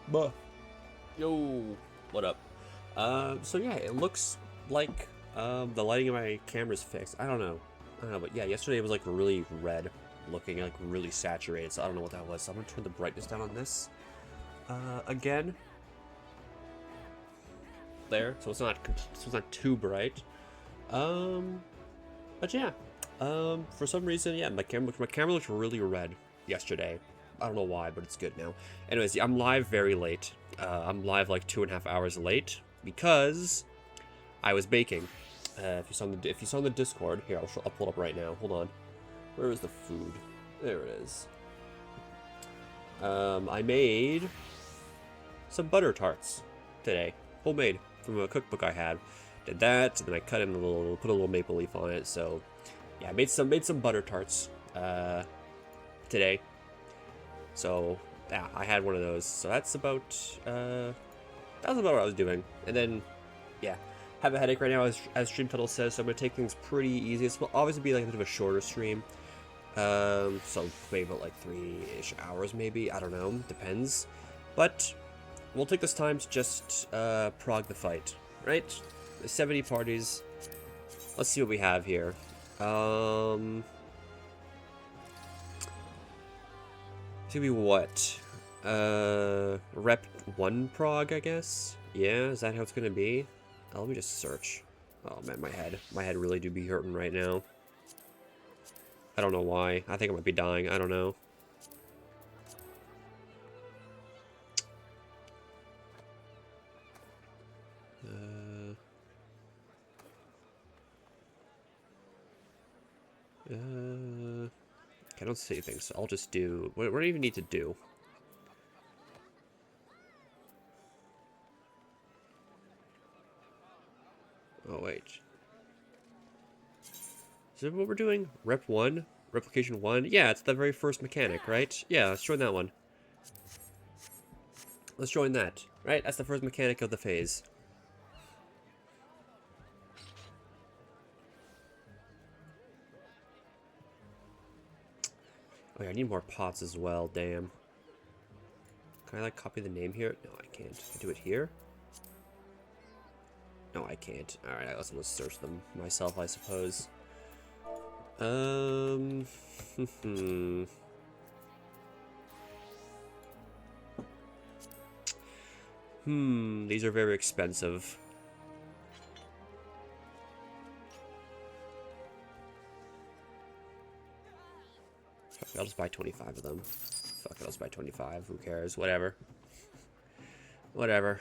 Buh. Yo, what up? So yeah, it looks like the lighting of my camera's fixed. I don't know, but yeah, yesterday it was like really red looking, like really saturated. So I don't know what that was. So I'm gonna turn the brightness down on this again. There, so it's not too bright. Um, but yeah, for some reason, yeah, my camera looked really red yesterday. I don't know why, but it's good now. Anyways, yeah, I'm live very late. I'm live like 2.5 hours late because I was baking. If you saw on the Discord, here I'll pull it up right now. Hold on. Where is the food? There it is. I made some butter tarts today, homemade from a cookbook I had. Did that, and then I put a little maple leaf on it. So yeah, I made some butter tarts today. So yeah, I had one of those. So that was about what I was doing. And then yeah, have a headache right now, as stream title says. So I'm gonna take things pretty easy. This will obviously be like a bit of a shorter stream. So maybe about like 3-ish hours, maybe. I don't know, depends. But we'll take this time to just prog the fight, right? The 70 parties. Let's see what we have here. It's gonna be what? Rep 1 prog, I guess? Yeah, is that how it's gonna be? Let me just search. Oh man, my head really do be hurting right now. I don't know why. I think I might be dying. I don't know. Uh, I don't see anything, so I'll just do. What do I even need to do? Oh wait, is that what we're doing? Rep 1, replication 1. Yeah, it's the very first mechanic, right? Yeah, let's join that one. Let's join that. Right, that's the first mechanic of the phase. Oh yeah, I need more pots as well, damn. Can I like copy the name here? No, I can't. Can I do it here? No, I can't. Alright, I guess I'm gonna search them myself, I suppose. These are very expensive. Fuck it, I'll just buy 25 of them. Fuck it, I'll just buy 25. Who cares? Whatever. Whatever.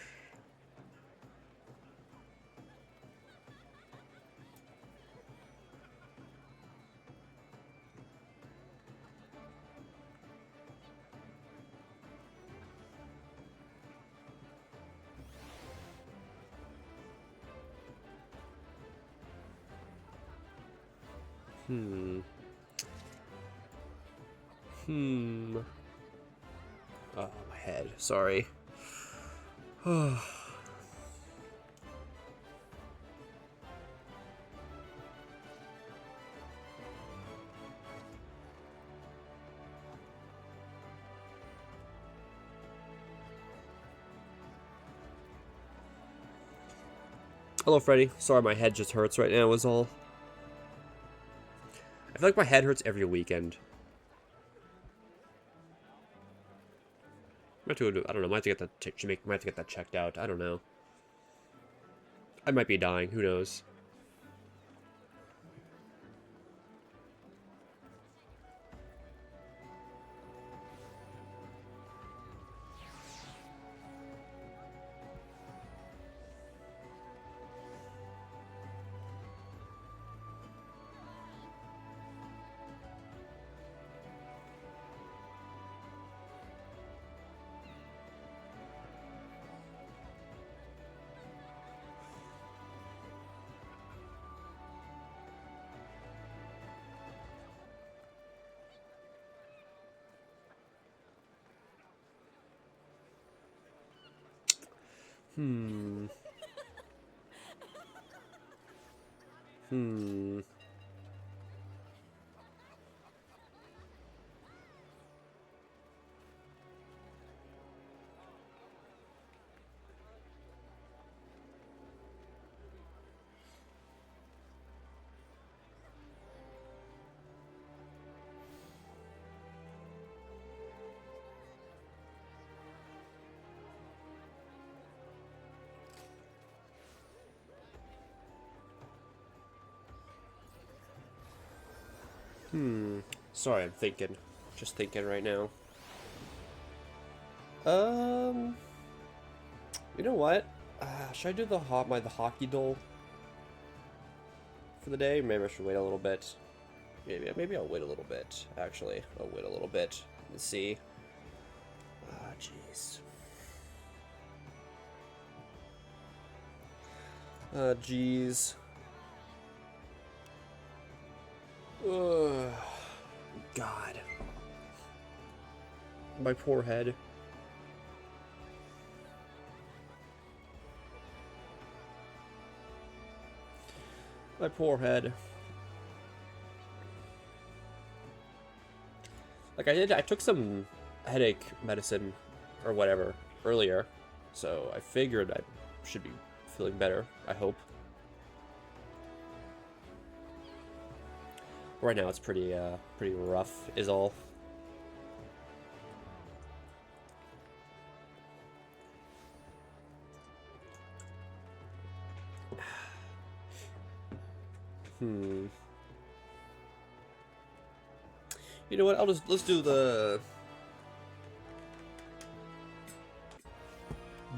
Hmm. Oh, my head. Sorry. Hello, Freddy. Sorry, my head just hurts right now, is all. I feel like my head hurts every weekend. I don't know. I might have to get might have to get that checked out. I don't know. I might be dying. Who knows? Hmm. Hmm. Sorry, I'm thinking. Just thinking right now. You know what? Should I do the hockey doll for the day? Maybe I should wait a little bit. Maybe I'll wait a little bit. Actually, I'll wait a little bit and see. Ah, jeez. Jeez. Ugh. God. My poor head. My poor head. Like I took some headache medicine or whatever earlier, so I figured I should be feeling better, I hope. Right now it's pretty rough is all. You know what? Let's do the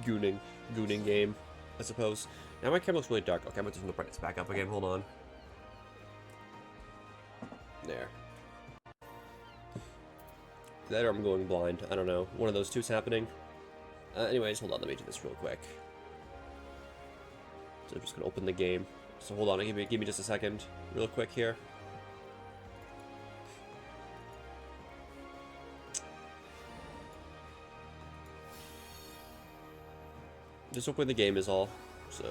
gooning game, I suppose. Now my camera looks really dark. Okay, I'm gonna turn the brightness back up again. Hold on. There. That or I'm going blind. I don't know. One of those two's happening. Anyways, hold on. Let me do this real quick. So I'm just gonna open the game. So hold on. Give me just a second, real quick here. Just open the game is all. So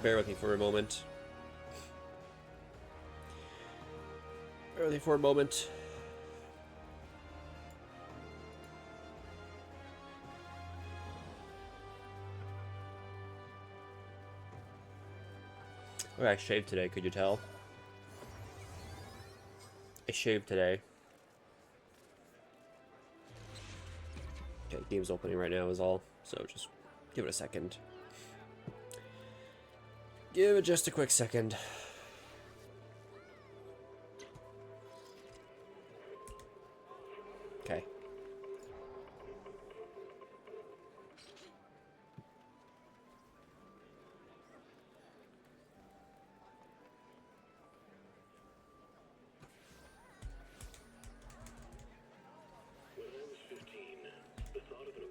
bear with me for a moment. Bear with me for a moment. Oh, I shaved today, could you tell? I shaved today. Okay, game's opening right now is all. So just give it a second. Give it just a quick second. Okay.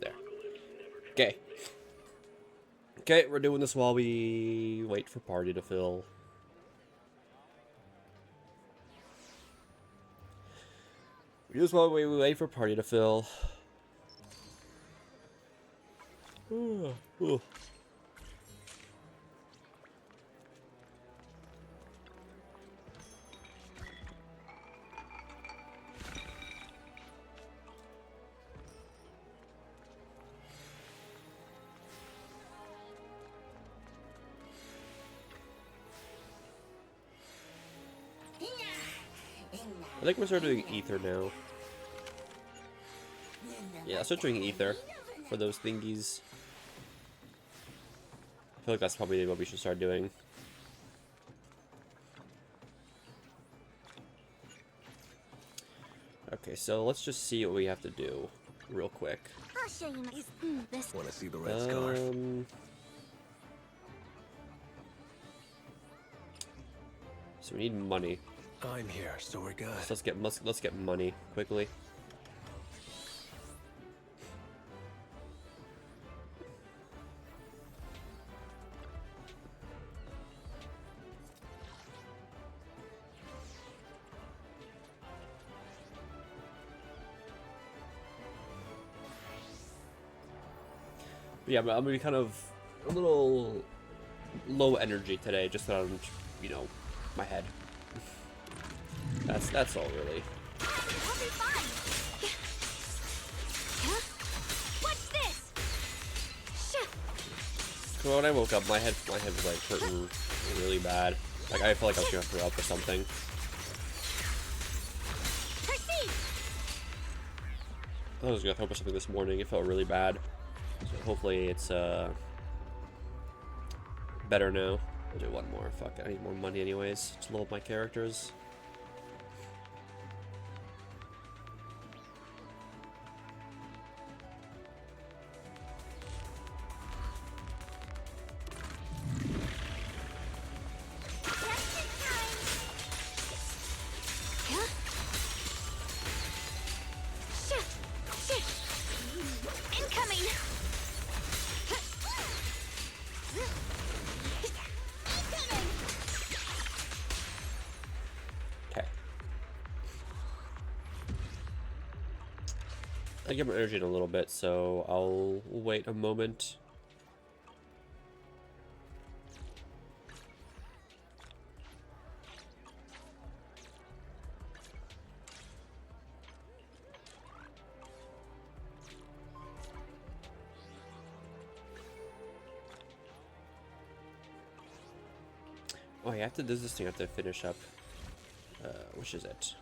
There. Okay. Okay, we're doing this while we wait for party to fill. We do this while we wait for party to fill. Ooh, ooh. I think we're starting doing ether now. Yeah, I'll start doing ether for those thingies. I feel like that's probably what we should start doing. Okay, so let's just see what we have to do real quick. I'll show you this. Want to see the red scarf? So we need money. I'm here, so we're good. So let's get money quickly. But yeah, I'm gonna be kind of a little low energy today, just around, you know, my head. That's all really. I'll be fine. Huh? What's this? Shoo. So when I woke up, my head was like hurting really bad. Like I felt like I was gonna throw up or something. Proceed. I thought I was gonna throw up or something this morning. It felt really bad. So hopefully it's better now. I'll do one more. Fuck, I need more money anyways to level up my characters. I get my energy in a little bit, so I'll wait a moment. Oh, yeah, there's this thing I have to finish up. Which is it?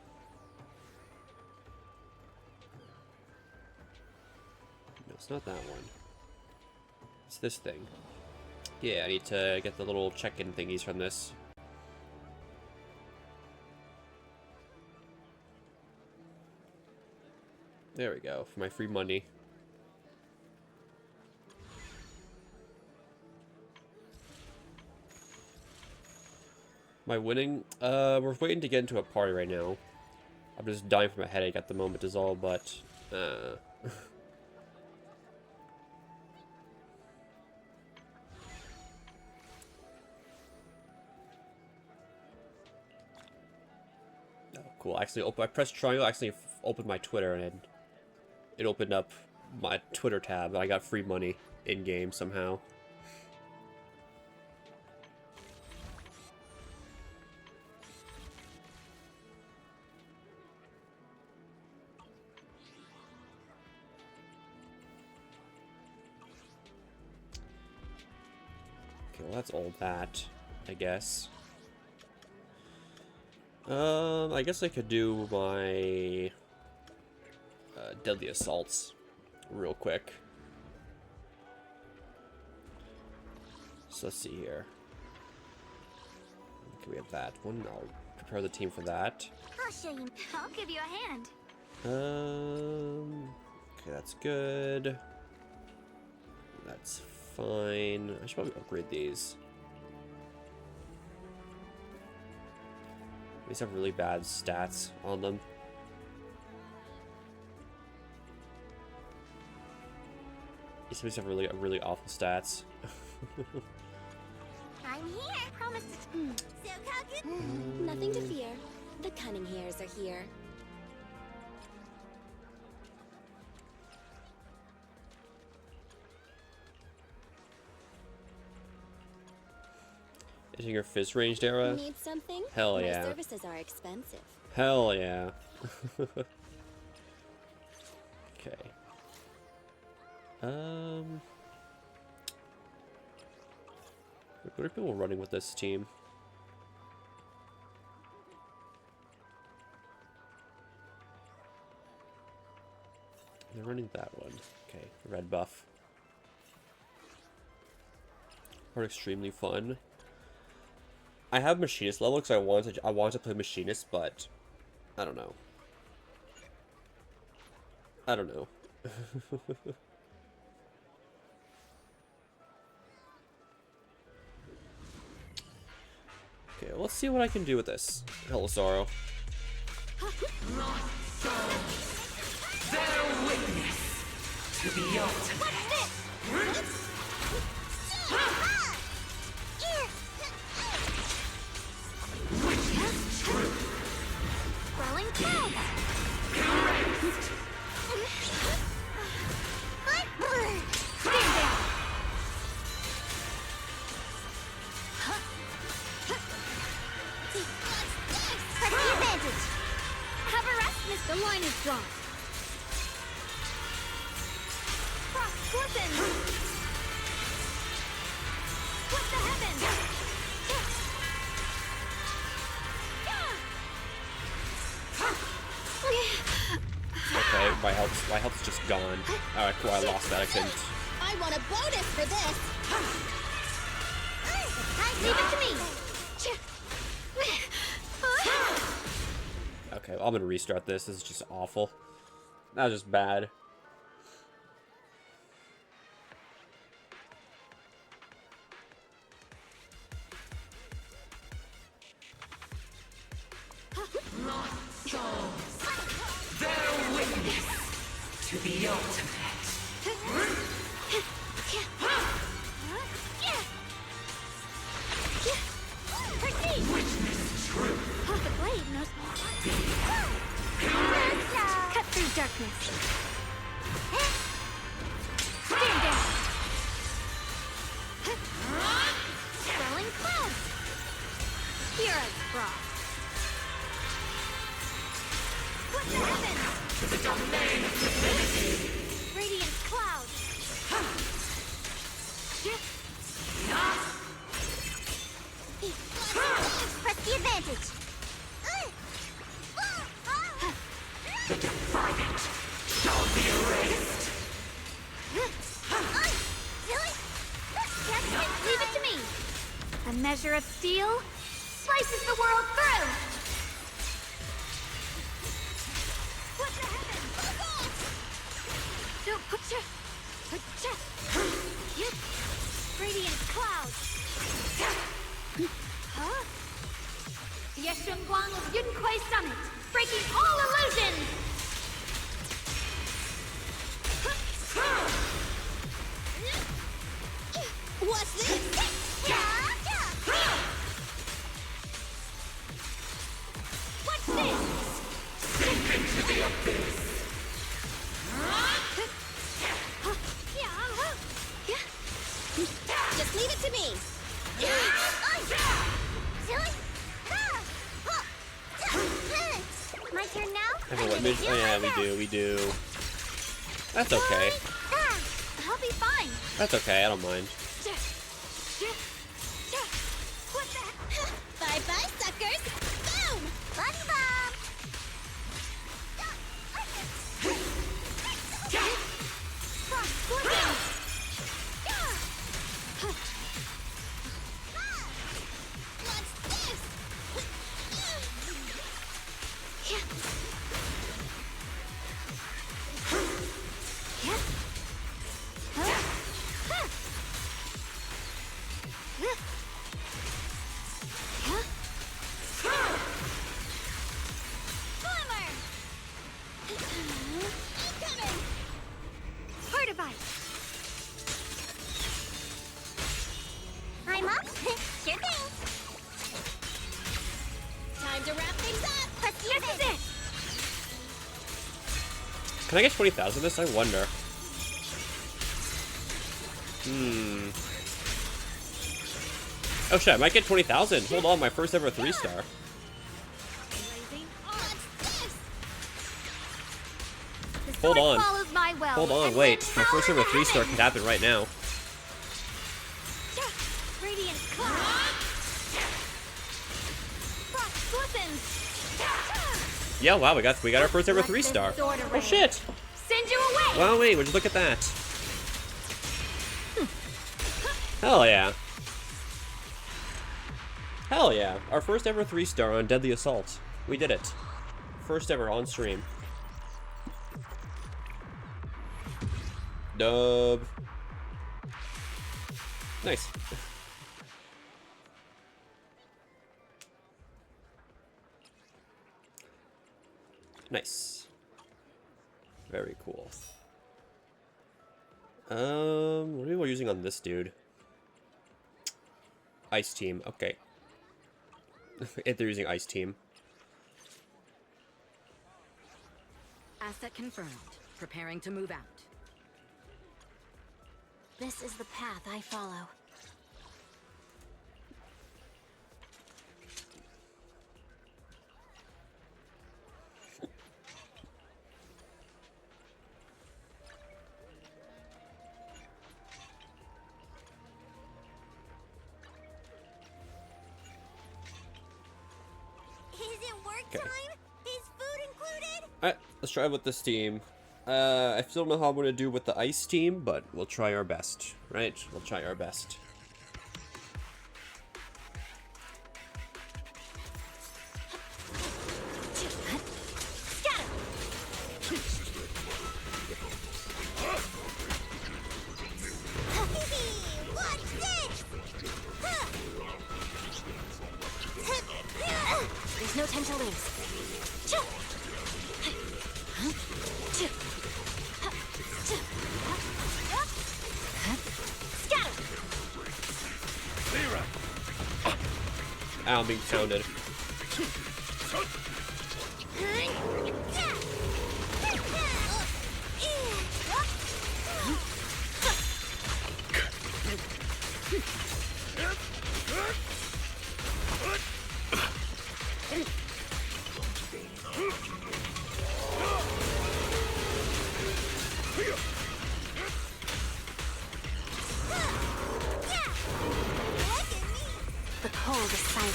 No, it's not that one. It's this thing. Yeah, I need to get the little check-in thingies from this. There we go, for my free money. Am I winning? We're waiting to get into a party right now. I'm just dying from a headache at the moment is all, but, Oh, cool. Actually, I pressed triangle, actually opened my Twitter, and it opened up my Twitter tab, and I got free money in-game somehow. Well, that's all that, I guess. I guess I could do my deadly assaults real quick. So let's see here. Okay, we have that one. I'll prepare the team for that. I'll show you. I'll give you a hand. Okay, that's good. That's fine. I should probably upgrade these. These have really bad stats on them. These have really awful stats. I'm here. Promise to. So good. Nothing to fear. The cunning hairs are here. Is your fizz ranged era? Need something? Hell My yeah. services are expensive. Hell yeah. Okay. What are people running with this team? They're running that one. Okay, red buff. Are extremely fun. I have machinist level because I want to play machinist, but I don't know. I don't know. Okay, let's see what I can do with this. Hello, Sorrow. To the ultimate. What's this? Rolling clouds. Stand down. Press the advantage. Have a rest, miss. The line is drawn. Frost glisten. Split the heavens. Okay, my health's just gone. Alright, cool, I lost that, I couldn't. I want a bonus for this. Leave it to me. Okay, well, I'm gonna restart this. This is just awful. That was just bad. Bear witness to the ultimate. Proceed. Witness truth. The blade knows. Cut through darkness. Radiant cloud. Press the advantage. The defiant shall be erased. Leave it to me. A measure of steel slices the world through. What the heavens? Don't put your... Radiant cloud. Huh? Yeshun Guang of Yun Kuei Summit, breaking all illusions! What's this? What's this? Sink into the abyss. Just leave it to me. My turn now? I don't know what oh yeah, we do. That's okay. I'll be fine. That's okay, I don't mind. What the? Bye-bye, suckers. Boom! Bunny bomb! What's this? Slimmer! Incoming! Fortify! I'm up. Sure thing. Time to wrap things up. Let's use it. Can I get 20,000 this? I wonder. Oh shit, I might get 20,000. Hold on, my first ever 3-star. What's this? The Hold sword on. follows my will, Hold on, and wait. lends My first power ever to 3-star heaven. could happen right now. Radiant cloud. Frost glistens. Yeah, wow, we got our first ever Let this 3-star. sword Oh array shit! Send you away. Wow, wait, would you look at that? Hell yeah. Hell yeah. Our first ever 3-star on Deadly Assault. We did it. First ever on stream. Dub. Nice. Nice. Very cool. What are we using on this dude? Ice Team, okay. If they're using Ice Team. Asset confirmed. Preparing to move out. This is the path I follow. Is it work Okay. time? Is food included? Alright, let's try with this team. I still don't know how I'm gonna do with the Ice Team, but we'll try our best, right? We'll try our best. What's this? There's no time to lose. Ow, I'm being pounded. cold is silent.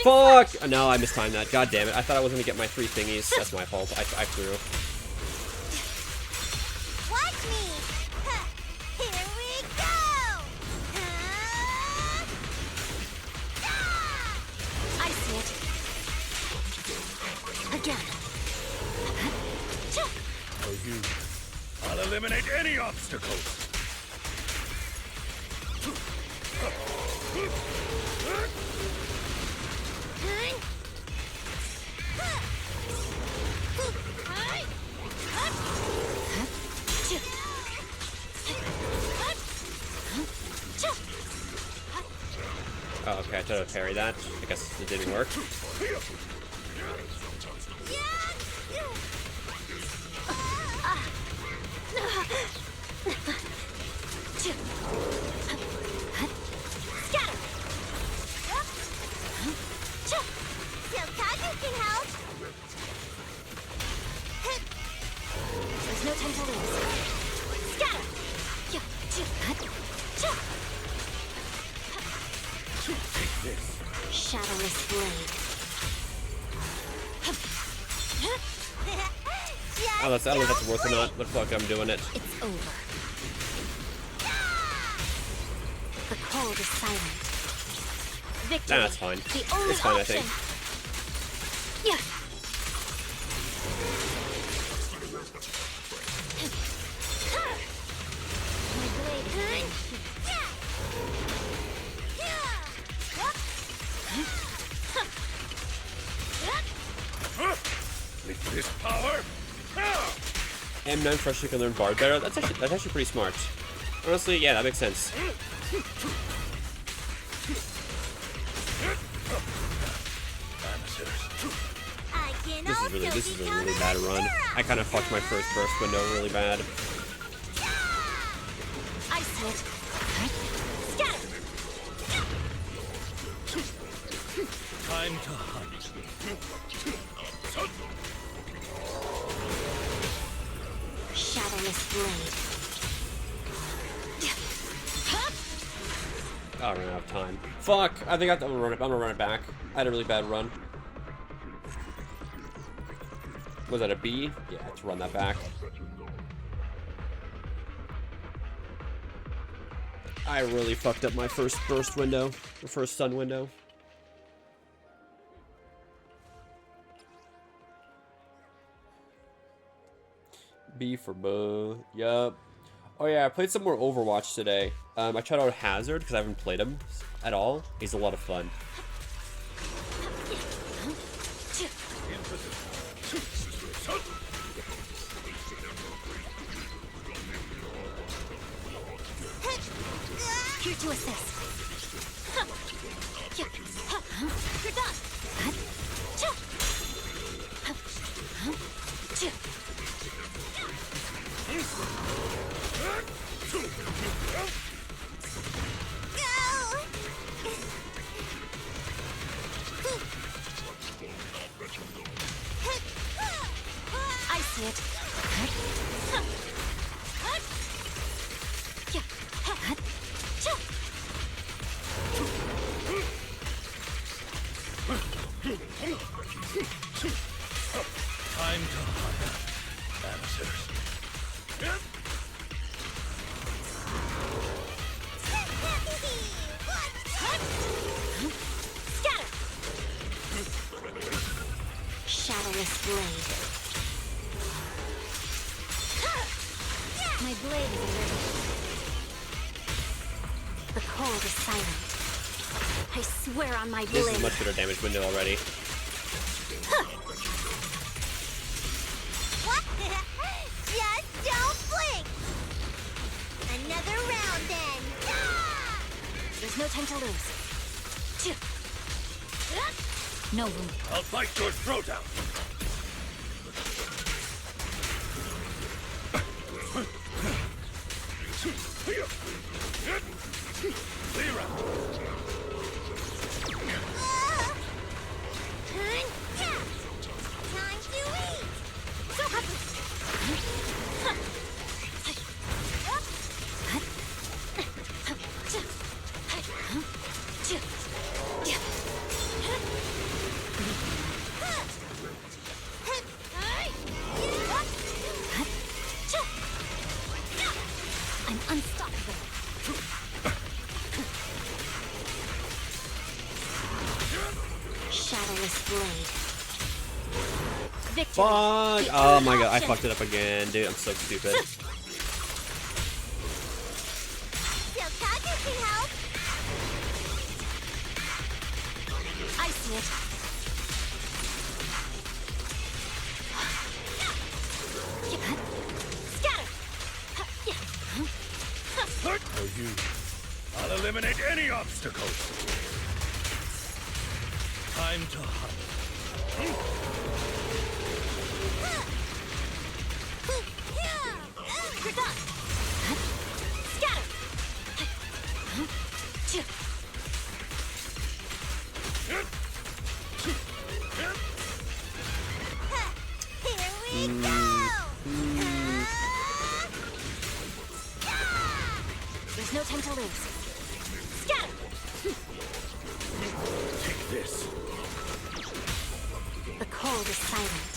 Fuck! Oh, no, I mistimed that. God damn it. I thought I was gonna get my 3 thingies. That's my fault. I threw. Watch me! Huh. Here we go! I see it. Again. For you, I'll eliminate any obstacles. Oh, okay. I tried to parry that. I guess it didn't work. Silkaku can help! There's no time to lose. Scatter! Shadowless blade. Oh, that's, I don't know if that's worth or not, but fuck, I'm doing it. It's over. The cold is silent. Victory. Nah, that's fine. The only It's fine, I option. think. Yeah. My blade is ready. With this power, M9 Fresh can learn Bard better. That's actually pretty smart. Honestly, yeah, that makes sense. I can This is a really bad run. I kind of fucked my first burst window really bad. I see it. Scatter. time to hunt. Shadowless blade. Oh, I ran out of time. Fuck! I think I'm gonna run it back. I had a really bad run. Was that a B? Yeah, let's run that back. I really fucked up my first burst window, the first stun window. B for Bo. Yup. Oh yeah, I played some more Overwatch today. I tried out Hazard because I haven't played him at all. He's a lot of fun. Here to assist. You're done. I see it. Time to hunt. Amateurs. Scatter. Shadowless blade. My blade is ready. The cold is silent. I swear on my This blade. is much better damage window already. What? Just don't blink! Another round then! There's no time to lose. No room. I'll bite your throat out. Clear out. Time to eat! So happy. I'm unstoppable. Shadowless blade. Victory. Fuck! Oh my god, I fucked it up again, dude. I'm so stupid. Silkaku can help. I see it. Scatter. For you, I'll eliminate any obstacles. Time to hunt. You're done. Scatter. Here we go. There's no time to lose. Scatter. Take this. The cold is silent.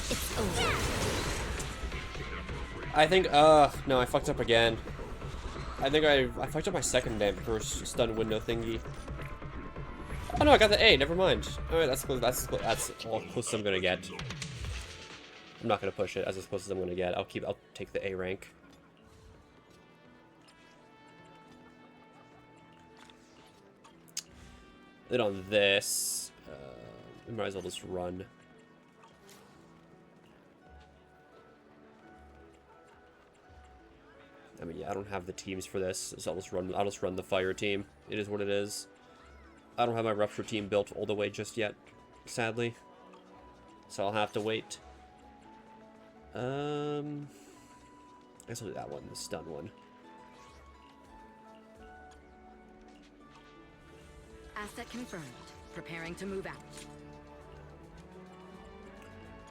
It's over. I think, no, I fucked up again. I think I fucked up my second damn first stun window thingy. Oh no, I got the A, never mind. Alright, that's close, that's all close as I'm gonna get. I'm not gonna push it, as close as I'm gonna get. I'll take the A rank. Then on this, we might as well just run. I mean, yeah, I don't have the teams for this, so I'll just run the fire team. It is what it is. I don't have my rupture team built all the way just yet, sadly. So I'll have to wait. I guess I'll do that one, the stun one. Asset confirmed. Preparing to move out.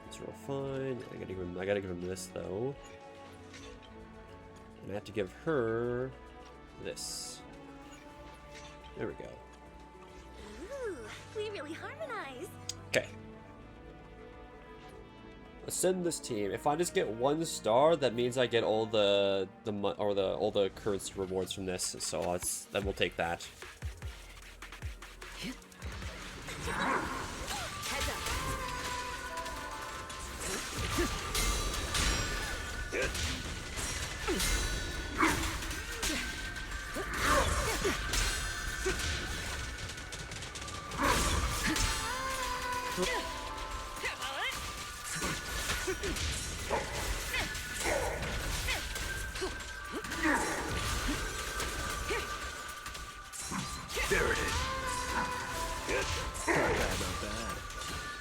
It's real fine. I gotta give him this though. And I have to give her this. There we go. Ooh, we really harmonize. Okay. Let's send this team. If I just get 1 star, that means I get all the currency rewards from this. So then we'll take that. Heads up. There it is. Not bad, not bad.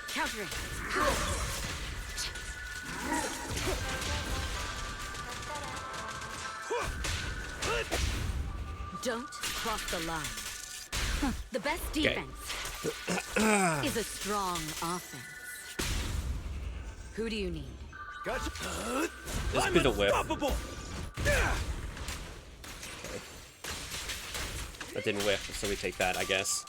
Countering. Don't cross the line. The best defense is a strong offense. Who do you need? Gotcha. This I'm could have whiffed. unstoppable. That didn't whiff, so we take that, I guess.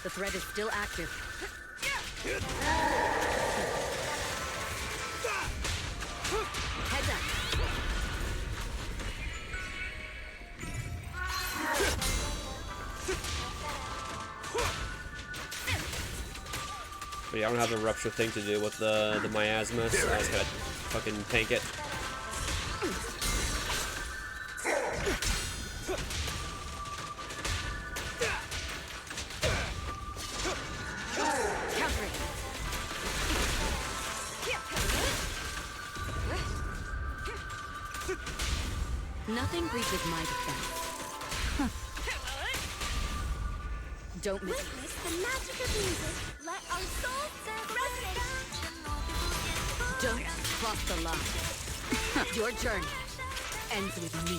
The threat is still active. Heads up. But yeah, I don't have the rupture thing to do with the miasma, so I just gotta fucking tank it. Countering. Nothing breaches my defense. Don't miss. Witness the magic of music. Let our souls resonate. Don't cross the line. Your journey ends with me.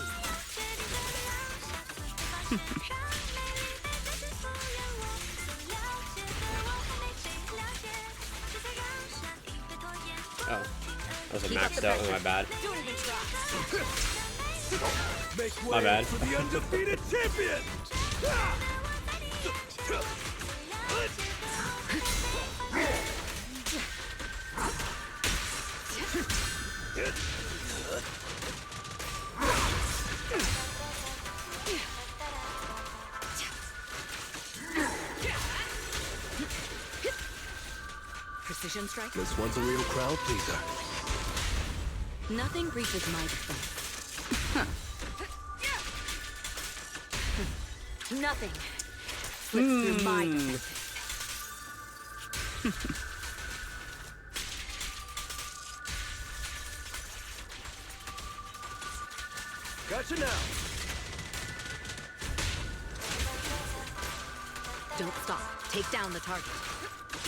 Oh, that was a maxed out. Oh, my bad. Don't even try. Make My way bad. for the undefeated champion. Precision strike? This one's a real crowd pleaser. Nothing reaches my defense. Nothing slips through my defense. Gotcha now. Don't stop. Take down the target.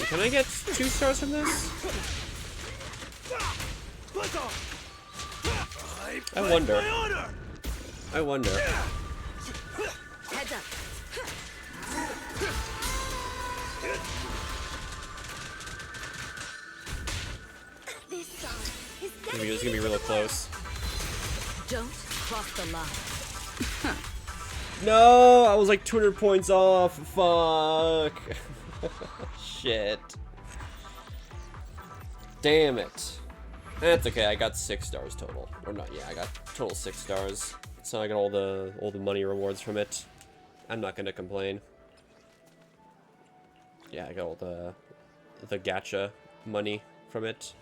Can I get 2 stars from this? I wonder. I wonder. Heads up. This song is Maybe it's gonna be real close. Don't cross the line. No, I was like 200 points off. Fuck. Shit. Damn it. That's okay. I got 6 stars total. Or not? Yeah, I got total 6 stars. So I got all the money rewards from it. I'm not gonna complain. Yeah, I got all the gacha money from it.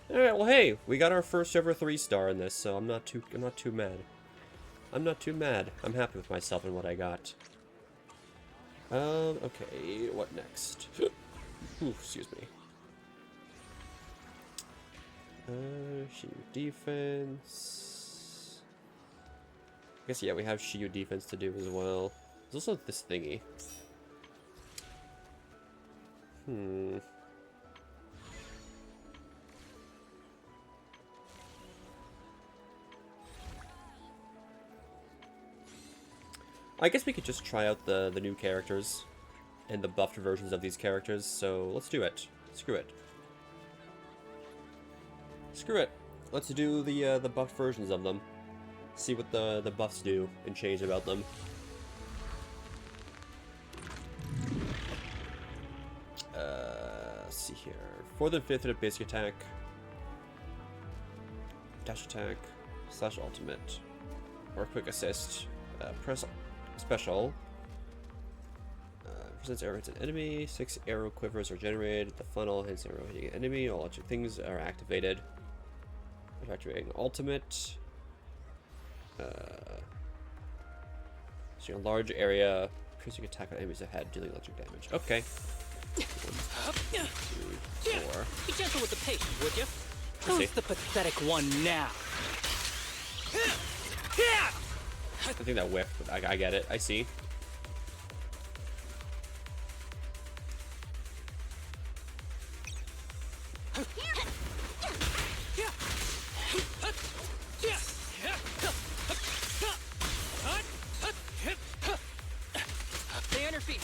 All right. Well, hey, we got our first ever 3-star in this, so I'm not too mad. I'm not too mad. I'm happy with myself and what I got. Okay, what next? Ooh, excuse me. Shiyu defense. I guess, yeah, we have Shiyu defense to do as well. There's also this thingy. I guess we could just try out the new characters and the buffed versions of these characters, so let's do it. Screw it. Screw it. Let's do the buffed versions of them. See what the buffs do and change about them. Let's see here. 4th and 5th hit basic attack. Dash attack. / ultimate. Or quick assist. Press special. Presents arrow hits an enemy. 6 arrow quivers are generated. The funnel hits arrow hitting an enemy. All electric things are activated. Activating ultimate. So a large area. Piercing attack on enemies ahead, dealing electric damage. Okay. 1, 2, 4. Be gentle with the patient, would you? see. Who's the pathetic one now? I think that whiffed, but I get it. I see. Stay on your feet.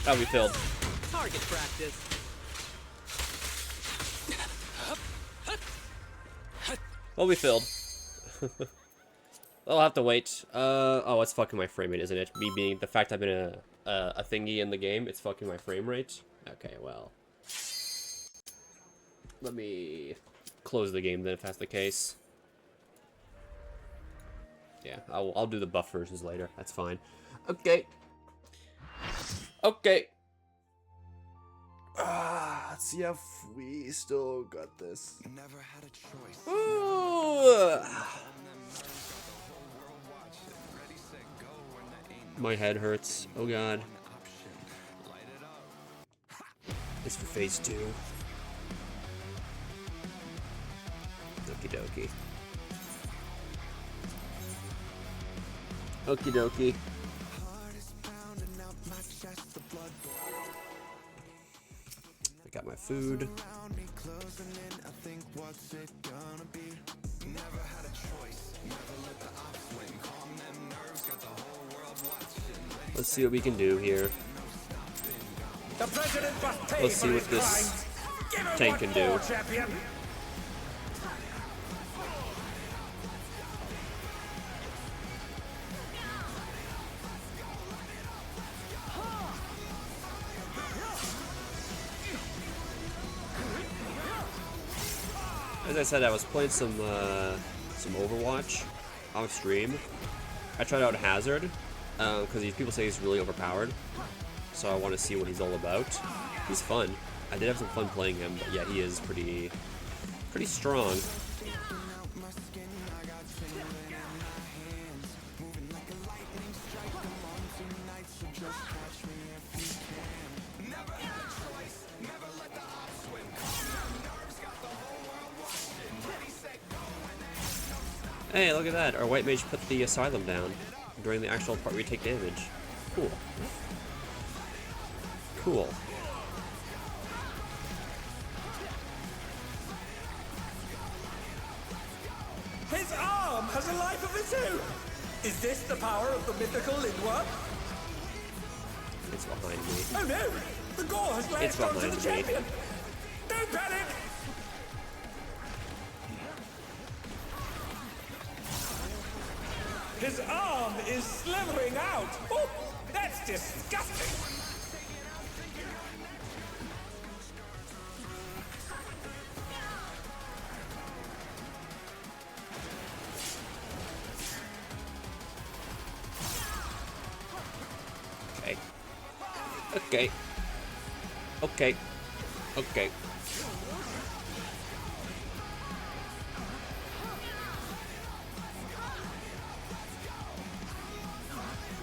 That'll be filled. Target practice. That'll be filled. I'll have to wait. Oh, it's fucking my frame rate, isn't it? Me being the fact I've been a thingy in the game, it's fucking my frame rate. Okay, well. Let me close the game then if that's the case. Yeah, I'll do the buff versions later. That's fine. Okay. Okay. Let's see if we still got this. Never had a choice. Ooh. My head hurts. Oh god. It's for phase 2. Okie dokie. Okie dokie. I got my food. Let's see what we can do here. The president must pay Let's for see his what this tank can do. Champion. As I said, I was playing some Overwatch on stream. I tried out Hazard because these people say he's really overpowered, so I want to see what he's all about. He's fun. I did have some fun playing him, but yeah, he is pretty strong. Hey, look at that! Our white mage put the asylum down during the actual part where we take damage. Cool. Cool. His arm has a life of its own. Is this the power of the mythical Lindworm? It's behind me. Oh no! The gore has latched onto behind the me. champion. Don't panic. His arm is slithering out. Oh, that's disgusting. Okay. Okay. Okay.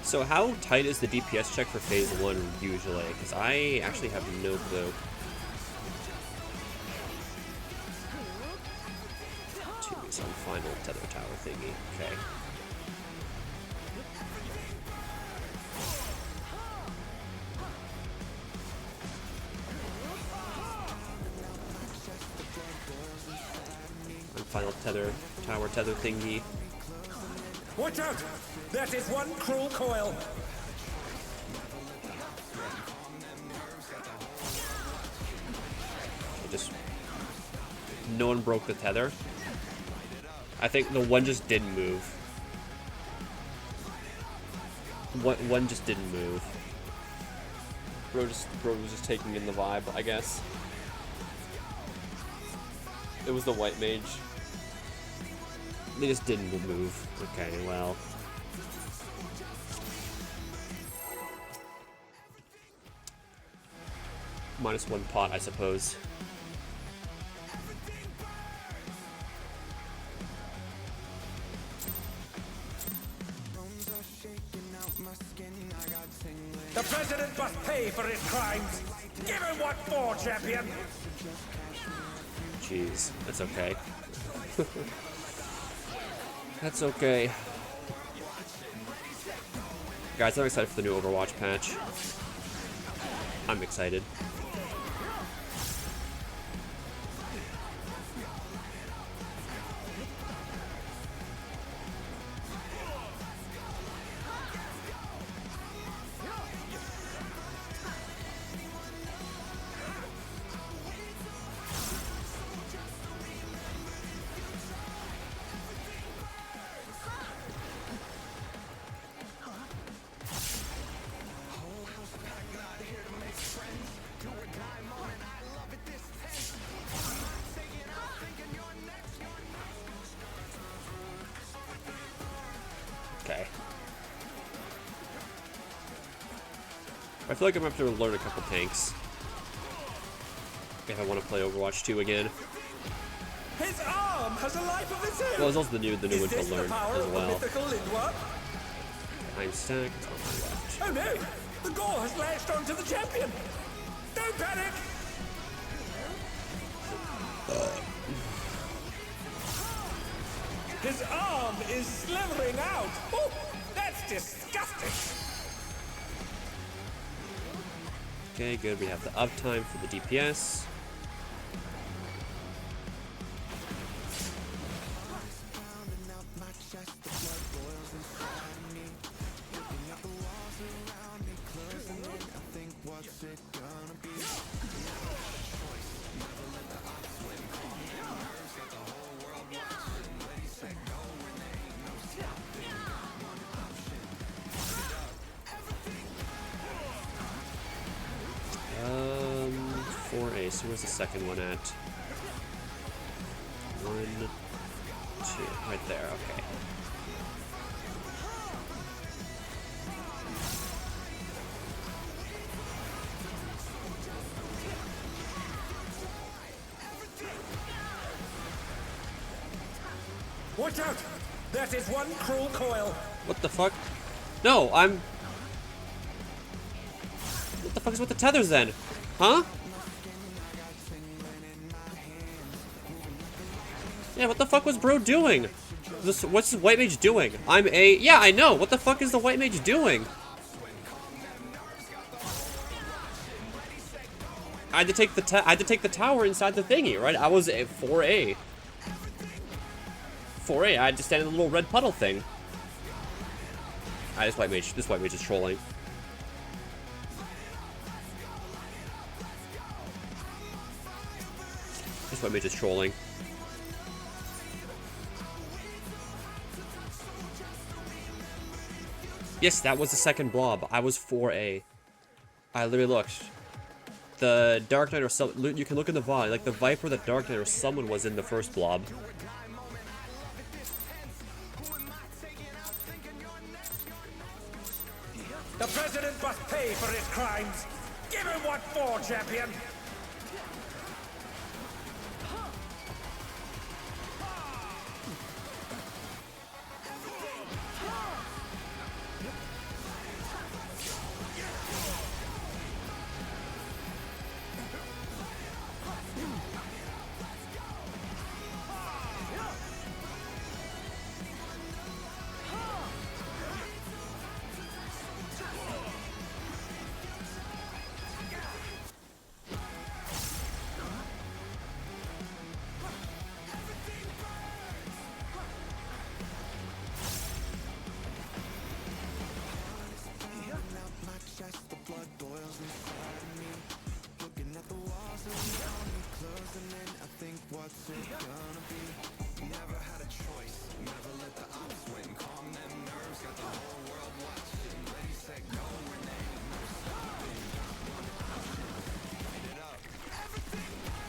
So how tight is the DPS check for phase 1 usually? Because I actually have no clue. Some final tether tower thingy. Okay. Final tower tether thingy. Watch out! That is one cruel coil. Just no one broke the tether. I think the one just didn't move. One just didn't move. Bro was just taking in the vibe, I guess. It was the white mage. They just didn't move. Okay, well. -1 pot, I suppose. The president must pay for his crimes. Give him what for, champion. Jeez, that's okay. That's okay. Guys, I'm excited for the new Overwatch patch. I'm excited. Okay. I feel like I'm going to have to learn a couple tanks if I want to play Overwatch 2 again. His arm has a life of its own. Well, there's also the new one to learn as well. Mythical Lindworm? I'm stacked. It's on my left. Oh no! The gore has latched onto the champion. Don't panic. His arm is slithering out. Oh, that's disgusting. Okay, good. We have the uptime for the DPS. So where's the second one at? 1, 2, right there, okay. Watch out! That is one cruel coil. What the fuck? No, I'm... What the fuck is with the tethers then? Huh? Yeah, what the fuck was bro doing? What's this white mage doing? I'm a... Yeah, I know. What the fuck is the white mage doing? I had to take the tower inside the thingy, right? I was a 4A. 4A, I had to stand in the little red puddle thing. This white mage is trolling. This white mage is trolling. Yes, that was the second blob. I was 4A. I literally looked. The Dark Knight or some... You can look in the VOD. Like, the Viper, the Dark Knight, or someone was in the first blob. The president must pay for his crimes. Give him what for, champion.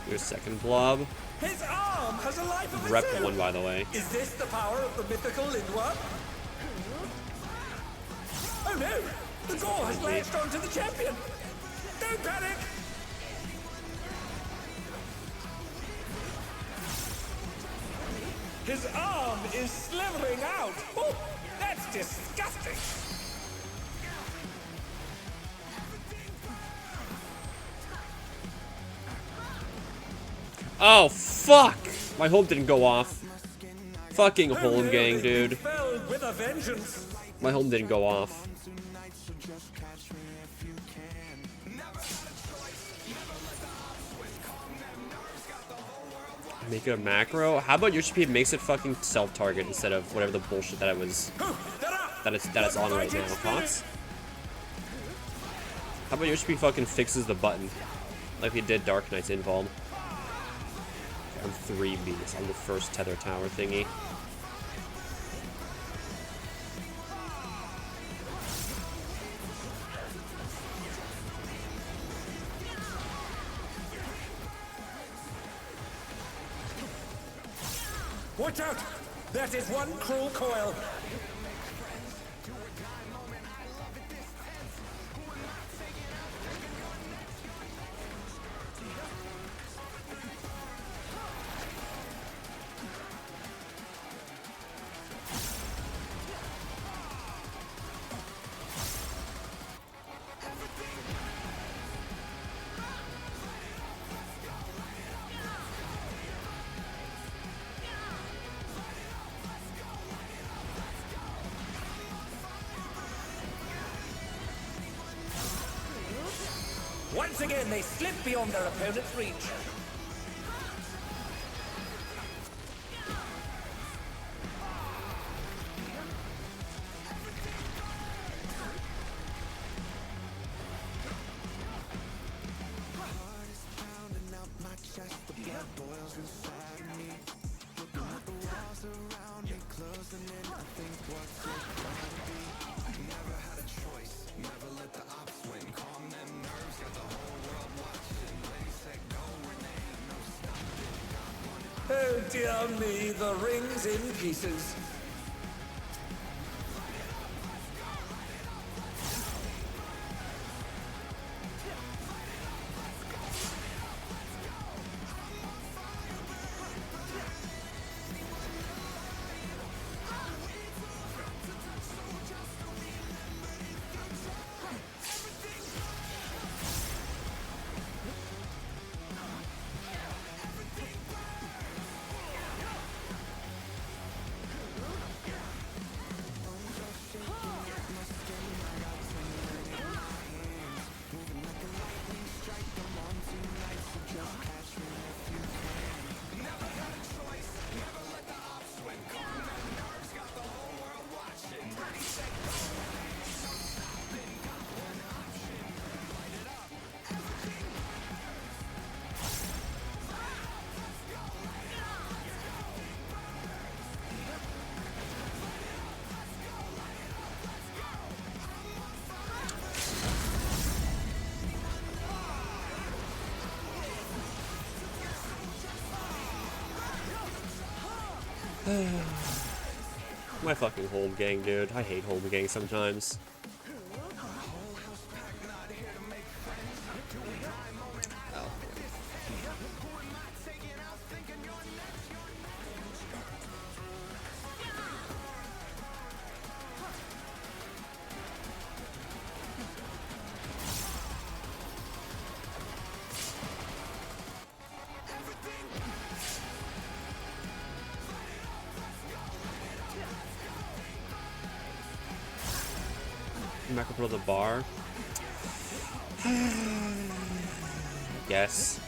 Here's second blob. His arm has a life of its Rep own. one, by the way. Is this the power of the mythical Lindworm? Oh no! The gore has latched onto the champion! Don't panic! His arm is slithering out! Oh, that's disgusting! Oh, fuck! My home didn't go off. Fucking home gang, dude. Felled with a vengeance. My home didn't go off. Make it a macro? How about Yoshi makes it fucking self-target instead of whatever the bullshit that it was that it's on right now? Thoughts? How about Yoshi fucking fixes the button like he did Dark Knight's Involved? I'm 3Bs on the first tether tower thingy. Watch out! That is one cruel coil. Once again, they slip beyond their opponent's reach. Oh dear me, the ring's in pieces. My fucking home gang, dude. I hate home gang sometimes. Oh. Back up to the bar. Yes.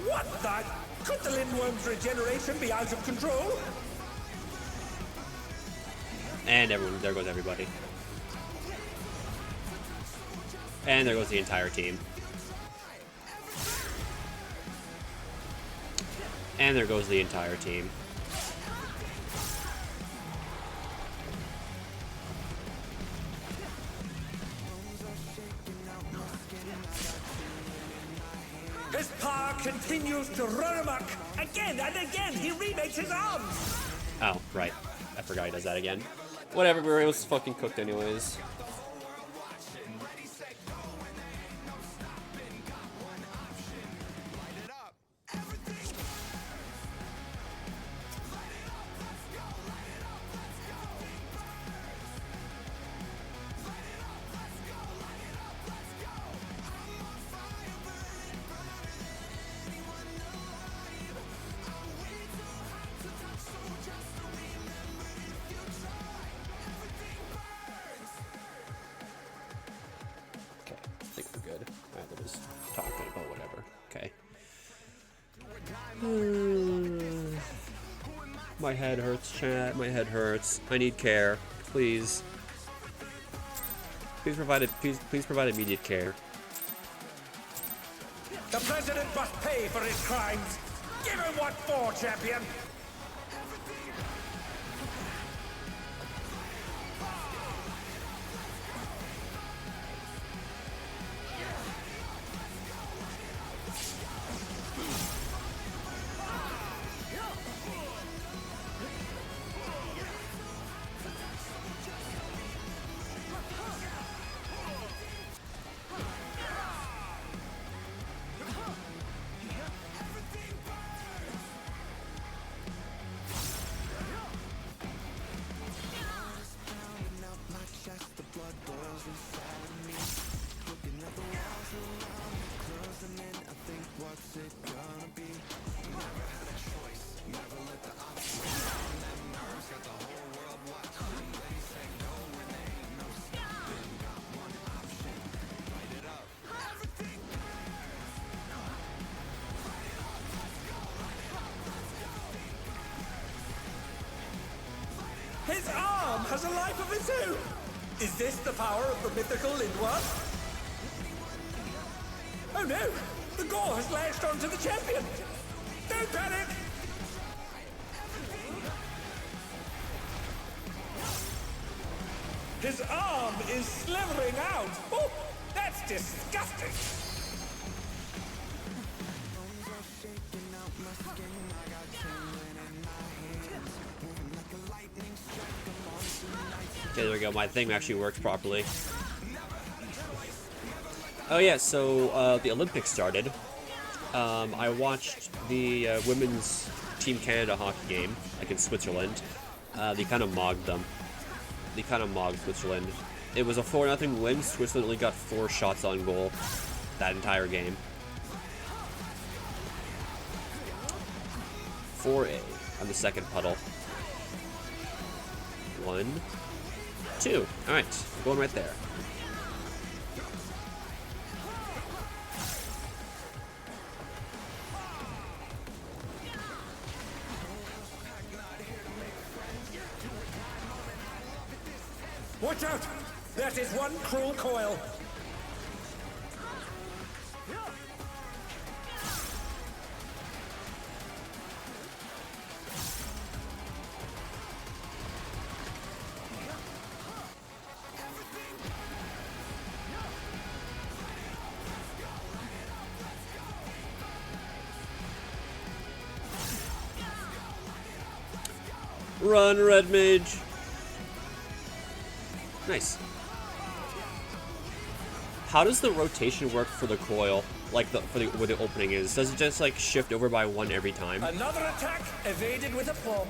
What the? Could the Lindworm's regeneration be out of control? And everyone, there goes everybody. And there goes the entire team. And there goes the entire team. His power continues to run amok. Again and again, he remakes his arms. Oh, right. I forgot he does that again. Whatever, it was fucking cooked anyways. Talking about whatever. Okay. My head hurts, chat. My head hurts. I need care. Please. Please provide immediate care. The president must pay for his crimes. Give him what for, champion. What's it gonna be? His arm has a life of its own! Is this the power of the mythical Lindworm? Oh no! The gore has latched onto the champion! Don't panic! His arm is slithering out! Oh, that's disgusting! Okay, there we go. My thing actually works properly. Oh yeah, so the Olympics started. I watched the women's Team Canada hockey game, like in Switzerland. They kind of mogged them. They kind of mogged Switzerland. It was a 4-0 win. Switzerland only got 4 shots on goal that entire game. 4A on the second puddle. 1, 2. All right, going right there. Watch out! That is one cruel coil! Run, Red Mage! Nice. How does the rotation work for the coil? Like where the opening is? Does it just like shift over by 1 every time? Another attack evaded with aplomb.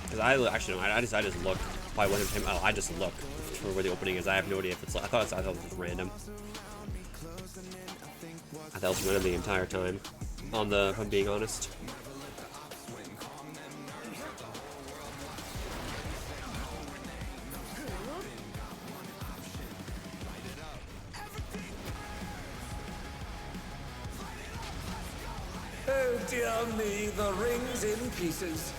Because I actually no, I just look by 1 every time. Oh, I just look for where the opening is. I have no idea if it's like I thought it was random. I thought it was random the entire time. If I'm being honest. Oh dear me, the ring's in pieces.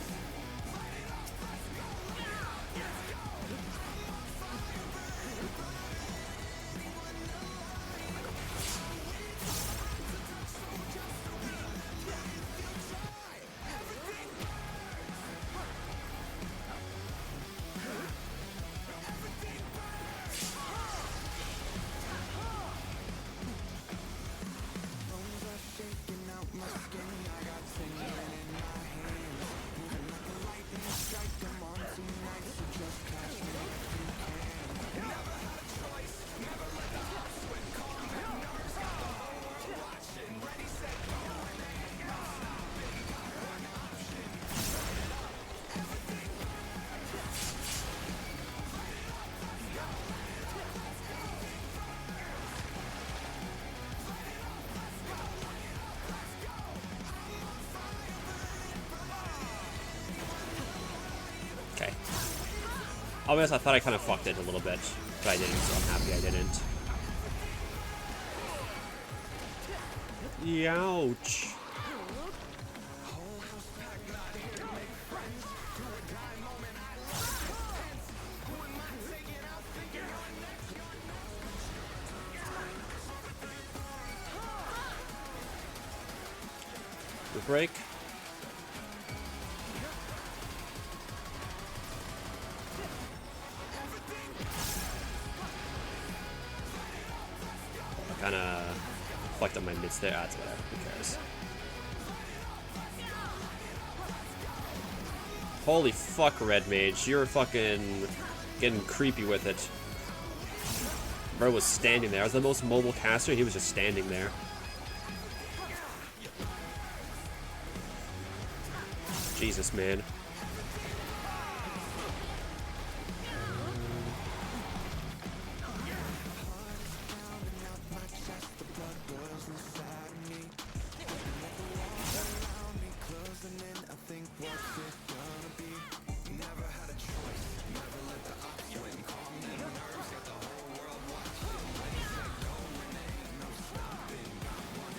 Okay. I'll be honest, I thought I kind of fucked it a little bit, but I didn't, so I'm happy I didn't. Youch. The break. Kind of fucked up my mids there. That's whatever. Who cares? Holy fuck, Red Mage. You're fucking getting creepy with it. Bro was standing there. I was the most mobile caster. He was just standing there. Jesus, man.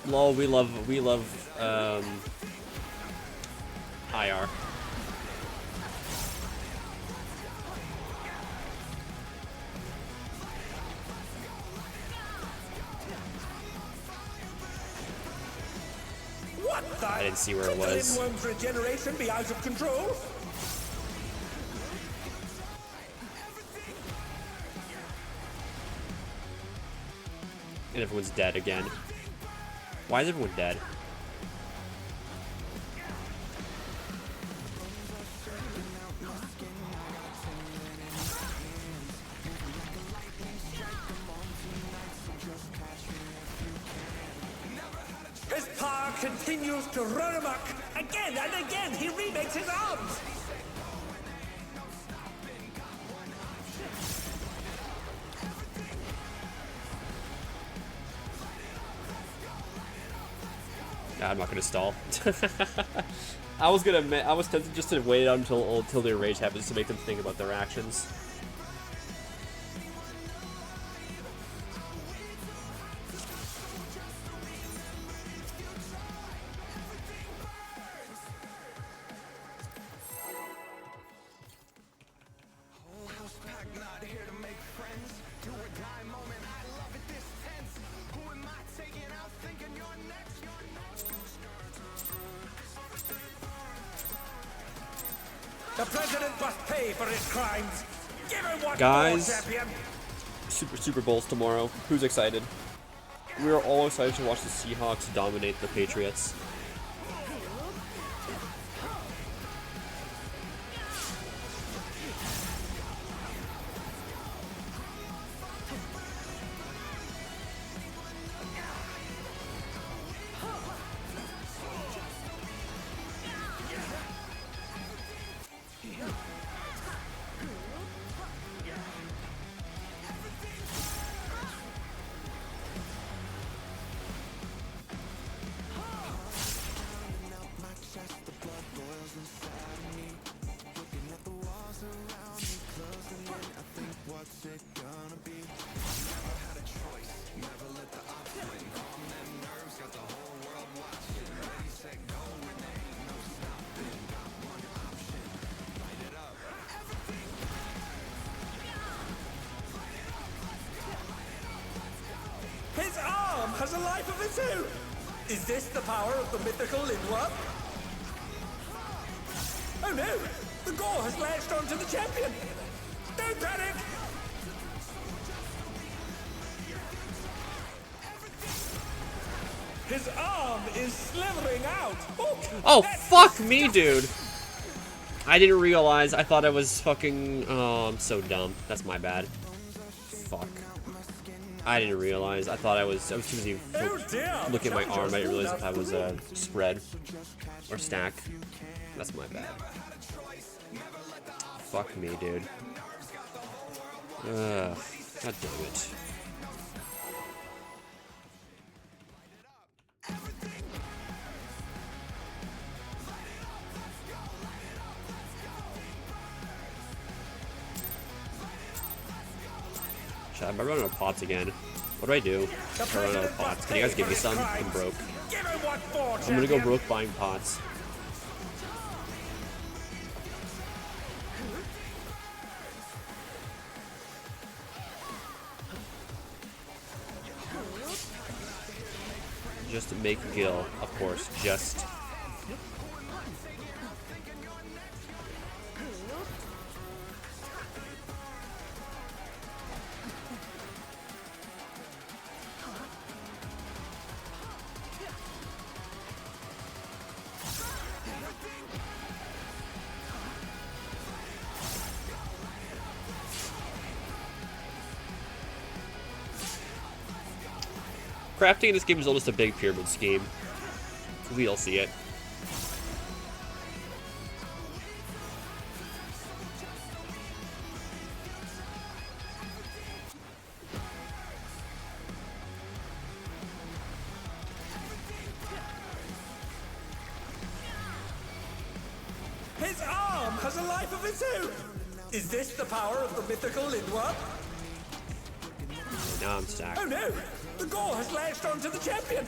Lol, we love IR. What the? I didn't see where it Could was. Lindworm's regeneration be out of control? And everyone's dead again. Why is everyone dead? His power continues to run amok. Again and again, he remakes his arms. Nah, I'm not gonna stall. I was tempted just to wait until their rage happens to make them think about their actions. The president must pay for his crimes. Give him what Guys. more, champion. Super Bowl's tomorrow. Who's excited? We are all excited to watch the Seahawks dominate the Patriots. His arm has a life of its own. Is this the power of the mythical Lindworm? Oh no! The gore has latched onto the champion! Don't panic! His arm is slithering out! Oh, that's fuck me, dude! I didn't realize. I thought I was fucking... Oh, I'm so dumb. That's my bad. Fuck. I didn't realize. I thought I was too busy Oh dear! looking at my arm. I didn't realize if I was spread or stack. That's my bad. Fuck me, dude. God damn it. Shit, am I running out of pots again? What do I do? If I run out of pots. Can you guys give me some? I'm broke. Give him what for, I'm gonna go champion. broke buying pots. Just to make Gil, of course. Just. Crafting in this game is almost a big pyramid scheme. We all see it. His arm has a life of its own! Is this the power of the mythical Lindworm? Now I'm stacked. Oh no! The gore has latched onto the champion!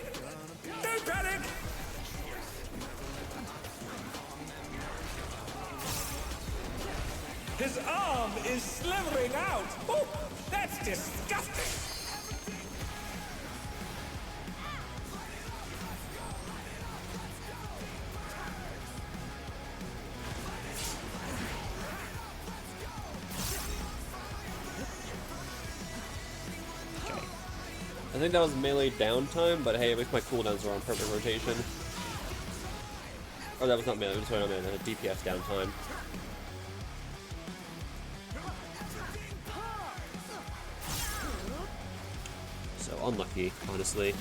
His arm is slithering out! Oh, that's disgusting! I think that was melee downtime, but hey, at least my cooldowns are on perfect rotation. Oh, that was not melee, sorry, not melee, that was DPS downtime. So, unlucky, honestly.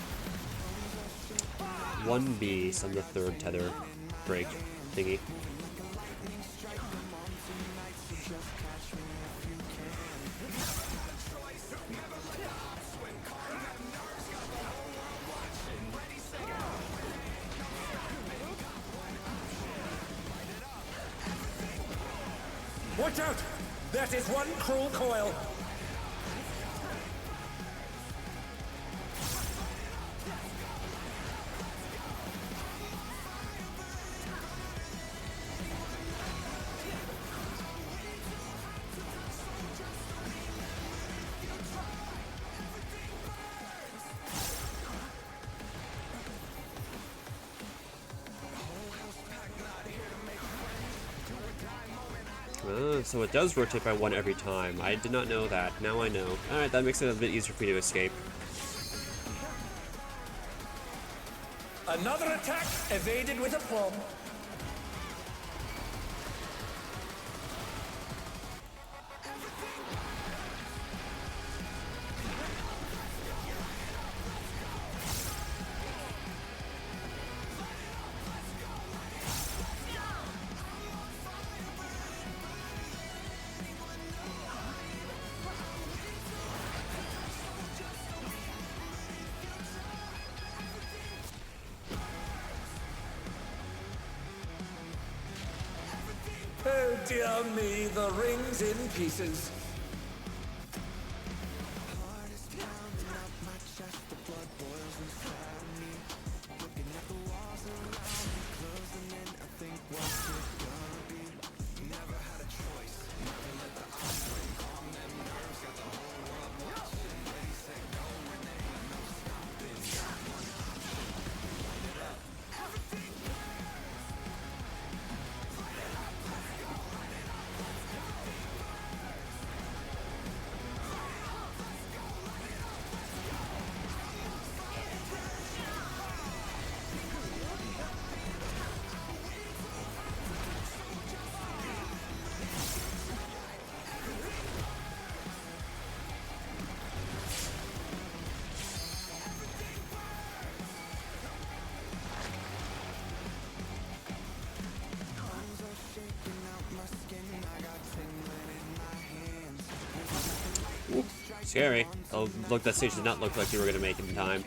1 beast on the 3rd tether break thingy. Watch out! That is one cruel coil! So it does rotate by 1 every time. I did not know that. Now I know. Alright, that makes it a bit easier for me to escape. Another attack evaded with aplomb. Oh dear me, the ring's in pieces. Ooh, scary. Oh, look, that stage did not look like you were going to make it in time.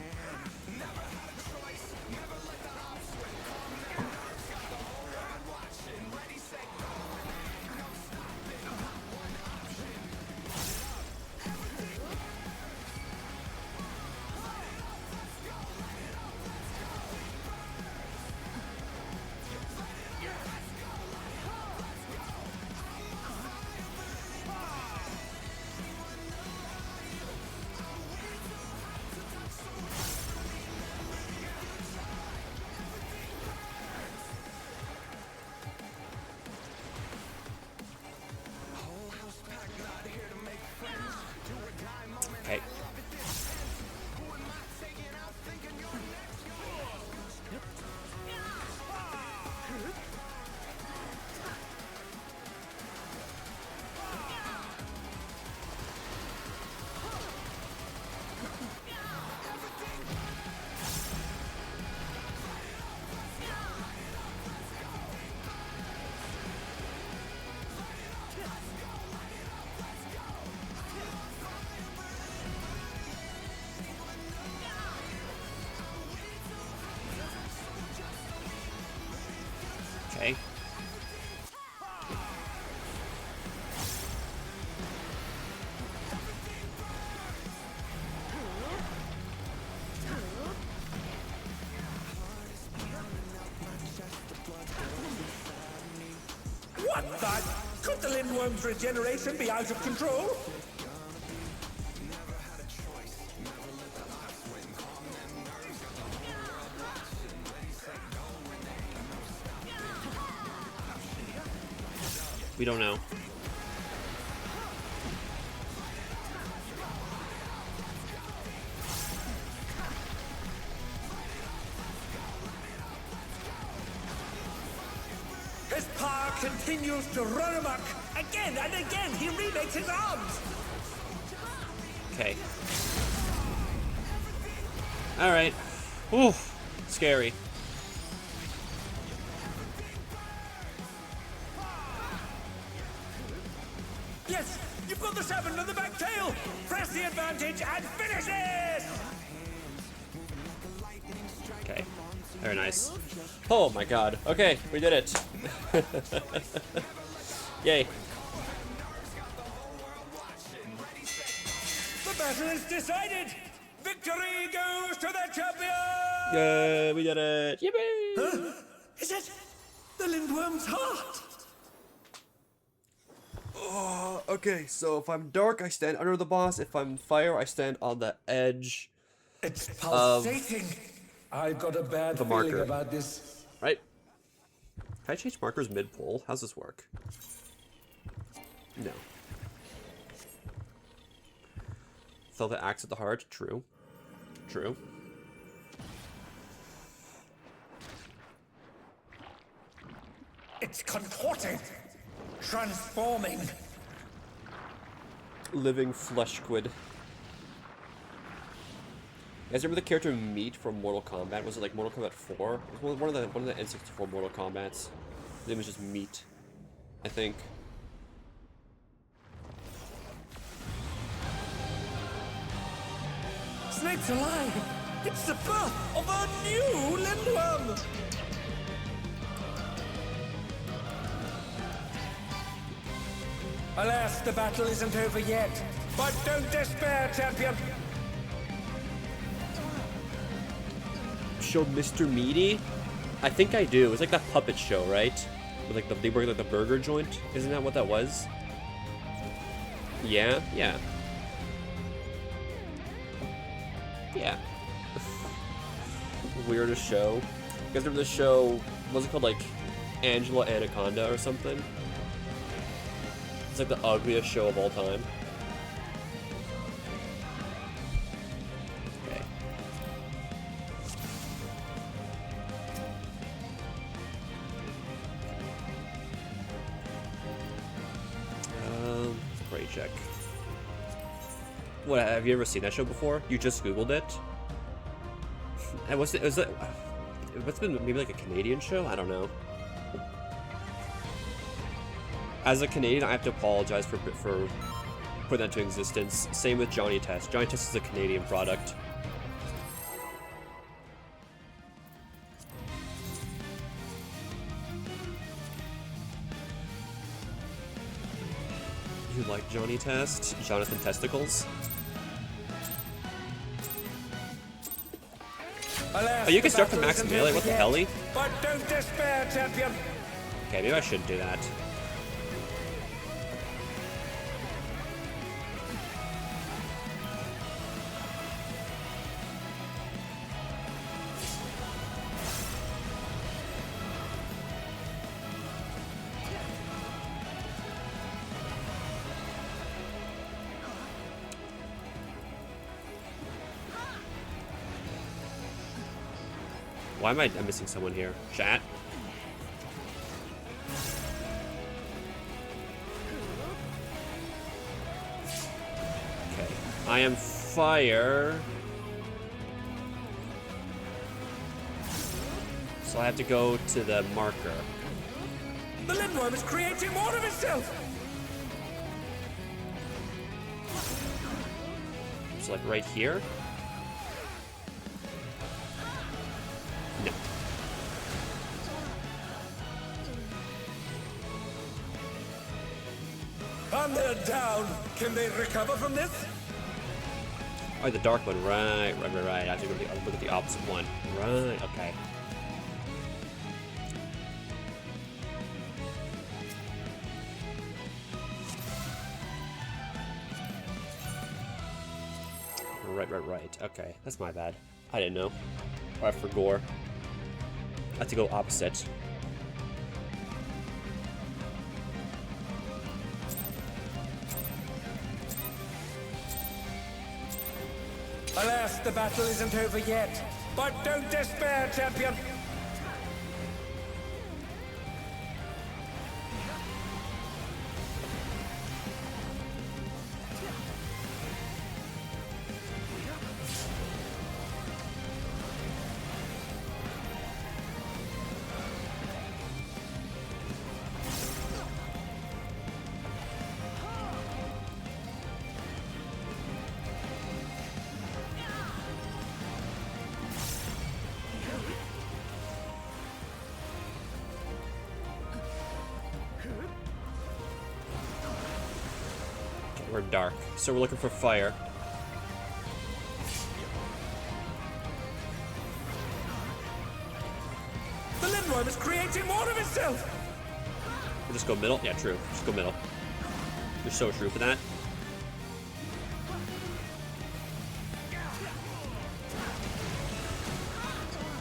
Okay. Lindworm's regeneration be out of control? We don't know. His power continues to run amok. Again and again, he remakes his arms. Okay. Alright. Ooh, scary. Yes, you've got the 7 and the back tail. Press the advantage and finish it. Okay. Very nice. Oh my god. Okay, we did it. Yay. The battle is decided. Victory goes to the champion. Yay, we did it. Yippee! Huh? Is it the Lindworm's heart? Oh, okay, so if I'm dark, I stand under the boss. If I'm fire, I stand on the edge. It's pulsating. I've got a bad the feeling marker. about this. Right? Can I change markers mid-pull? How's this work? No. Feel the axe at the heart? True. True. It's contorting, transforming. Living flesh squid. You guys remember the character Meat from Mortal Kombat? Was it like Mortal Kombat 4? It was one of the N64 Mortal Kombats. His name was just Meat, I think. Snape's alive. It's the birth of a new Lindworm. Alas, the battle isn't over yet. But don't despair, champion. Show Mr. Meaty? I think I do. It's like that puppet show, right? With like they work like the burger joint. Isn't that what that was? Yeah, yeah. Yeah. Weirdest show. You guys remember the show? What was it called? Like Angela Anaconda or something? It's like the ugliest show of all time. Okay. Spray check. What, have you ever seen that show before? You just Googled it? And was it what's been maybe like a Canadian show? I don't know. As a Canadian, I have to apologize for putting that into existence. Same with Johnny Test. Johnny Test is a Canadian product. You like Johnny Test? Jonathan Testicles? Alas, Oh, you can the start from battle max isn't melee? over What the yet. helly? But don't despair, champion. Okay, maybe I shouldn't do that. Why am I missing someone here? Chat? Okay. I am fire. So I have to go to the marker. The Lindworm is creating more of itself. So like right here? No. And they're down. Can they recover from this? Oh, the dark one. Right. I have to go look at the opposite one. Right. Okay. Right. Okay, that's my bad. I didn't know. Alright, for Gore. I have to go opposite. Alas, the battle isn't over yet. But don't despair, champion. We're dark, so we're looking for fire. The Lindworm is creating more of itself. We'll just go middle. Yeah, true. Just go middle. You're so true for that.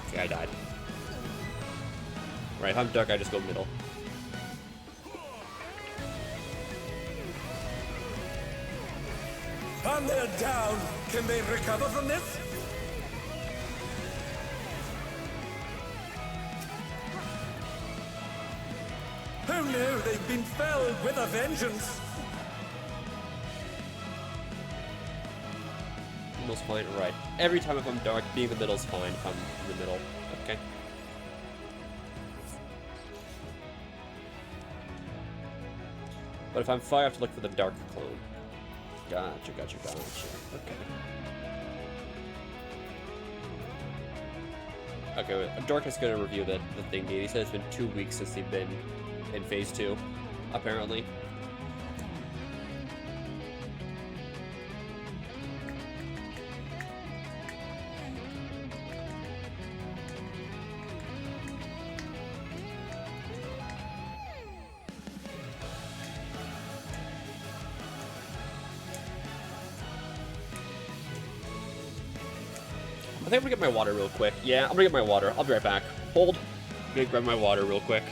Okay, I died. Right, if I'm dark, I just go middle. And they're down. Can they recover from this? Oh no, they've been felled with a vengeance. Middle's fine, right. Every time if I'm dark, being the middle's fine if I'm in the middle. Okay. But if I'm fire, I have to look for the dark clone. Gotcha. Okay. Okay, wait. Dark is gonna review the thing. He said it's been 2 weeks since they've been in phase 2, apparently. I think I'm gonna get my water real quick. Yeah, I'm gonna get my water. I'll be right back. Hold. I'm gonna grab my water real quick.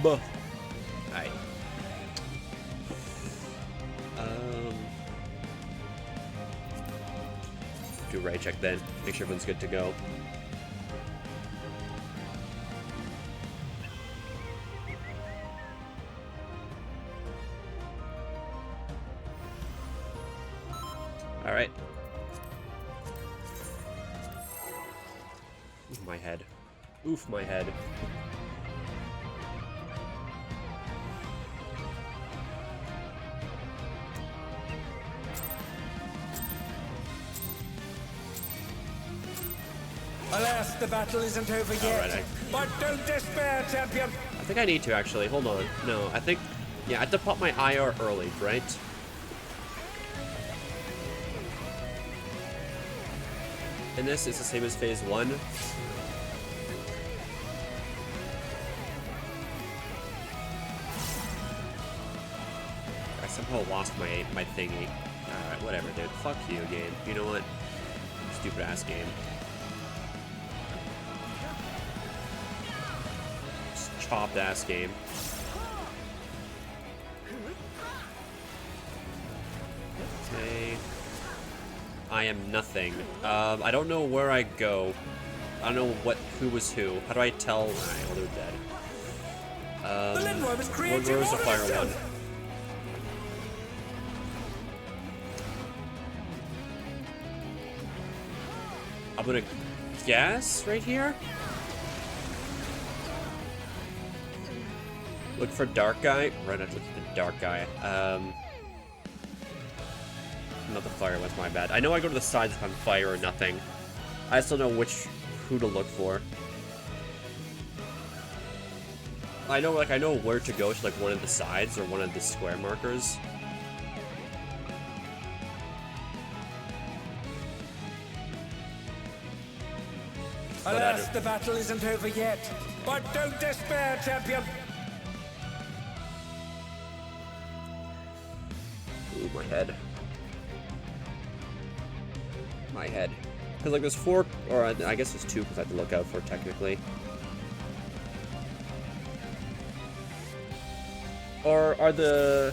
Buh. Alright. Do a right check then. Make sure everyone's good to go. Alright. Oof, my head. Oof, my head. Alas, the battle isn't over yet. Alright, But don't despair, champion. I think I need to actually. Hold on. No, I think. Yeah, I have to pop my IR early, right? And this is the same as phase 1. I somehow lost my thingy. Alright, whatever, dude. Fuck you, game. You know what? Stupid ass game. Chopped ass game. Okay. I am nothing. I don't know where I go. I don't know who was who. How do I tell? Alright, well, they're dead. The Lindworm is creating Where's the more of fire itself. one? I'm gonna guess right here. Look for dark guy. Right, not look for the dark guy. Not the fire one's my bad. I know I go to the sides if I'm fire or nothing. I still know who to look for. I know where to go to like one of the sides or one of the square markers. Alas, the battle isn't over yet. But don't despair, champion. Ooh, my head. My head. Because like there's 4, or I guess there's 2 because I have to look out for technically. Or are the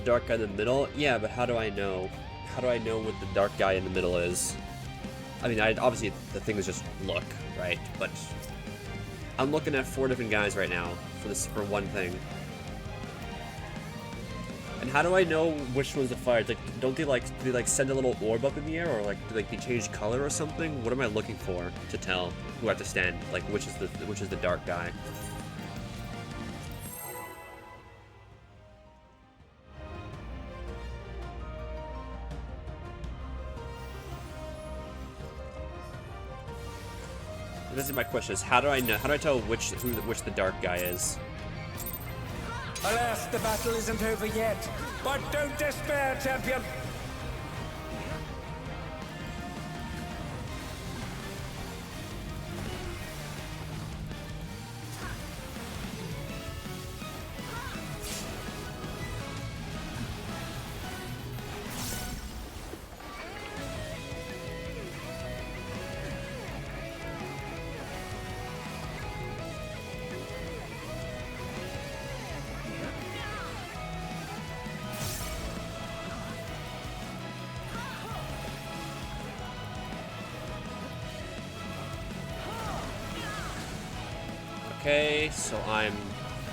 dark guy in the middle? Yeah, but how do I know? How do I know what the dark guy in the middle is? I mean, obviously the thing is just look, right? But I'm looking at 4 different guys right now for one thing. And how do I know which one's the fire? Like, do they send a little orb up in the air, or like do they change color or something? What am I looking for to tell who I have to stand? Like, which is the dark guy? This is my question: is how do I know? How do I tell which the dark guy is? Alas, the battle isn't over yet. But don't despair, champion. Okay, so I'm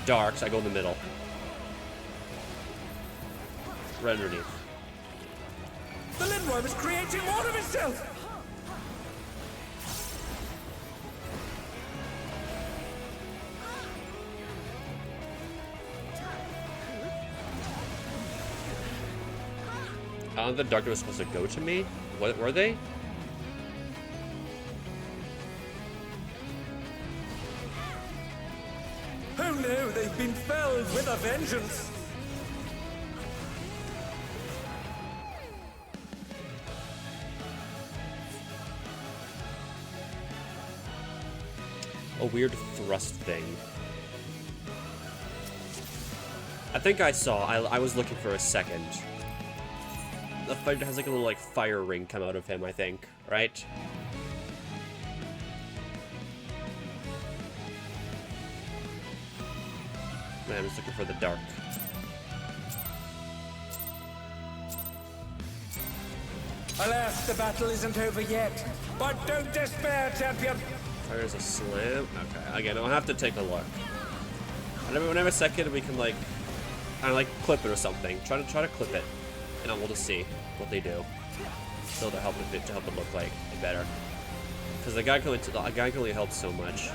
dark, so I go in the middle. Right underneath. The Lindworm is creating more of itself. The dark was supposed to go to me? What were they? Oh no, they've been felled with a vengeance. A weird thrust thing. I think I saw. I was looking for a second. The fighter has like a little like fire ring come out of him, I think, right? Man, I'm just looking for the dark. Alas, the battle isn't over yet. But don't despair, champion. Fires a slam. Okay, again, I'll have to take a look. Whenever a second we can like, I like clip it or something. Try to clip it, and we'll just see what they do. So to help it look like better. Because the guy can only help so much.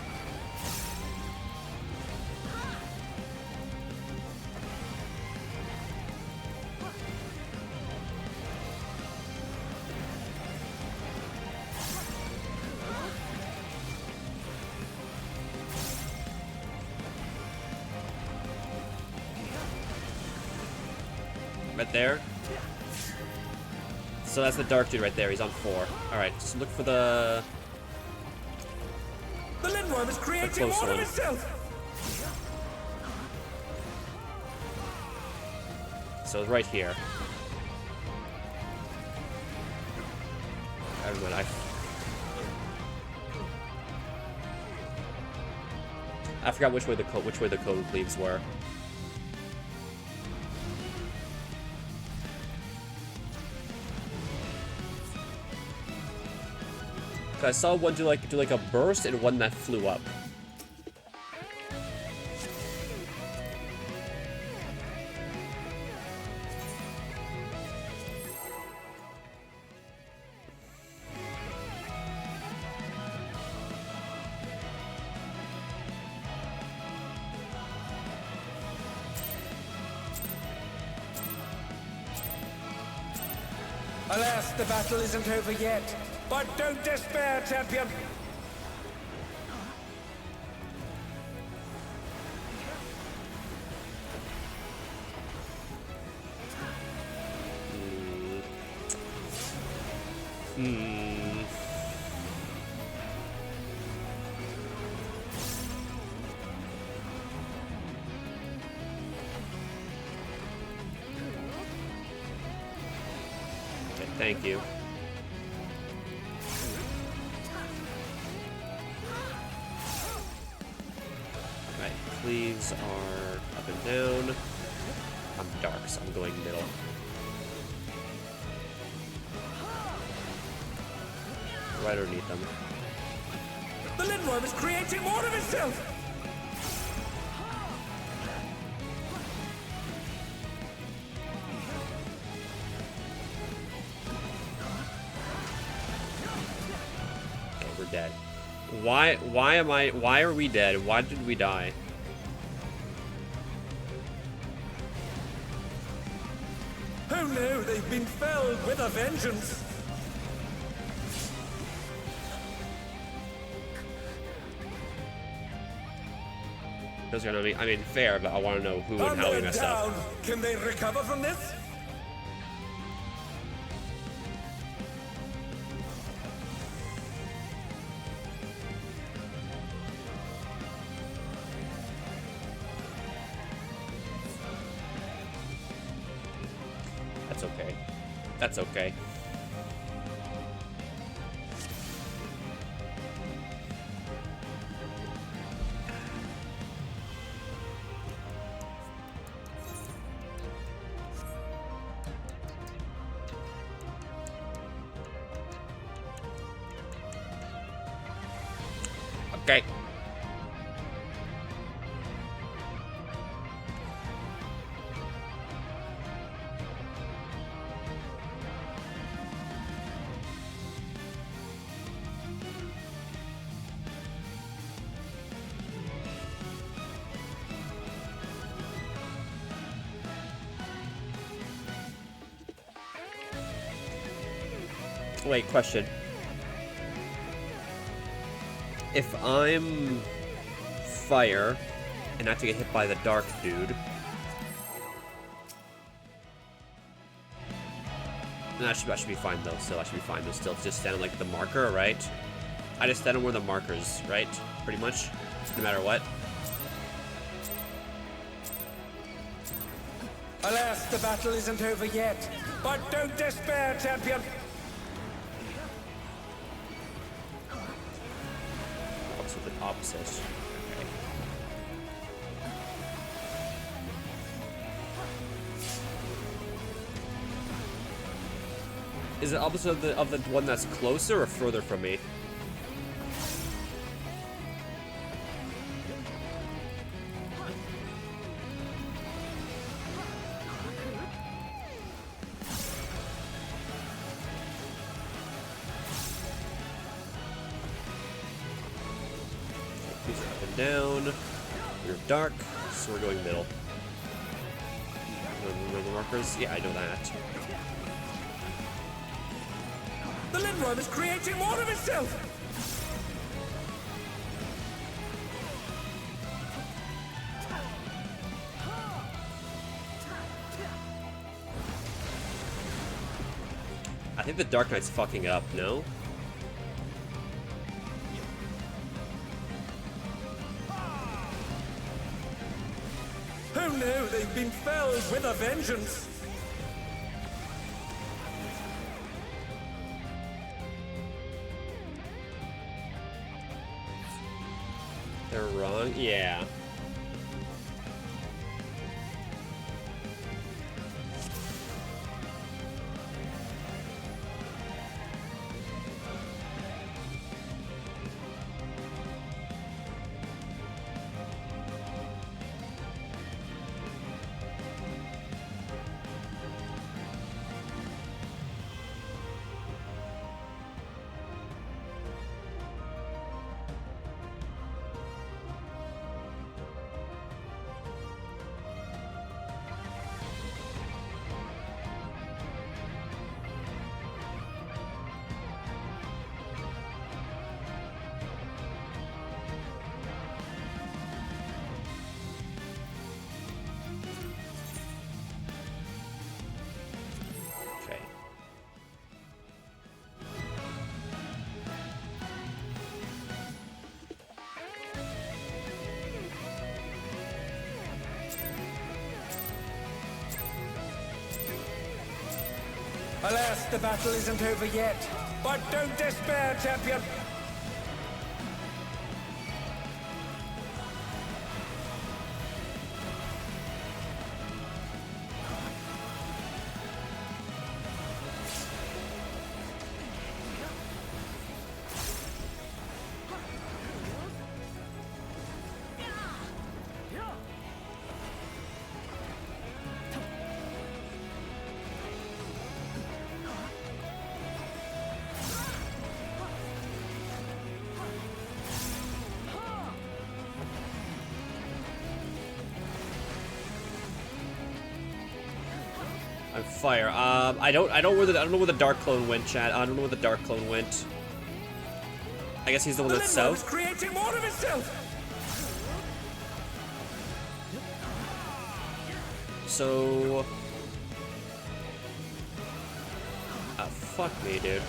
Right there. So that's the dark dude right there. He's on 4. Alright, just look for the Lindworm is creating more of itself. So it's right here. Everyone, I forgot which way the code leaves were. I saw one do like a burst and one that flew up. Alas, the battle isn't over yet. But don't despair, champion. Okay, thank you. Right, cleaves are up and down. I'm dark, so I'm going middle. Right underneath them. The Lindworm is creating more of itself! Okay, we're dead. Why are we dead? Why did we die? Oh no, they've been felled with a vengeance! Those are I mean, fair, but I want to know who and how we messed up. Can they recover from this? That's okay. That's okay. Okay. Wait, question. If I'm fire and I have to get hit by the dark dude, then that should be fine though. Still, I should be fine though. Still, just stand on like the marker, right? I just stand on where the markers, right? Pretty much, no matter what. Alas, the battle isn't over yet. But don't despair, champion. Also the opposite. Okay. Is it opposite of the one that's closer or further from me? These are up and down. We're dark, so we're going middle. Remember markers? Yeah, I know that. The Lindworm is creating more of itself! I think the Dark Knight's fucking up, no? Oh no, they've been felled with a vengeance! They're wrong? Yeah. Alas, the battle isn't over yet. But don't despair, champion. I'm fire. I don't know where the dark clone went, chat. I don't know where the dark clone went. I guess he's the one that's Linwell is south. creating more of itself. So, fuck me, dude.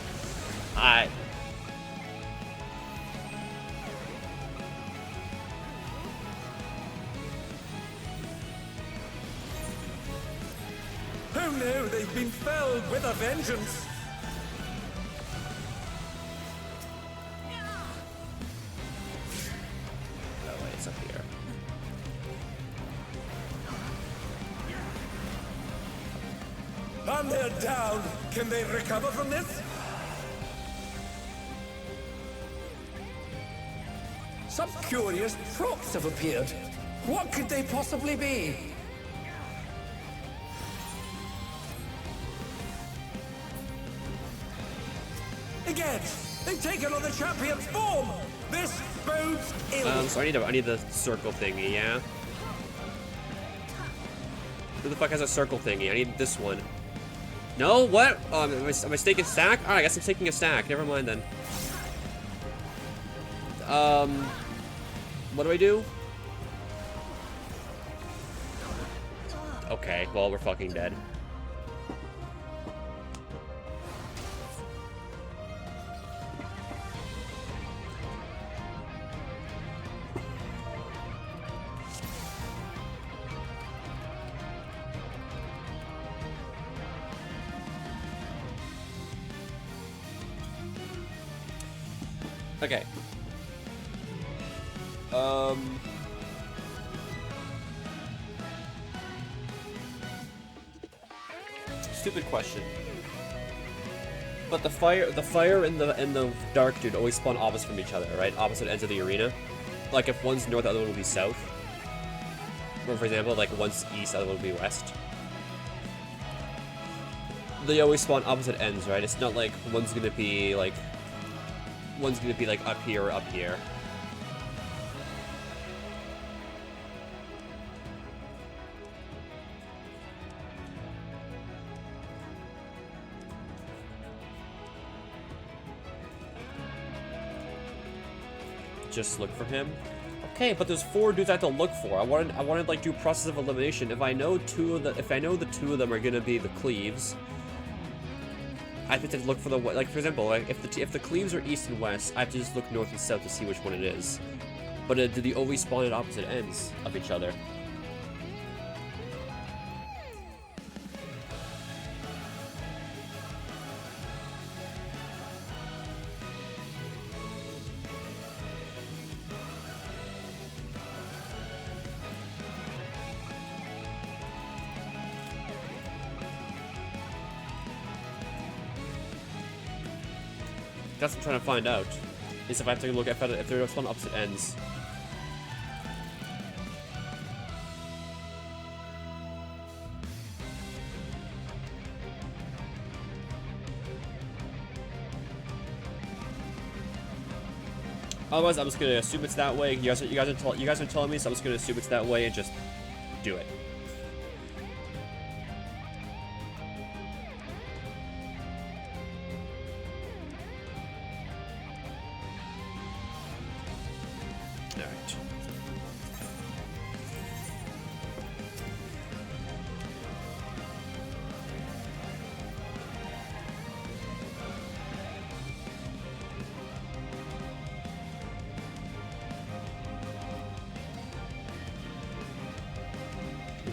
Who knew they've been felled with a vengeance? Oh wait, it's up here. And they're down. Can they recover from this? Some curious props have appeared. What could they possibly be? Again, they've taken on the champion's form. This bodes ill. So I need the circle thingy, yeah? Who the fuck has a circle thingy? I need this one. No? What? Am I taking stack? Alright, I guess I'm taking a stack. Never mind then. What do I do? Okay, well, we're fucking dead. Okay. Stupid question. But the fire and the dark dude always spawn opposite from each other, right? Opposite ends of the arena. Like if one's north, the other one will be south. Or for example, like one's east, the other one will be west. They always spawn opposite ends, right? It's not like one's gonna be like up here or up here. Just look for him. Okay, but there's 4 dudes I have to look for. I wanted like do process of elimination. If I know the 2 of them are gonna be the Cleaves, I have to look for the, like for example, like if the Cleaves are east and west, I have to just look north and south to see which one it is. But do they always spawn at opposite ends of each other? That's what I'm trying to find out. Is if I have to look if they're on opposite ends. Otherwise, I'm just gonna assume it's that way. You guys are telling me, so I'm just gonna assume it's that way and just do it.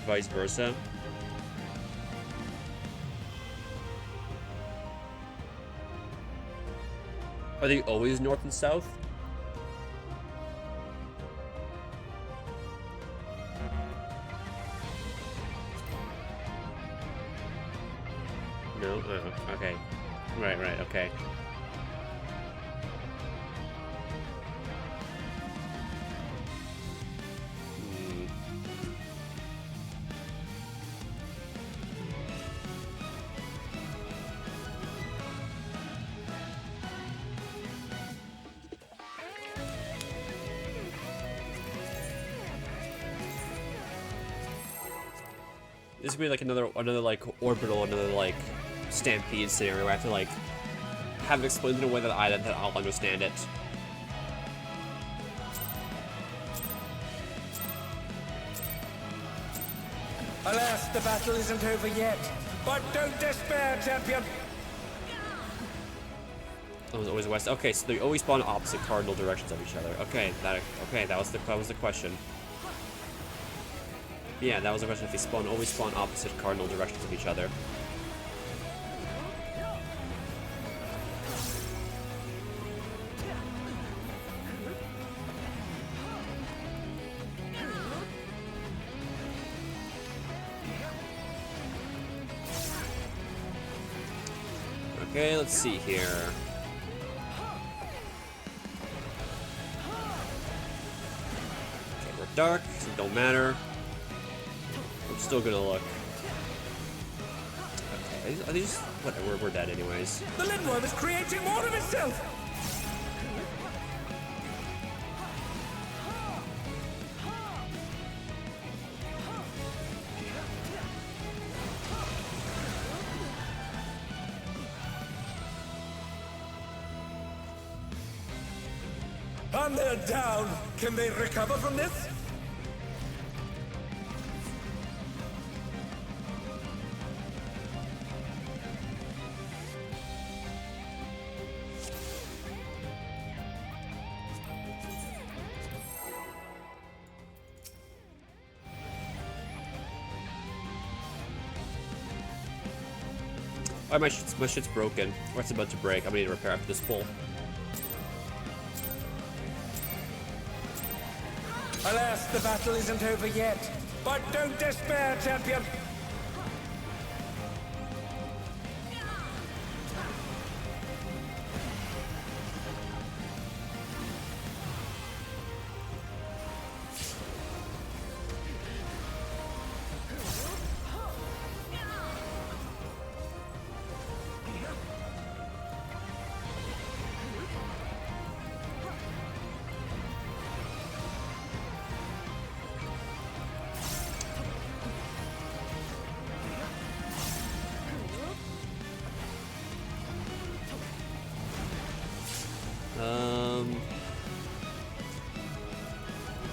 Vice versa. Are they always north and south? No? Oh, okay. Right, okay. This could be like another like orbital, another like stampede scenario where I have to like have it explained in a way that I'll understand it. Alas, the battle isn't over yet. But don't despair, champion. Oh, it's always west. Okay, so they always spawn opposite cardinal directions of each other. Okay, that was the question. Yeah, that was the question. If they always spawn opposite cardinal directions of each other. Okay, let's see here. Okay, we're dark, so it don't matter. I'm still gonna look. Okay, are these whatever? We're dead anyways. The Lindworm is creating more of itself. And they're down. Can they recover from this? Oh, my shit's broken. Or it's about to break. I'm gonna need to repair after this pull. Alas, the battle isn't over yet. But don't despair, champion.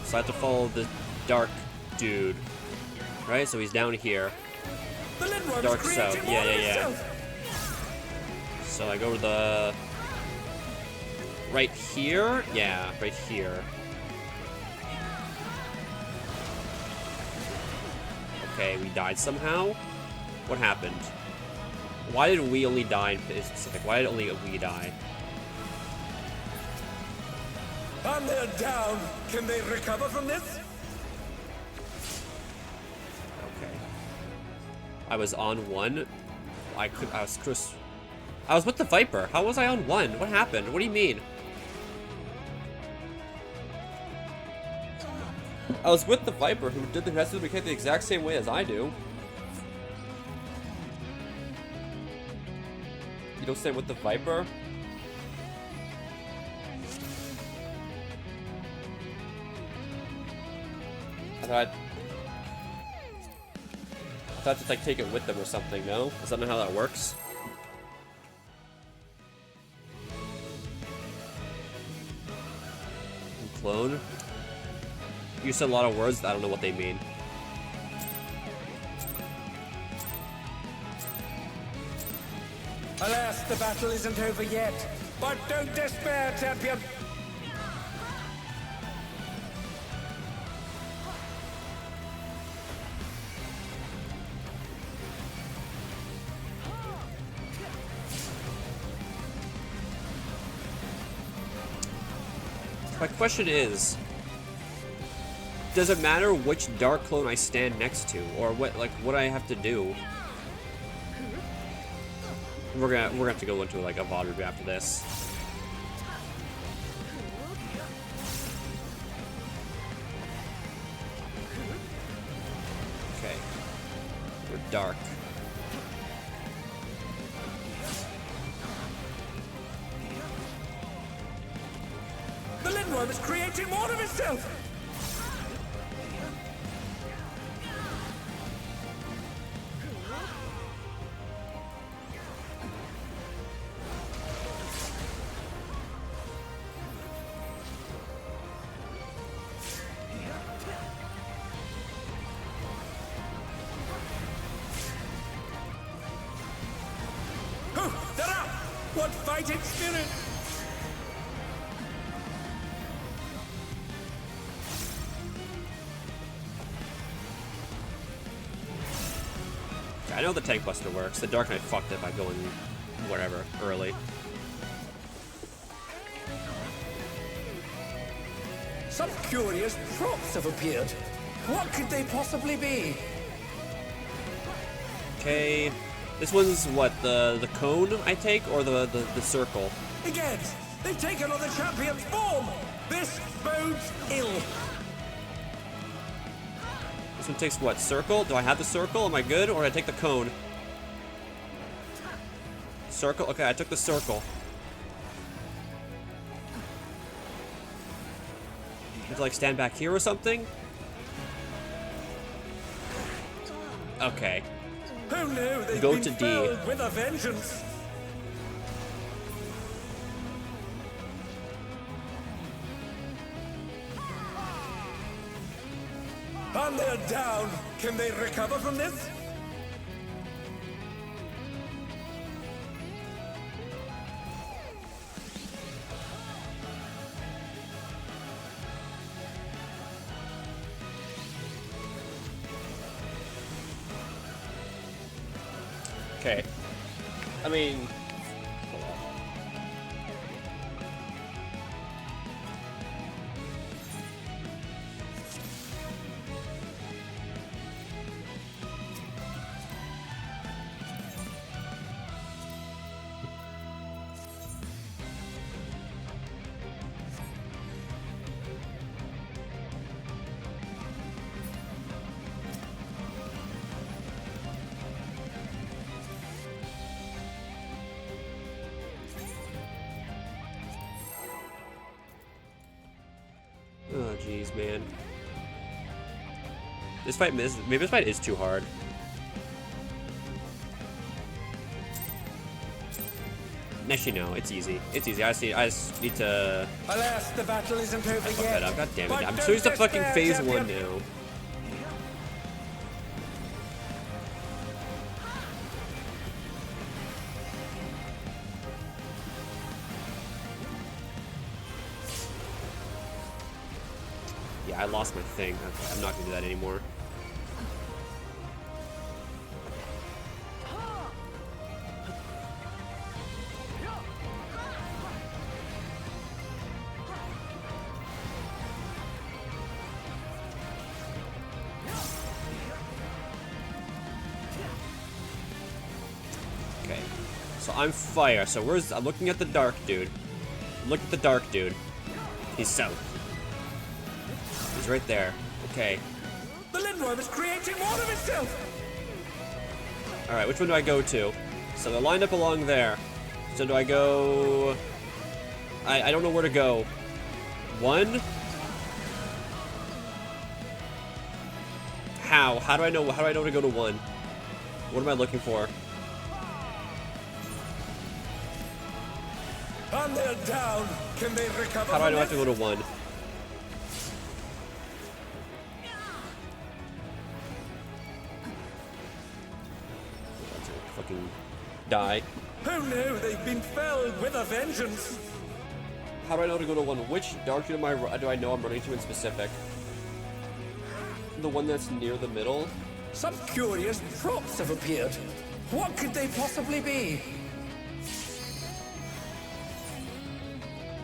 So I have to follow the dark dude, right? So he's down here. The Lindworm Dark is creating south. more of Yeah. itself. So I go to the right here. Yeah, right here. Okay, we died somehow. What happened? Why did we only die in specific? Why did only we die? And they're down. Can they recover from this? Okay. I was on one. I was with the Viper. How was I on one? What happened? What do you mean? I was with the Viper who did the rest of the mechanic the exact same way as I do. You don't stay with the Viper? I thought to like take it with them or something, no? Is that not how that works? Clone? You said a lot of words, I don't know what they mean. Alas, the battle isn't over yet. But don't despair, champion. My question is, does it matter which dark clone I stand next to, or what I have to do? We're gonna have to go into like a VOD review after this. Okay, we're dark. The Lindworm is creating more of itself! Oh, they're up! What fighting spirit! I know the Tank Buster works. The Dark Knight fucked it by going whatever early. Some curious props have appeared. What could they possibly be? Okay, this one's what, the cone I take, or the circle? Again, they've taken on the champion's form! This bodes ill! This one takes what, circle? Do I have the circle? Am I good? Or do I take the cone? Circle? Okay, I took the circle. Have to like stand back here or something? Okay. Who knew they'd Go been to D. filled with a vengeance? And they're down. Can they recover from this? Okay. I mean... Oh, jeez, man. This fight maybe this fight is too hard. Actually, no, it's easy. It's easy. I just need to Alas, the battle isn't over fuck yet. that up. God damn it. But I'm don't so used to fucking despair, phase champion. 1 now. Yeah, I lost my thing. Okay, I'm not gonna do that anymore. Okay, so I'm fire. So I'm looking at the dark dude. Look at the dark dude. He's south. He's right there. Okay. The Lindworm is creating more of itself! Alright, which one do I go to? So they're lined up along there. So do I go... I don't know where to go. 1? How? How do I know to go to 1? What am I looking for? And they're down. Can they recover? How do I know I from have to this? go to 1? Fucking die. Who knew they've been felled with a vengeance? How do I know to go to 1? Which dark dude do I know I'm running to in specific? The one that's near the middle? Some curious props have appeared. What could they possibly be?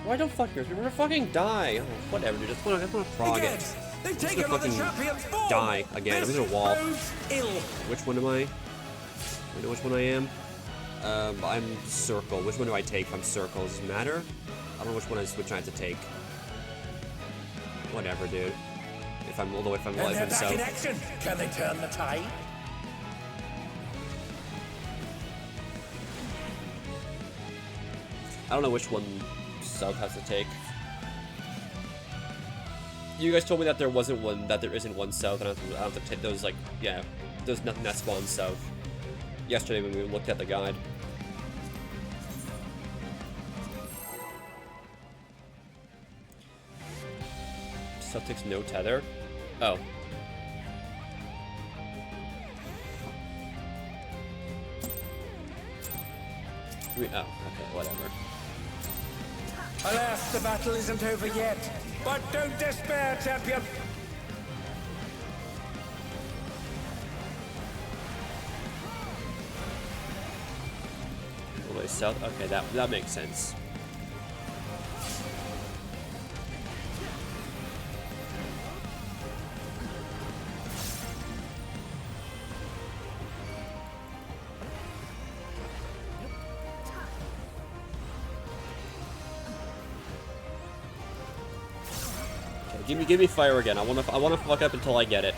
Why don't fuckers? We're gonna fucking die. Oh, whatever, dude. I just wanna prog Again, it. they've I'm just taken gonna on the fucking champion's form. die again. This I'm gonna wall. bodes ill. Which one am I? I know which one I am. I'm circle. Which one do I take if I'm circle? Does it matter? I don't know which one I have to take. Whatever, dude. If I'm although if I'm And they're alive, back so in action. Can they turn the tide? I don't know which one South has to take. You guys told me that there wasn't one, that there isn't one South, and I don't have to take those, like, yeah, there's nothing that spawns South. Yesterday when we looked at the guide. South takes no tether? Oh. Oh, okay, whatever. Alas, the battle isn't over yet. But don't despair, champion. All the way south? Okay, that makes sense. Give me fire again. I wanna fuck up until I get it.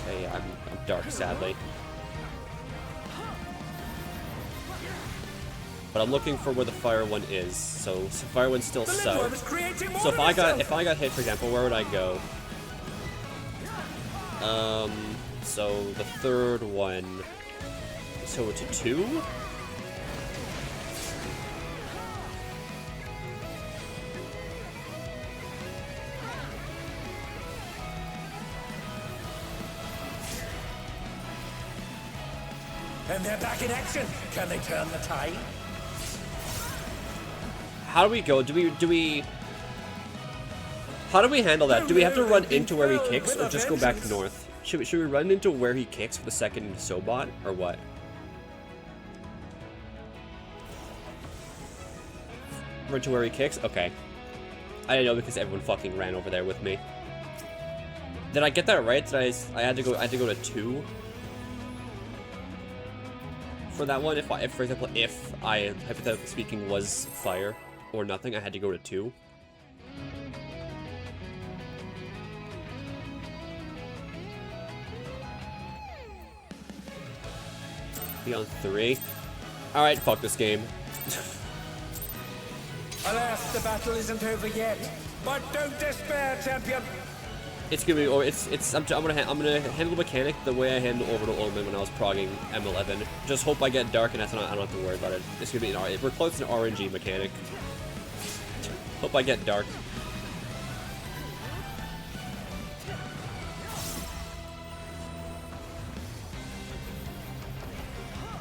Okay, I'm dark, sadly. But I'm looking for where the fire one is. So fire one's still south. So if I got hit, for example, where would I go? So the third one. So to 2? And they're back in action. Can they turn the tide? How do we go? Do we? How do we handle that? Do we have to run into where he kicks, or just go back north? Should we run into where he kicks for the second Sobot, or what? Run to where he kicks? Okay. I didn't know because everyone fucking ran over there with me. Did I get that right? Did I had to go to 2 for that one. If for example, if I hypothetically speaking was fire or nothing, I had to go to 2. Be on 3. All right, fuck this game. Alas, the battle isn't over yet. But don't despair, champion. It's gonna be, or I'm gonna handle the mechanic the way I handled Orbital Omen when I was progging M11. Just hope I get dark and I don't have to worry about it. It's gonna be we're close to an RNG mechanic. Hope I get dark.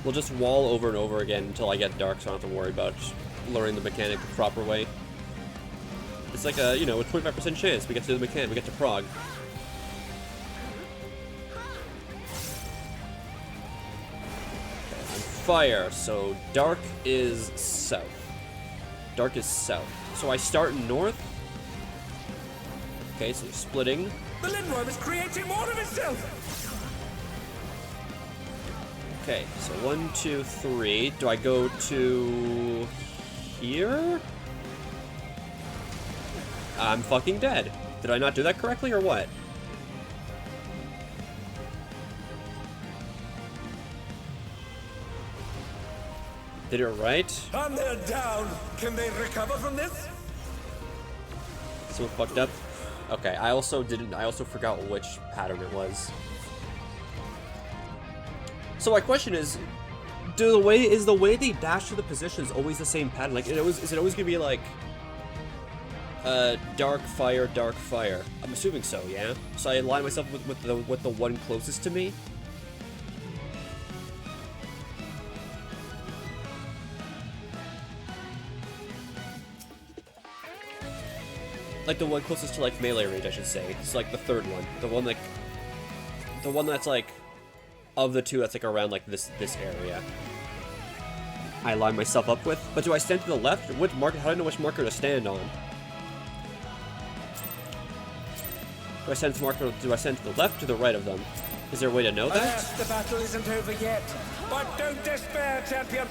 We'll just wall over and over again until I get dark, so I don't have to worry about learning the mechanic the proper way. It's like a, a 25% chance we get to do the mechanic, we get to prog. I'm fire, so dark is south. Dark is south. So I start north. Okay, so splitting. The Lindworm is creating more of itself. Okay, so 1, 2, 3. Do I go to here? I'm fucking dead. Did I not do that correctly or what? Did it right? And they're down. Can they recover from this? So fucked up. Okay, I also forgot which pattern it was. So my question is, is the way they dash to the positions always the same pattern? Like, is it always gonna be like dark fire, dark fire? I'm assuming so, yeah. So I align myself with the one closest to me. Like the one closest to like melee range, I should say. It's like the third one, the one that's like of the two that's like around like this area. I line myself up with. But do I stand to the left? Which marker? How do I know which marker to stand on? Do I stand to the left or the right of them? Is there a way to know that? Alas, the battle isn't over yet. But don't despair, champion.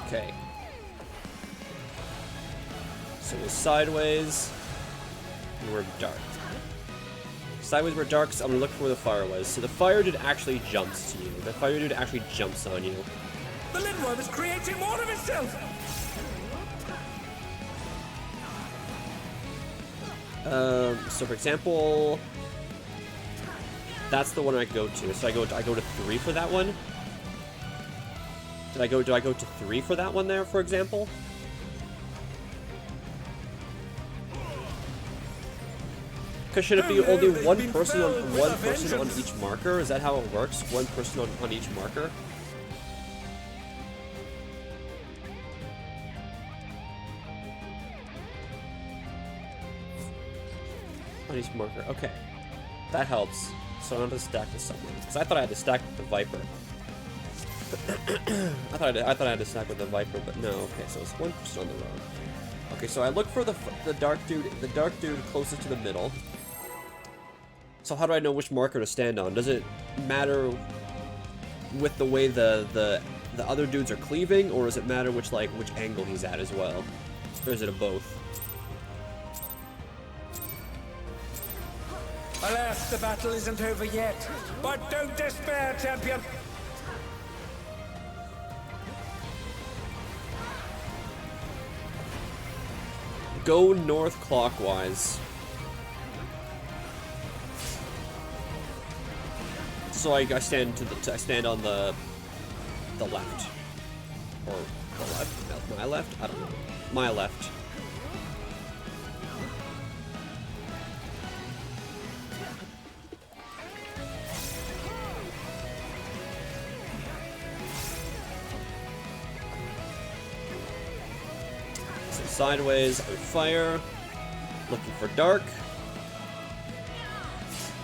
Okay. So we're sideways, and we're dark. Sideways we're dark, so I'm gonna look for where the fire was. So the fire dude actually jumps to you. The fire dude actually jumps on you. The Lindworm is creating more of itself. So for example, that's the one I go to. So I go to 3 for that one. Do I go to 3 for that one there, for example? Because should it be only one person on each marker? Is that how it works? One person on each marker? On each marker. Okay. That helps. So I'm going to stack with someone. Because I thought I had to stack with the Viper. I thought I had to stack with the Viper, but no. Okay, so it's one person on the road. Okay, so I look for the dark dude closest to the middle. So how do I know which marker to stand on? Does it matter with the way the other dudes are cleaving, or does it matter which angle he's at as well? Or is it a both? Alas, the battle isn't over yet. But don't despair, champion. Go north clockwise. So I stand I stand on the left, or the left, no, my left. I don't know. My left. Sideways, I would fire. Looking for dark.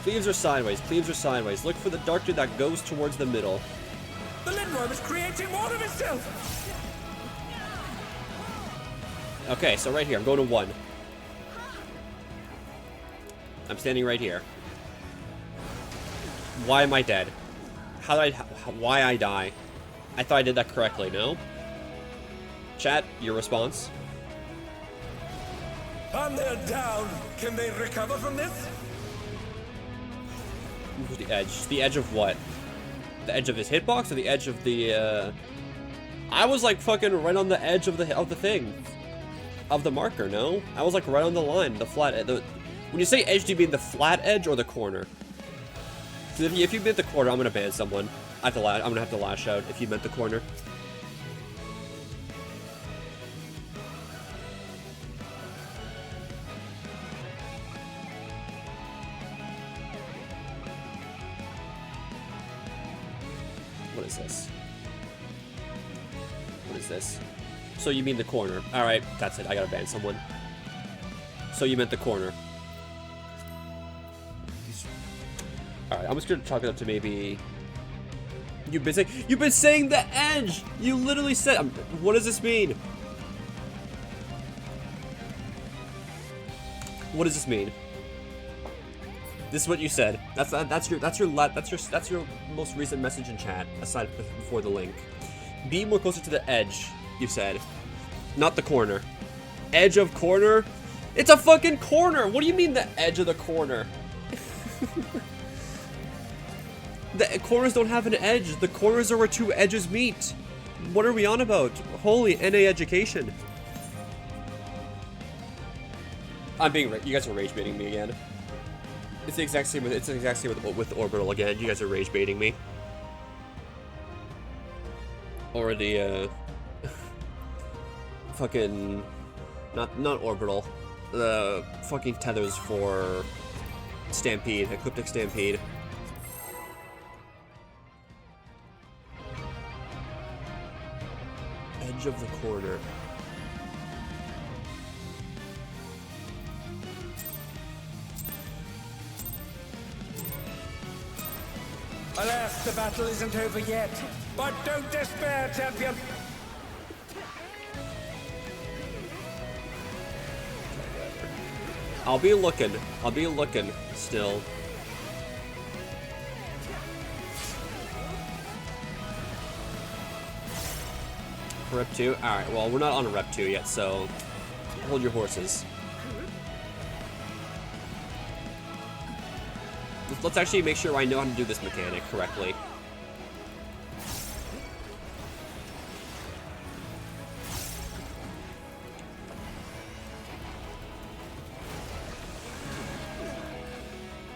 Cleaves are sideways. Cleaves are sideways. Look for the dark dude that goes towards the middle. The Lindworm is creating more of itself. Okay, so right here, I'm going to 1. I'm standing right here. Why am I dead? Why I die? I thought I did that correctly, no? Chat, your response? And they're down. Can they recover from this? The edge. The edge of what? The edge of his hitbox or the edge of the, I was like fucking right on the edge of the thing. Of the marker, no? I was like right on the line, the flat edge. When you say edge, do you mean the flat edge or the corner? So if you meant the corner, I'm gonna ban someone. I'm gonna have to lash out if you meant the corner. What is this? What is this? So you mean the corner. Alright, that's it. I gotta ban someone. So you meant the corner. Alright, I'm just gonna chalk it up to maybe... You've been saying the edge! You literally said... what does this mean? What does this mean? This is what you said. That's your most recent message in chat, aside before the link. Be more closer to the edge, you said. Not the corner. Edge of corner? It's a fucking corner! What do you mean the edge of the corner? The corners don't have an edge. The corners are where two edges meet. What are we on about? Holy NA education. I'm being... You guys are rage baiting me again. It's the exact same with Orbital again. You guys are rage baiting me. Or the, fucking... Not orbital. The fucking tethers for Stampede, Ecliptic Stampede. Edge of the corner. Alas, the battle isn't over yet. But don't despair, champion. I'll be looking still. Rep 2? Alright, well, we're not on a Rep 2 yet, so hold your horses. Let's actually make sure I know how to do this mechanic correctly.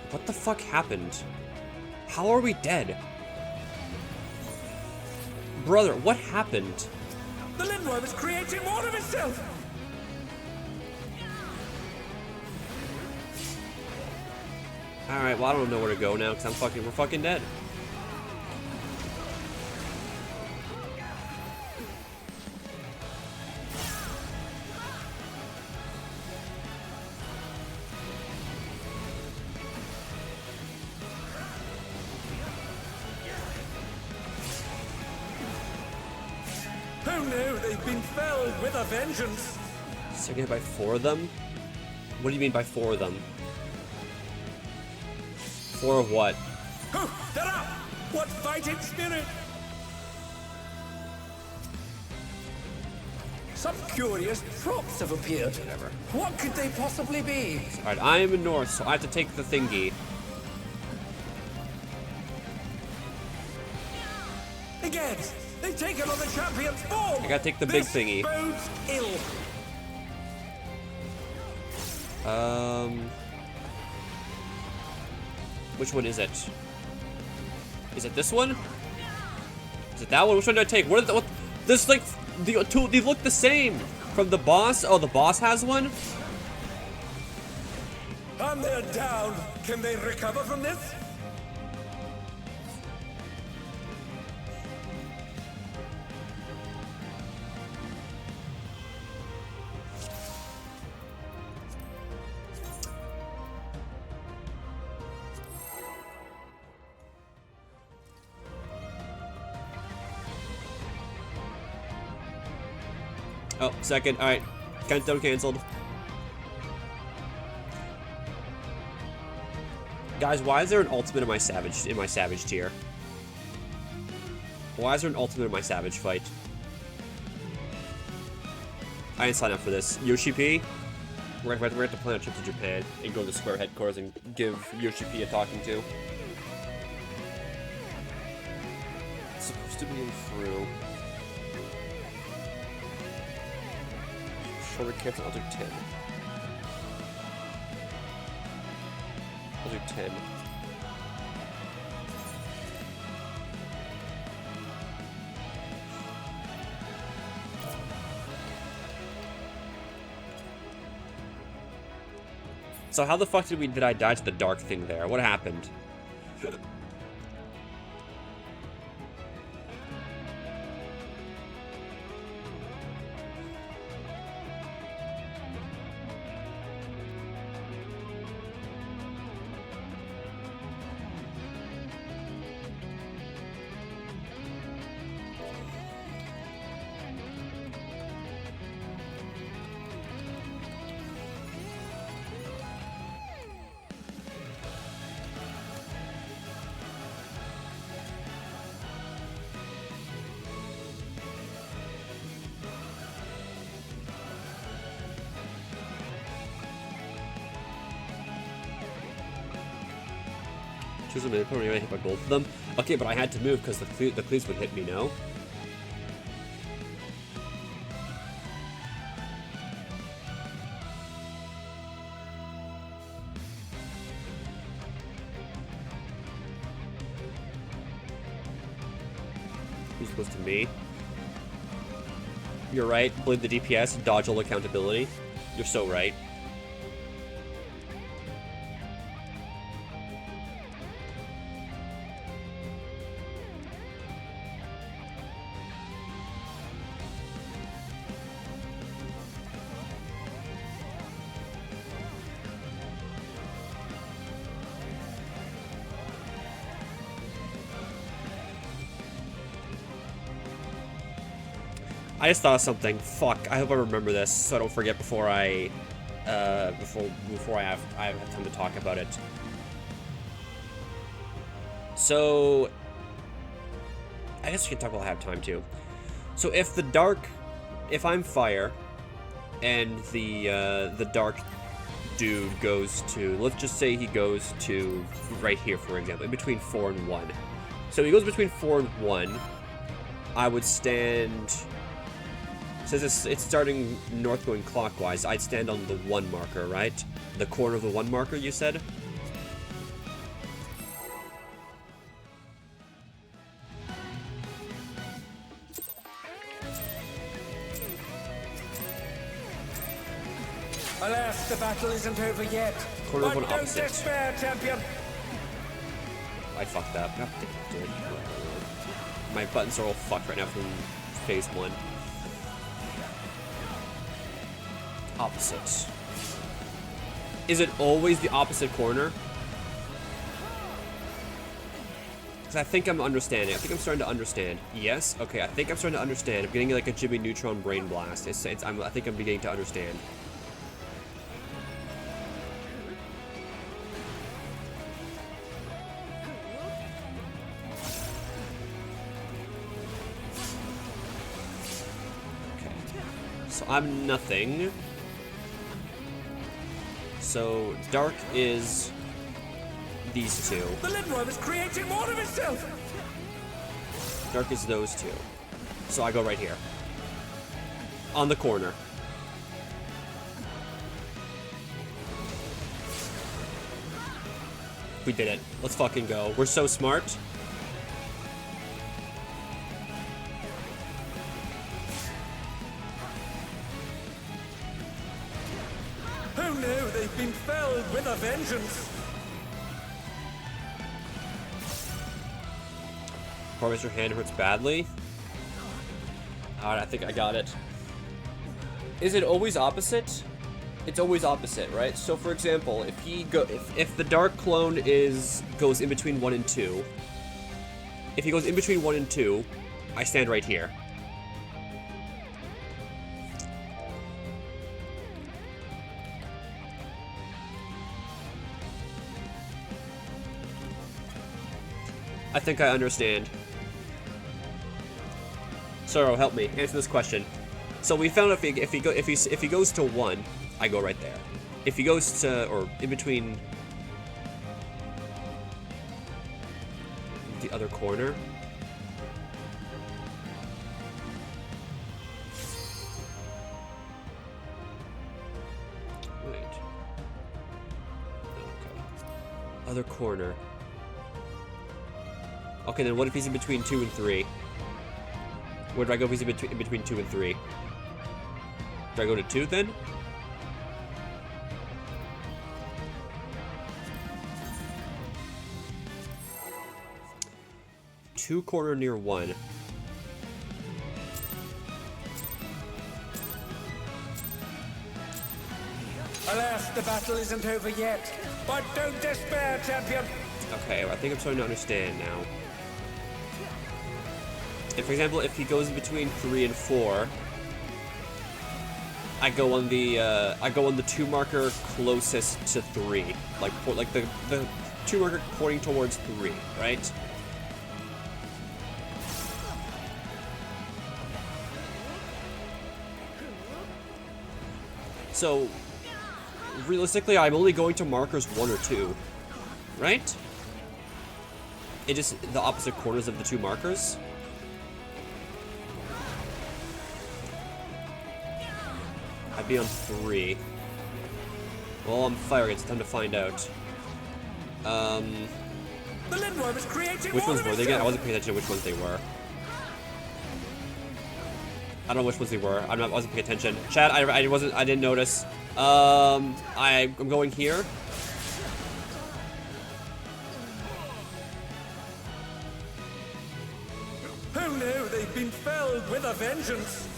What the fuck happened? How are we dead? Brother, what happened? The Lindworm is creating more of itself! Alright, well I don't know where to go now, because we're fucking dead. Who knew they've been felled with a vengeance? Second hit by 4 of them? What do you mean by 4 of them? 4 of what? Oh, they're up! What fighting spirit! Some curious props have appeared. Whatever. What could they possibly be? Alright, I am in north, so I have to take the thingy. Again, they've taken on the champion's form! I gotta take the big thingy. Bodes ill. Which one is it? Is it this one? Is it that one? Which one do I take? What? This like the two. They look the same from the boss. Oh, the boss has one. And they're down. Can they recover from this? Oh, second. All right, countdown canceled. Guys, why is there an ultimate in my savage tier? Why is there an ultimate in my savage fight? I didn't sign up for this. Yoshi P. We're gonna have to plan a trip to Japan and go to the Square headquarters and give Yoshi P a talking to. It's supposed to be in through. Shoulder cancel, I'll do 10. I'll do 10. So how the fuck did I die to the dark thing there? What happened? Choose a minute, probably hit by both of them. Okay, but I had to move because the cleats would hit me, no? Who's supposed to me? You're right. Bleed the DPS, dodge all accountability. You're so right. I just thought of something. Fuck. I hope I remember this so I don't forget before I before I have time to talk about it. So I guess we can talk while I have time too. So if I'm fire and the dark dude goes to, let's just say he goes to right here, for example, in between 4 and 1. So he goes between 4 and 1. I would stand. Says it's starting north going clockwise. I'd stand on the 1 marker, right? The corner of the 1 marker, you said? Alas, the battle isn't over yet. Corner of But one don't opposite. despair, champion. I fucked up. God damn it, dude. My buttons are all fucked right now from phase 1. Opposite. Is it always the opposite corner? Because I think I'm understanding. I think I'm starting to understand. Yes? Okay, I think I'm starting to understand. I'm getting like a Jimmy Neutron brain blast. I think I'm beginning to understand. Okay. So I'm nothing. So, dark is these two. The Lindworm is creating more of itself. Dark is those two. So I go right here. On the corner. We did it. Let's fucking go. We're so smart. Who knew they've been felled with a vengeance? Harvester hand hurts badly. Alright, I think I got it. Is it always opposite? It's always opposite, right? So for example, if the dark clone goes in between 1 and 2, if he goes in between 1 and 2, I stand right here. I think I understand. Soro, help me answer this question. So we found if he goes to 1, I go right there. If he goes to, or in between the other corner. Wait. Okay. Other corner. Okay, then what if he's in between 2 and 3? Where do I go if he's in between 2 and 3? Do I go to 2 then? Two corner near 1. Alas, the battle isn't over yet. But don't despair, champion. Okay, I think I'm starting to understand now. If, for example, if he goes in between 3 and 4, I go on the 2 marker closest to 3, like the 2 marker pointing towards 3, right? So realistically, I'm only going to markers 1 or 2, right? It just the opposite corners of the 2 markers. I'd be on 3. Well, I'm firing. It's time to find out. The Lindworm is creating Which more ones of were they again? I itself. wasn't paying attention to which ones they were. I don't know which ones they were. I wasn't paying attention. Chat, I didn't notice. I'm going here. Who knew they'd been filled with a vengeance?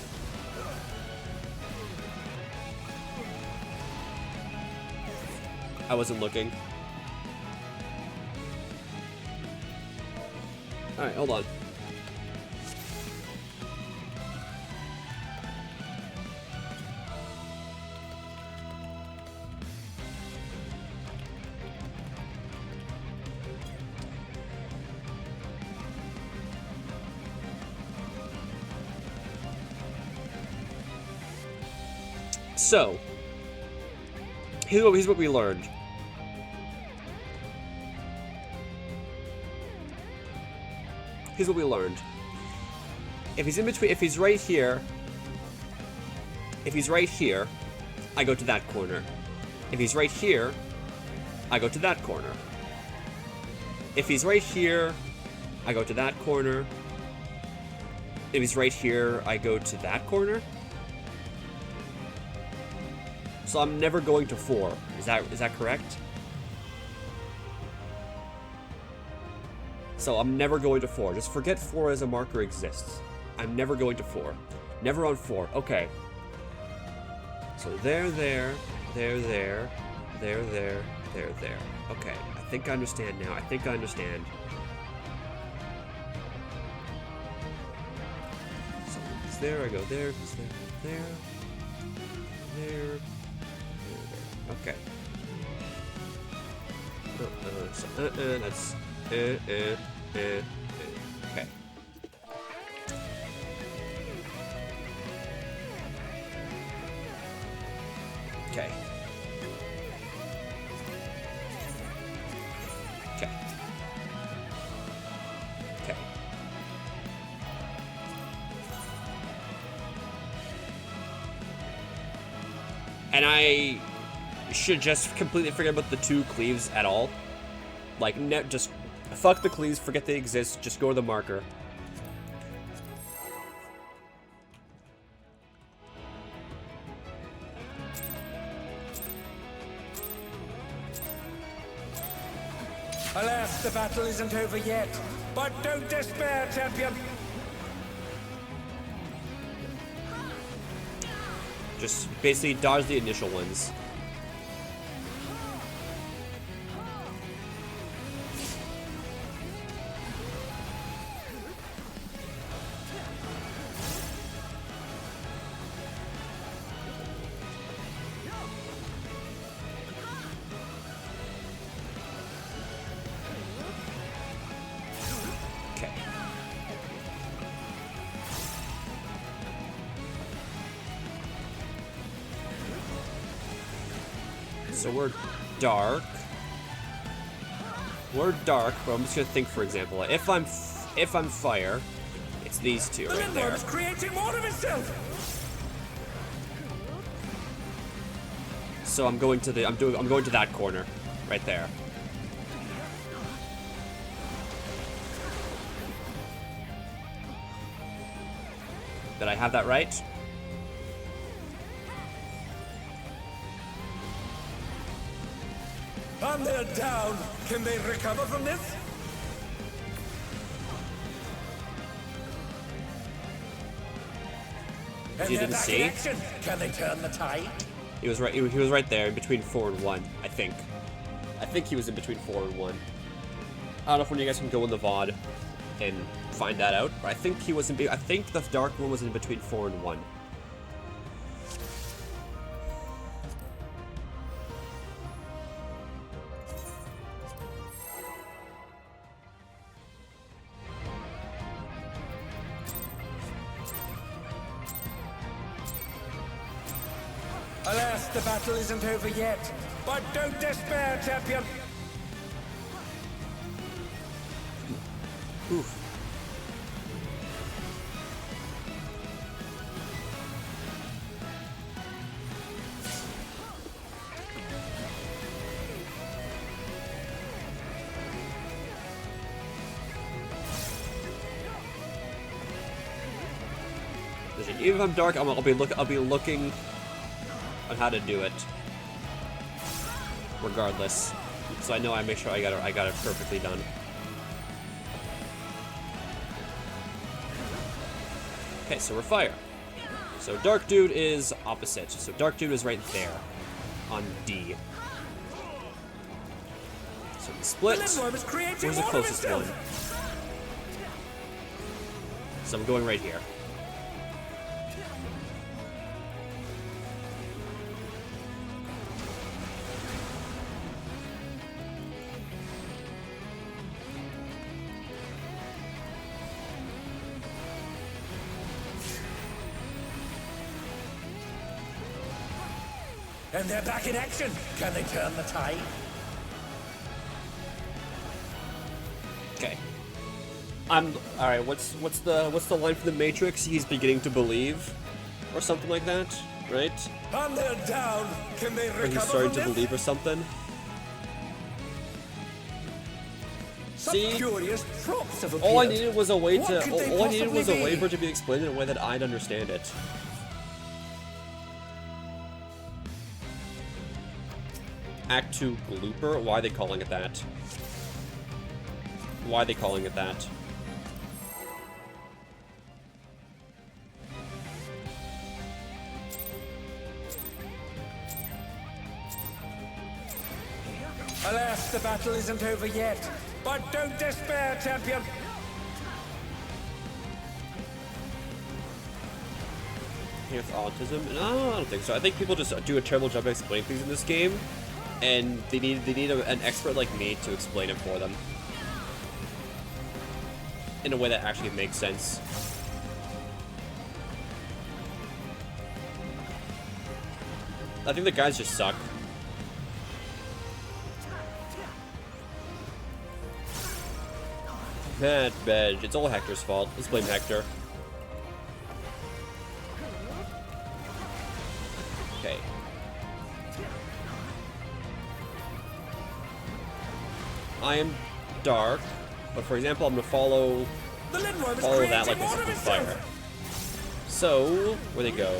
I wasn't looking. Alright, hold on. So, here's what we learned. Here's what we learned. If he's in between, if he's right here, I go to that corner. If he's right here, I go to that corner. If he's right here, I go to that corner. If he's right here, I go to that corner. So I'm never going to 4. Is that correct? So I'm never going to 4. Just forget 4 as a marker exists. I'm never going to 4. Never on 4. Okay. So there. Okay. I think I understand now. I understand. So he's there. I go there. He's there. There. Okay. That's okay. Okay. Okay. Okay. And I should just completely forget about the 2 cleaves at all. Like, just fuck the cleaves, forget they exist, just go to the marker. Alas, the battle isn't over yet. But don't despair, champion. Just basically dodge the initial ones. Okay. So we're dark. We're dark, but I'm just gonna think, for example, if I'm fire, it's these 2 right there. Lindworm's creating more of itself. So I'm going to that corner, right there. Did I have that right? And they're down. Can they recover from this? And You they're didn't back see? in action. Can they turn the tide? He was right. He was right there, in between 4 and 1. I think he was in between 4 and 1. I don't know if one of you guys can go in the VOD and find that out, but I think he was in. I think the dark one was in between 4 and 1. Alas, the battle isn't over yet. But don't despair, champion. Oof. vision. Even if I'm dark, I'll be looking on how to do it, regardless. So I know I make sure I got it perfectly done. Okay, so we're fire. So Dark Dude is opposite. So Dark Dude is right there on D. So we split. Where's the closest one? So I'm going right here. And they're back in action. Can they turn the tide? Okay. All right. What's the line from the Matrix? He's beginning to believe, or something like that, right? And they're down. Can they recover Or he's starting from to this? believe, or something. Some See? curious tropes have All I appeared. needed was a way What to. could they All I needed was a possibly way be? for it to be explained in a way that I'd understand it. Act 2 Glooper? Why are they calling it that? Why are they calling it that? Alas, the battle isn't over yet. But don't despair, champion. He has autism? No, I don't think so. I think people just do a terrible job of explaining things in this game, and they need an expert like me to explain it for them in a way that actually makes sense. I think the guys just suck. Mad Veg. It's all Hector's fault. Let's blame Hector. Okay. I am dark, but for example, I'm gonna follow The Lindworm is that like creating this more of with itself. fire. So where they go?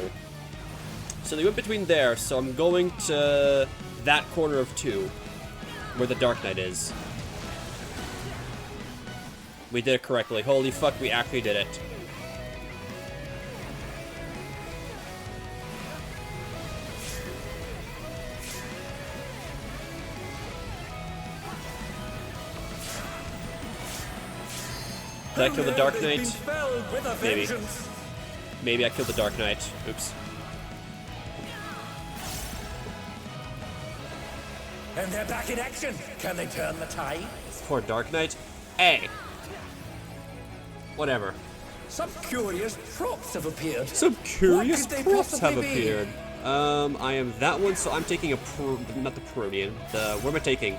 So they went between there. So I'm going to that corner of 2, where the Dark Knight is. We did it correctly. Holy fuck, we actually did it. Did I kill the Dark They've been Knight? felled with a Maybe. vengeance. Maybe I killed the Dark Knight. Oops. And they're back in action. Can they turn the tide? Poor Dark Knight. Hey. Whatever. Some curious tropes have appeared. Some curious What could they props have possibly be? appeared. I am that one, so I'm taking a not the Protean. What am I taking?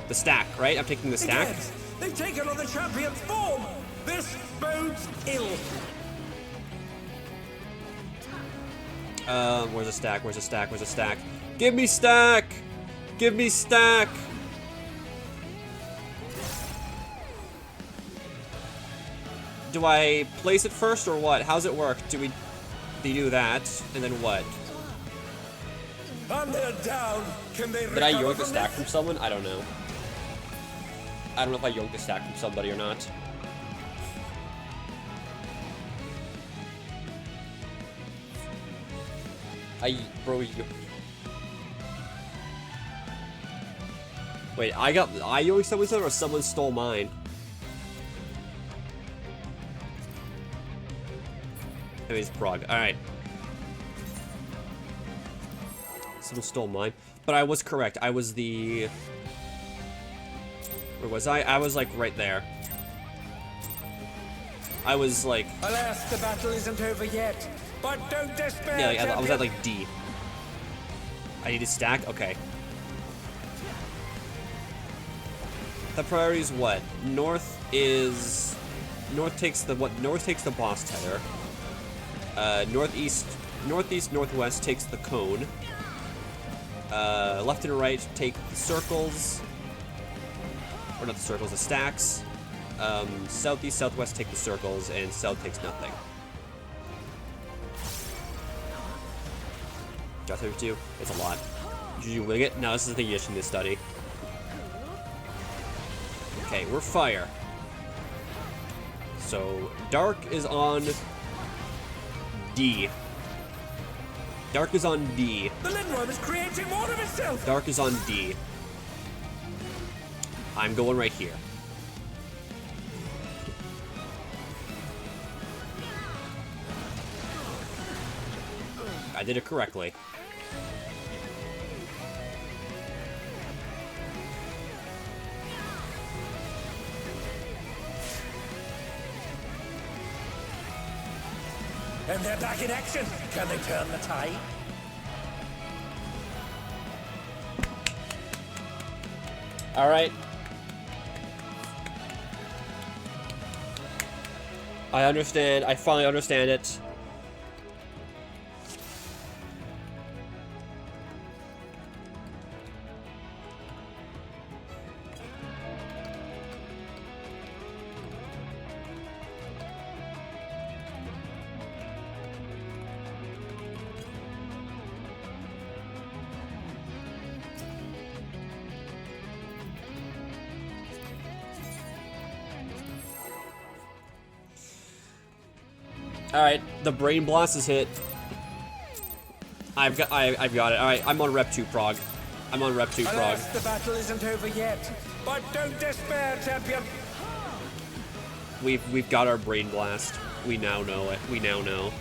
The stack, right? I'm taking the stack. Again, they've taken on the champion's form. This bodes ill. Where's the stack? Where's the stack? Where's the stack? Give me stack! Give me stack! Do I place it first or what? How's it work? Do you do that, and then what? And they're down. Can they Did I recover yoink the from stack this? from someone? I don't know. I don't know if I yoinked the stack from somebody or not. Bro, wait, I yoinked someone's or someone stole mine? I mean, it's Prague. Alright. Someone stole mine. But I was correct. I was the... Where was I? I was, like, right there. I was, like... Alas, the battle isn't over yet. But don't despair, Yeah, like, I was at, champion. like, D. I need to stack? Okay. The priority is what? North takes the boss tether. Northeast, northwest takes the cone. Left and right take the circles. Or not the circles, the stacks. Southeast, southwest take the circles, and south takes nothing. Got 32. It's a lot. Did you wing it? No, this is the thing you just need to study. Okay, we're fire. So, Dark is on D. Dark is on D. The Lindworm is creating more of itself! Dark is on D. I'm going right here. I did it correctly. And they're back in action! Can they turn the tide? Alright. I understand. I finally understand it. Alright, the Brain Blast is hit. I've got it. Alright, I'm on Rep 2 Prog. I'm on Rep 2 Prog. Alas, the battle isn't over yet. But don't despair, champion! We've got our Brain Blast. We now know it. We now know.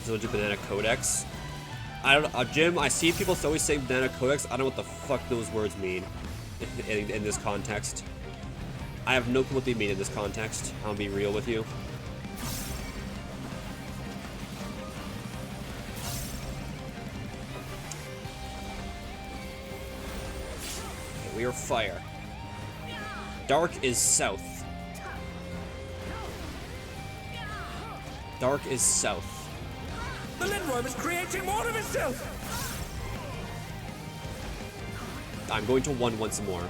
So do Banana Codex. I don't Jim, I see people always say Banana Codex. I don't know what the fuck those words mean in this context. I have no clue what they mean in this context. I'll be real with you. Okay, we are fire. Dark is south. Dark is south. The Lindworm is creating more of itself! I'm going to 1 once more.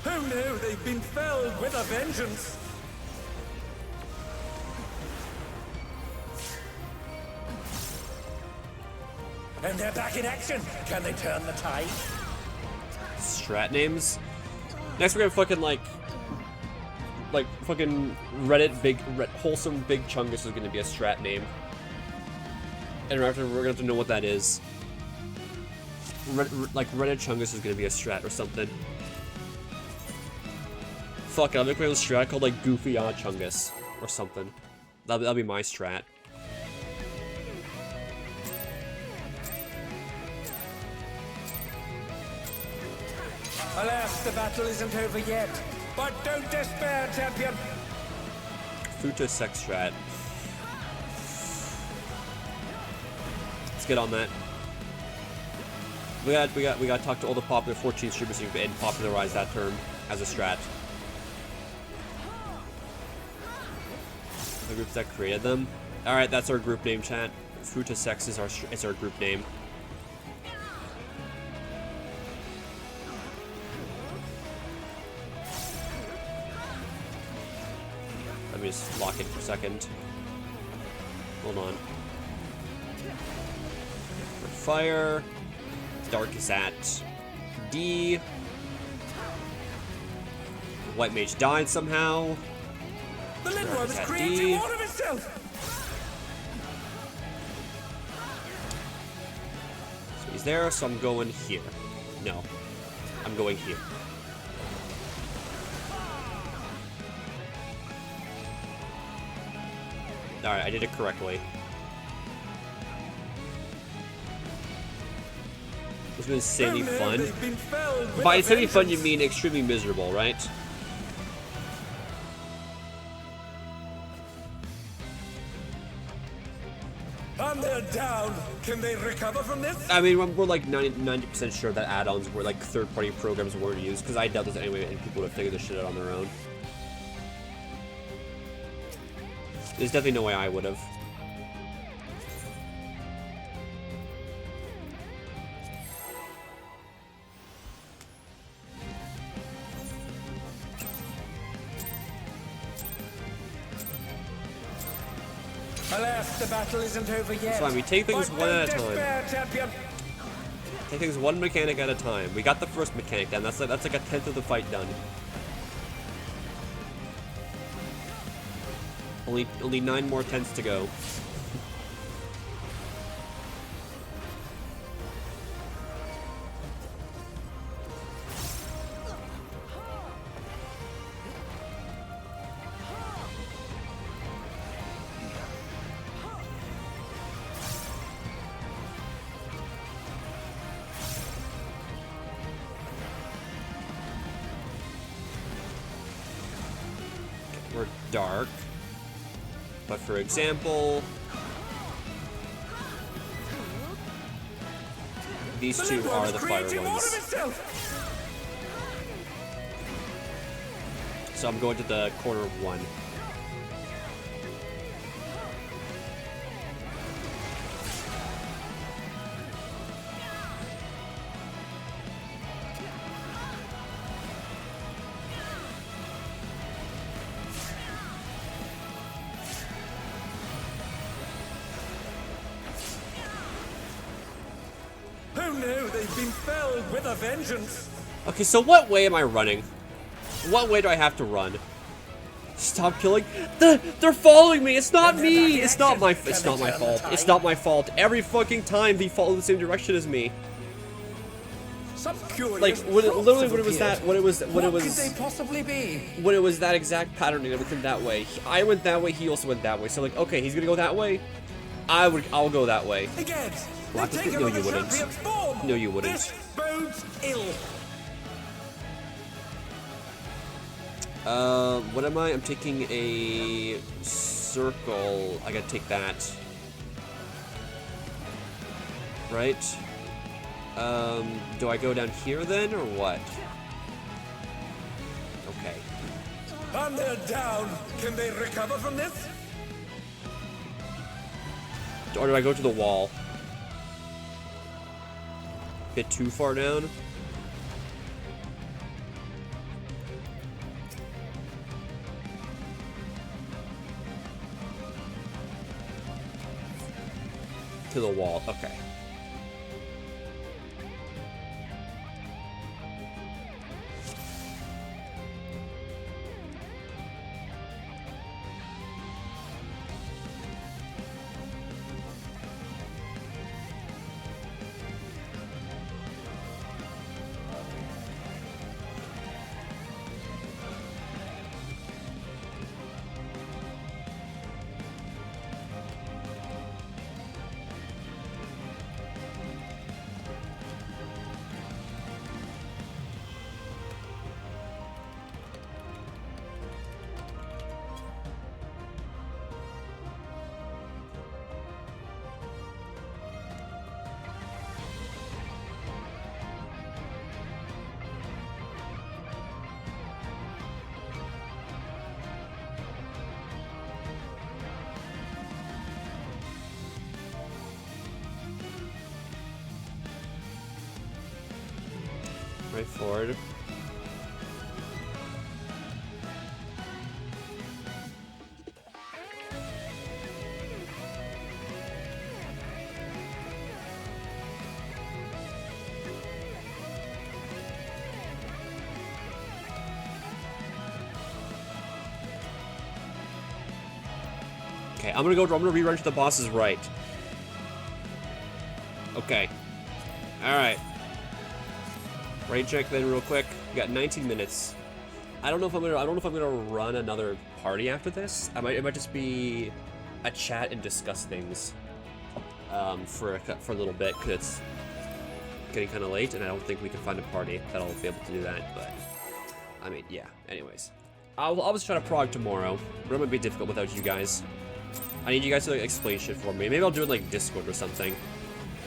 Oh no, they've been felled with a vengeance! And they're back in action! Can they turn the tide? Strat names. Next we're gonna fucking like fucking wholesome Big Chungus is gonna be a strat name. And we're gonna have to know what that is. Like Reddit Chungus is gonna be a strat or something. Fuck it, I'll make my own strat called like Goofy on Chungus or something. That'll be my strat. Alas, the battle isn't over yet. But don't despair, champion! Futa Sex Strat. Let's get on that. We got to talk to all the popular 14 streamers and popularize that term as a strat. The groups that created them. All right, that's our group name, chat. Futa Sex is our group name. Let me just lock it for a second. Hold on. Fire. Dark is at D. White Mage died somehow. The Lindworm is at creating D. more of itself! So he's there, so I'm going here. No. I'm going here. Alright, I did it correctly. It's been insanely fun. By insanely fun, you mean extremely miserable, right? And they're down. Can they recover from this? I mean, we're like 90% sure that add-ons were like third-party programs were used, because I doubt this anyway, and people would have figured this shit out on their own. There's definitely no way I would have. Alas, the battle isn't over yet. That's fine, we take things But one don't at a time. despair, champion. Take things one mechanic at a time. We got the first mechanic done. That's like a tenth of the fight done. Only 9 more tenths to go. We're dark. But for example, these two Lindworm are is the fire creating more of ones. itself. So I'm going to the corner of one. Who knew they've been felled with a vengeance? Okay, so what way am I running? What way do I have to run? Stop killing. They're following me. It's not me. It's not my fault. It's not my fault. Every fucking time they follow the same direction as me. Some curious Like literally props when it was have that when it was appeared. What could they possibly be? when it was that exact pattern and everything that way. I went that way. He also went that way. So like, okay, he's gonna go that way. I'll go that way. Again, Well, they've I taken no, on you the wouldn't. champion's form. No, you wouldn't. This bodes ill. What am I? I'm taking a circle. I gotta take that. Right? Do I go down here then, or what? Okay. And they're down. Can they recover from this? Or do I go to the wall? Bit too far down? To the wall, okay. Right forward. Okay, I'm gonna rerun to the boss's right. Okay. Alright. Raid check then real quick. We got 19 minutes. I don't know if I'm gonna run another party after this. It might just be a chat and discuss things for a little bit, because it's getting kind of late and I don't think we can find a party that'll be able to do that. But I mean, yeah. Anyways, I'll just try to prog tomorrow, but it might be difficult without you guys. I need you guys to like, explain shit for me. Maybe I'll do it like Discord or something.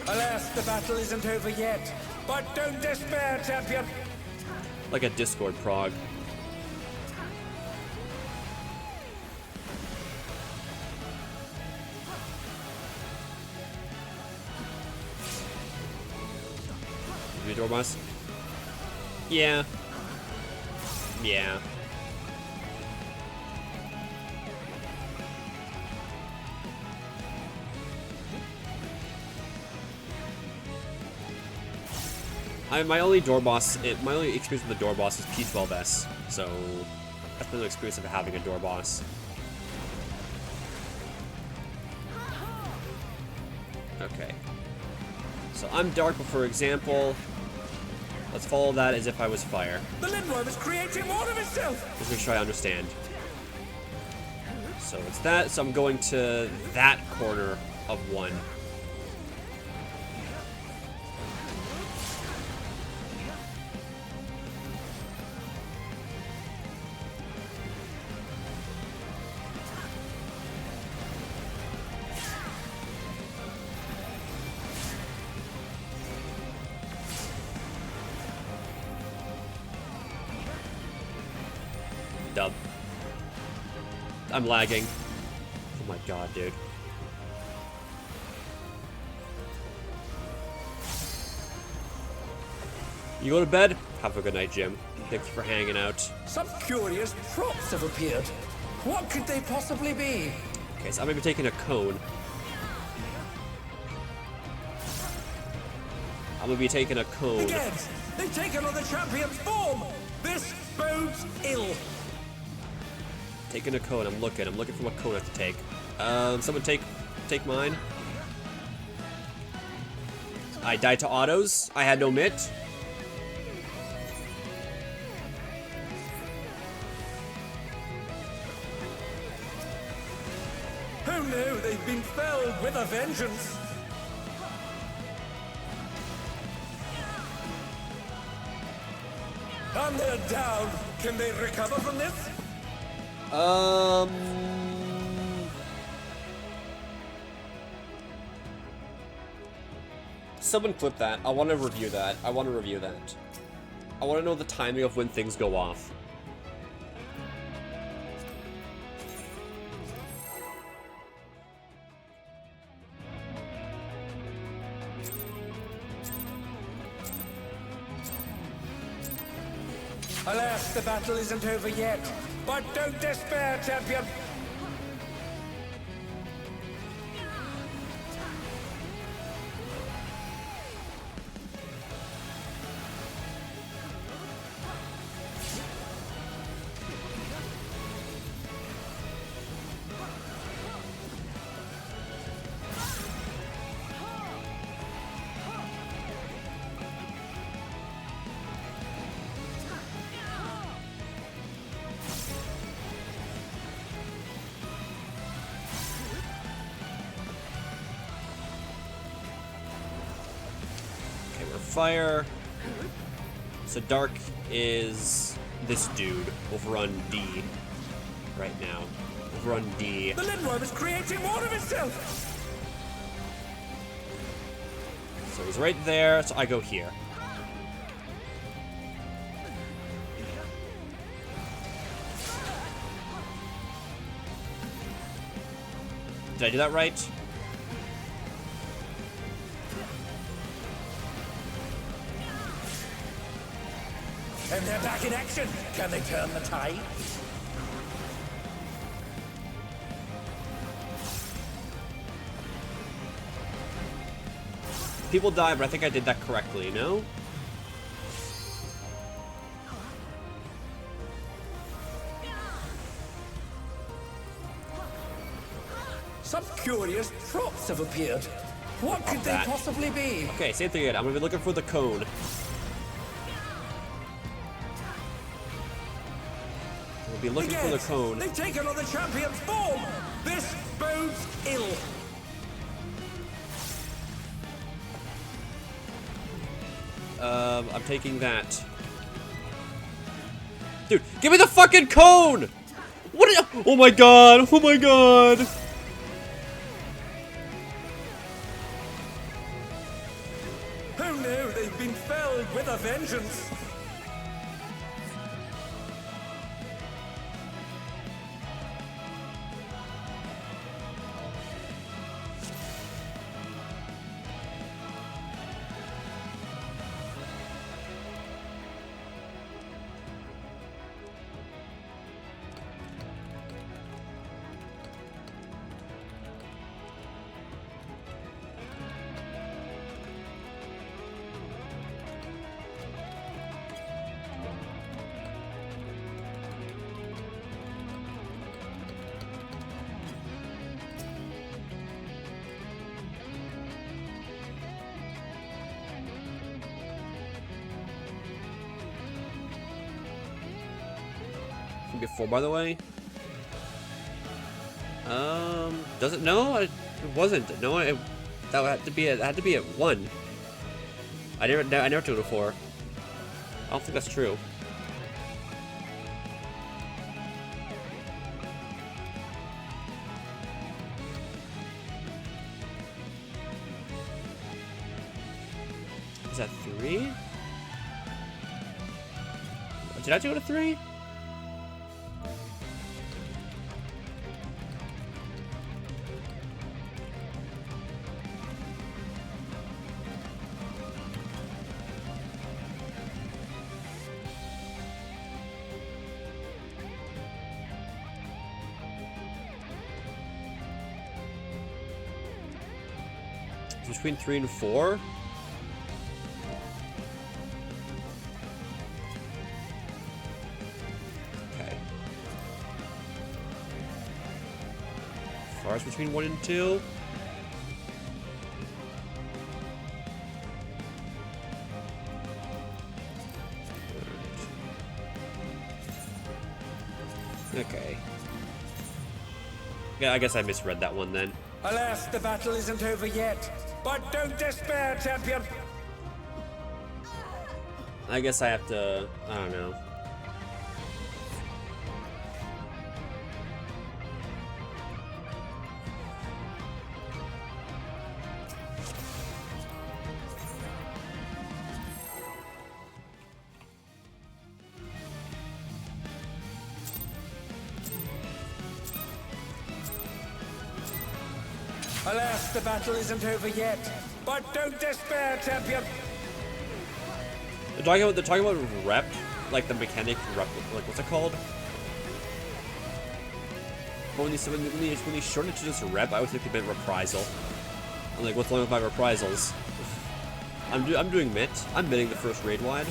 Alas, the battle isn't over yet. But don't despair, champion. Like a Discord prog. You Dormouse? Yeah. Yeah. My only door boss, my only experience with the door boss is P12S, so that's my only experience of having a door boss. Okay. So I'm dark, but for example, let's follow that as if I was fire. The Lindworm is creating more of itself. Let's make sure I understand. So it's that, so I'm going to that corner of one. Dub. I'm lagging. Oh my god, dude. You go to bed? Have a good night, Jim. Thanks for hanging out. Some curious props have appeared. What could they possibly be? Okay, so I'm gonna be taking a cone. I'm gonna be taking a cone. Again, they've taken on the champion's form. This bodes ill. Taking a cone. I'm looking for what cone I have to take. Someone take mine. I died to autos. I had no mitt. Oh no, they've been felled with a vengeance. And they're down. Can they recover from this? Someone clip that. I want to review that. I want to know the timing of when things go off. Alas, the battle isn't over yet. But don't despair, champion. Fire. So dark is this dude over on D right now. Over on D. The Lindworm is creating more of itself. So he's right there, so I go here. Did I do that right? And they're back in action. Can they turn the tide? People die, but I think I did that correctly, no? Some curious props have appeared. What could they possibly be? Okay, same thing again. I'm gonna be looking for the cone. We'll be looking for the cone. They've taken on the champion's form. This bodes ill. I'm taking that. Dude, give me the fucking cone! What? Oh my god! Oh my god! with a vengeance. Before, by the way. Does it? No, it wasn't. No, that had to be at 1. I never took it 4. I don't think that's true. Is that 3? Did I do it at 3? Between 3 and 4? Okay. Far as between 1 and 2? Okay. Yeah, I guess I misread that one then. Alas, the battle isn't over yet. But don't despair, champion! I guess I have to... I don't know. Alas, the battle isn't over yet. But don't despair, champion! They're talking about rep, like the mechanic rep, like what's it called? But when they shorten it to just rep, I always think they meant reprisal. I'm like, what's wrong with my reprisals? I'm doing mitt. I'm mitting the first raid wide.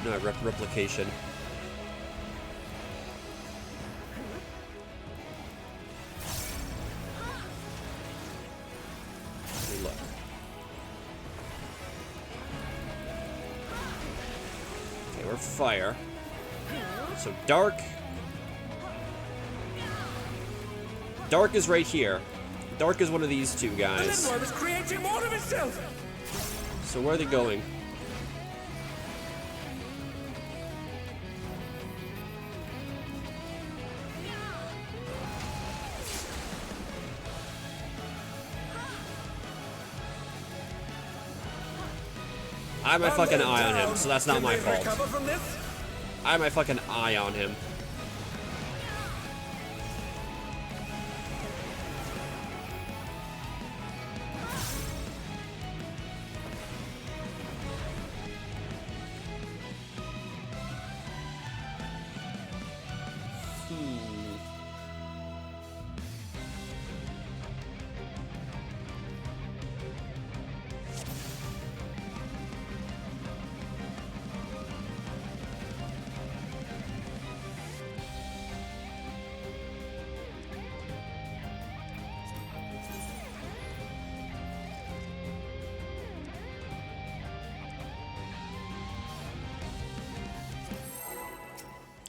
No, replication. Look. Okay, we're fire. So dark. Dark is right here. Dark is one of these two The guys. Lindworm is creating more of itself! So where are they going? I have my fucking eye on him, so that's not my fault. Recover from this? I have my fucking eye on him.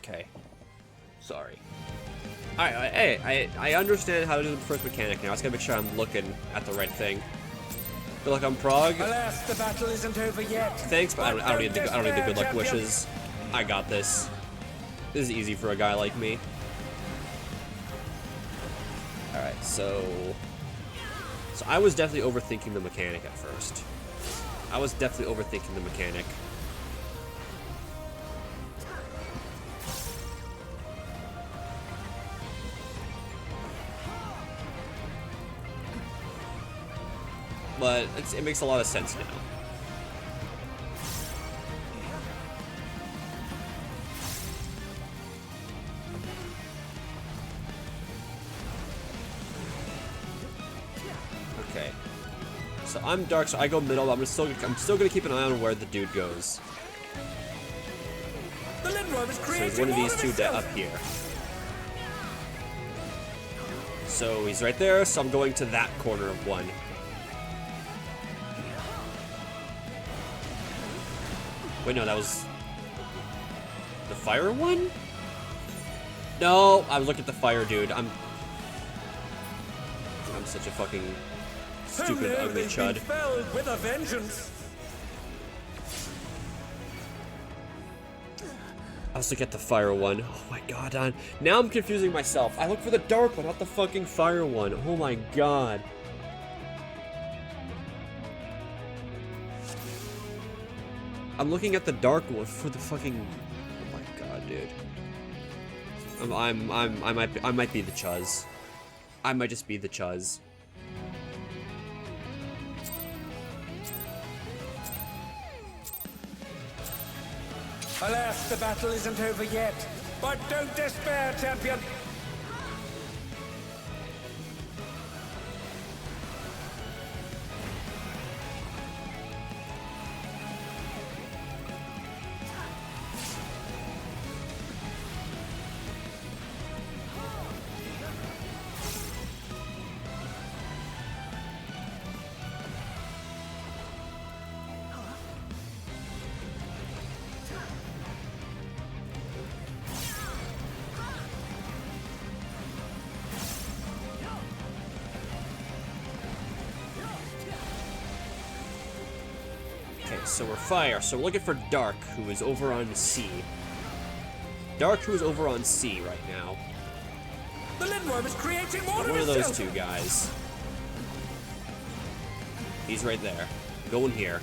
Okay. Sorry. I understand how to do the first mechanic now. I just gotta make sure I'm looking at the right thing. Feel like I'm Prague. Alas, the battle isn't over yet. Thanks, but I don't need the good luck wishes. I got this. This is easy for a guy like me. Alright, so... So I was definitely overthinking the mechanic at first. I was definitely overthinking the mechanic. But it makes a lot of sense now. Okay. So I'm dark, so I go middle. I'm still gonna keep an eye on where the dude goes. The Lindworm is So creating there's one of more these two itself. up here. So he's right there, so I'm going to that corner of one. Wait, no, that was the fire one? No, I was looking at the fire dude. I'm such a fucking Who stupid, knew ugly they'd chud. been felled with a vengeance? I was looking at the fire one. Oh my god, now I'm confusing myself. I look for the dark one, not the fucking fire one. Oh my god. I'm looking at the dark one for the fucking. Oh my god, dude. I might be the chuz. I might just be the chuz. Alas, the battle isn't over yet. But don't despair, champion. Okay, so we're fire. So we're looking for Dark, who is over on C. Dark, who is over on C right now. The Lindworm is creating more One of of those itself. two guys. He's right there. Going here.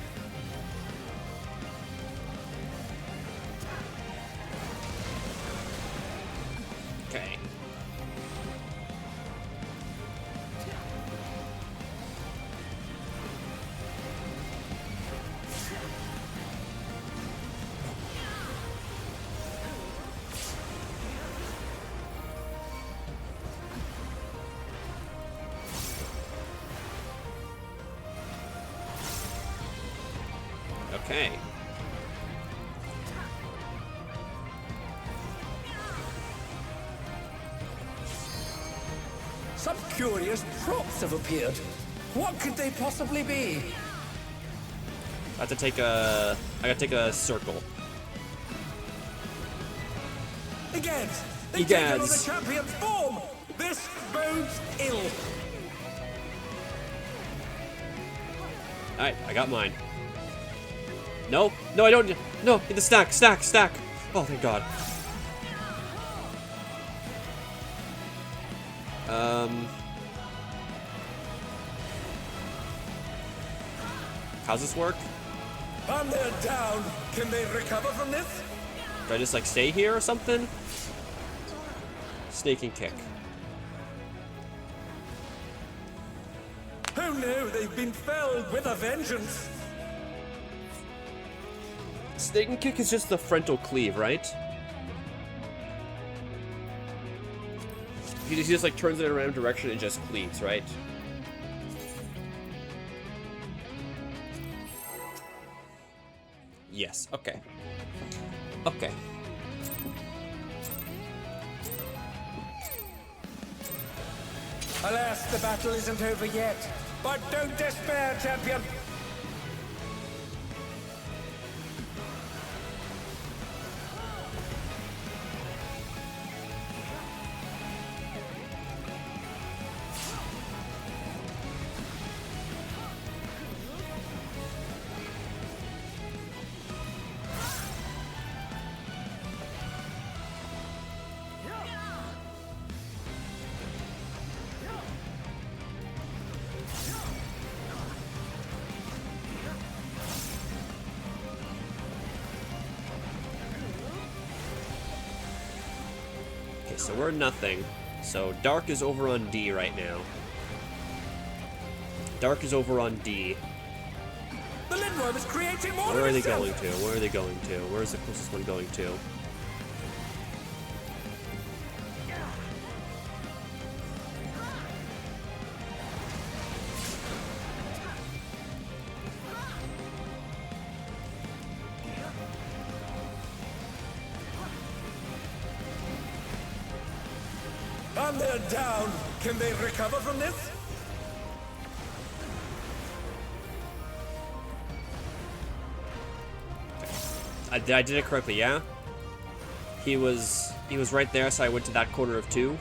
Okay. Okay. Some curious props have appeared. What could they possibly be? I have to take a. I gotta take a circle. Egads! They take on the Egads. champion's form! This bodes ill. Alright, I got mine. No, no, I don't. No, get the stack, stack, stack. Oh, thank God. How's this work? And they're down. Can they recover from this? Do I just like stay here or something? Snake and kick. Who knew they've been felled with a vengeance? Snake and kick is just the frontal cleave, right? He just like turns it in a random direction and just cleaves, right? Yes, okay. Okay. Alas, the battle isn't over yet. But don't despair, champion. Okay, so we're nothing. So Dark is over on D right now. Dark is over on D. The Lindworm is creating more Where of are they itself. going to? Where are they going to? Where's the closest one going to? And they're down. Can they recover from this? I did it correctly, yeah? He was right there, so I went to that corner of 2.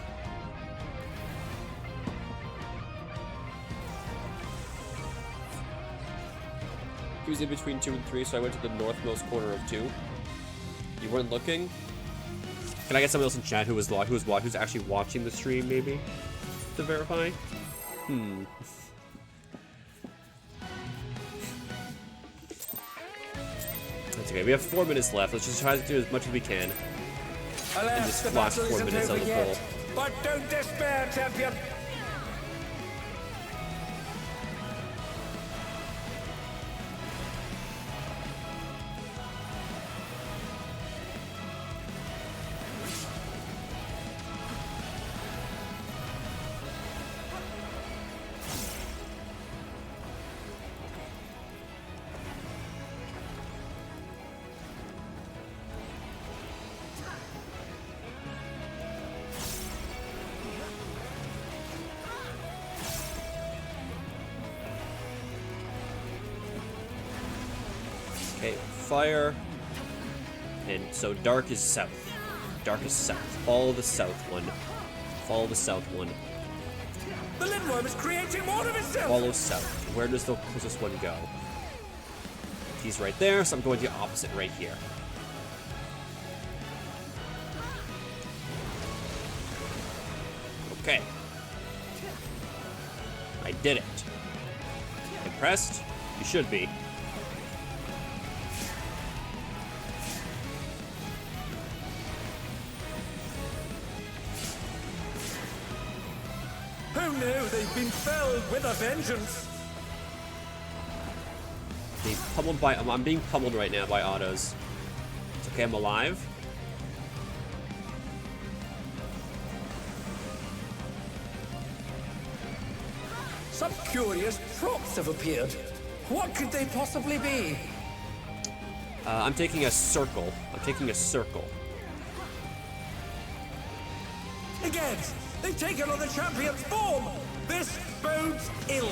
He was in between 2 and 3, so I went to the northmost corner of 2. You weren't looking? Can I get someone else in chat who's actually watching the stream, maybe? To verify? That's okay. We have 4 minutes left. Let's just try to do as much as we can. Alas, just the flash battle 4 isn't minutes on over the yet. ball. But don't despair, champion. Okay, fire. And so Dark is south. Dark is south. Follow the south one. Follow the south one. The Lindworm is creating more of itself. Follow south. Where does the closest one go? He's right there, so I'm going the opposite right here. Okay. I did it. Impressed? You should be. Who knew they've been felled with a vengeance? Being pummeled by. I'm being pummeled right now by autos. It's okay, I'm alive. Some curious props have appeared. What could they possibly be? I'm taking a circle. I'm taking a circle. Again, they've taken on the champion's form. This bodes ill.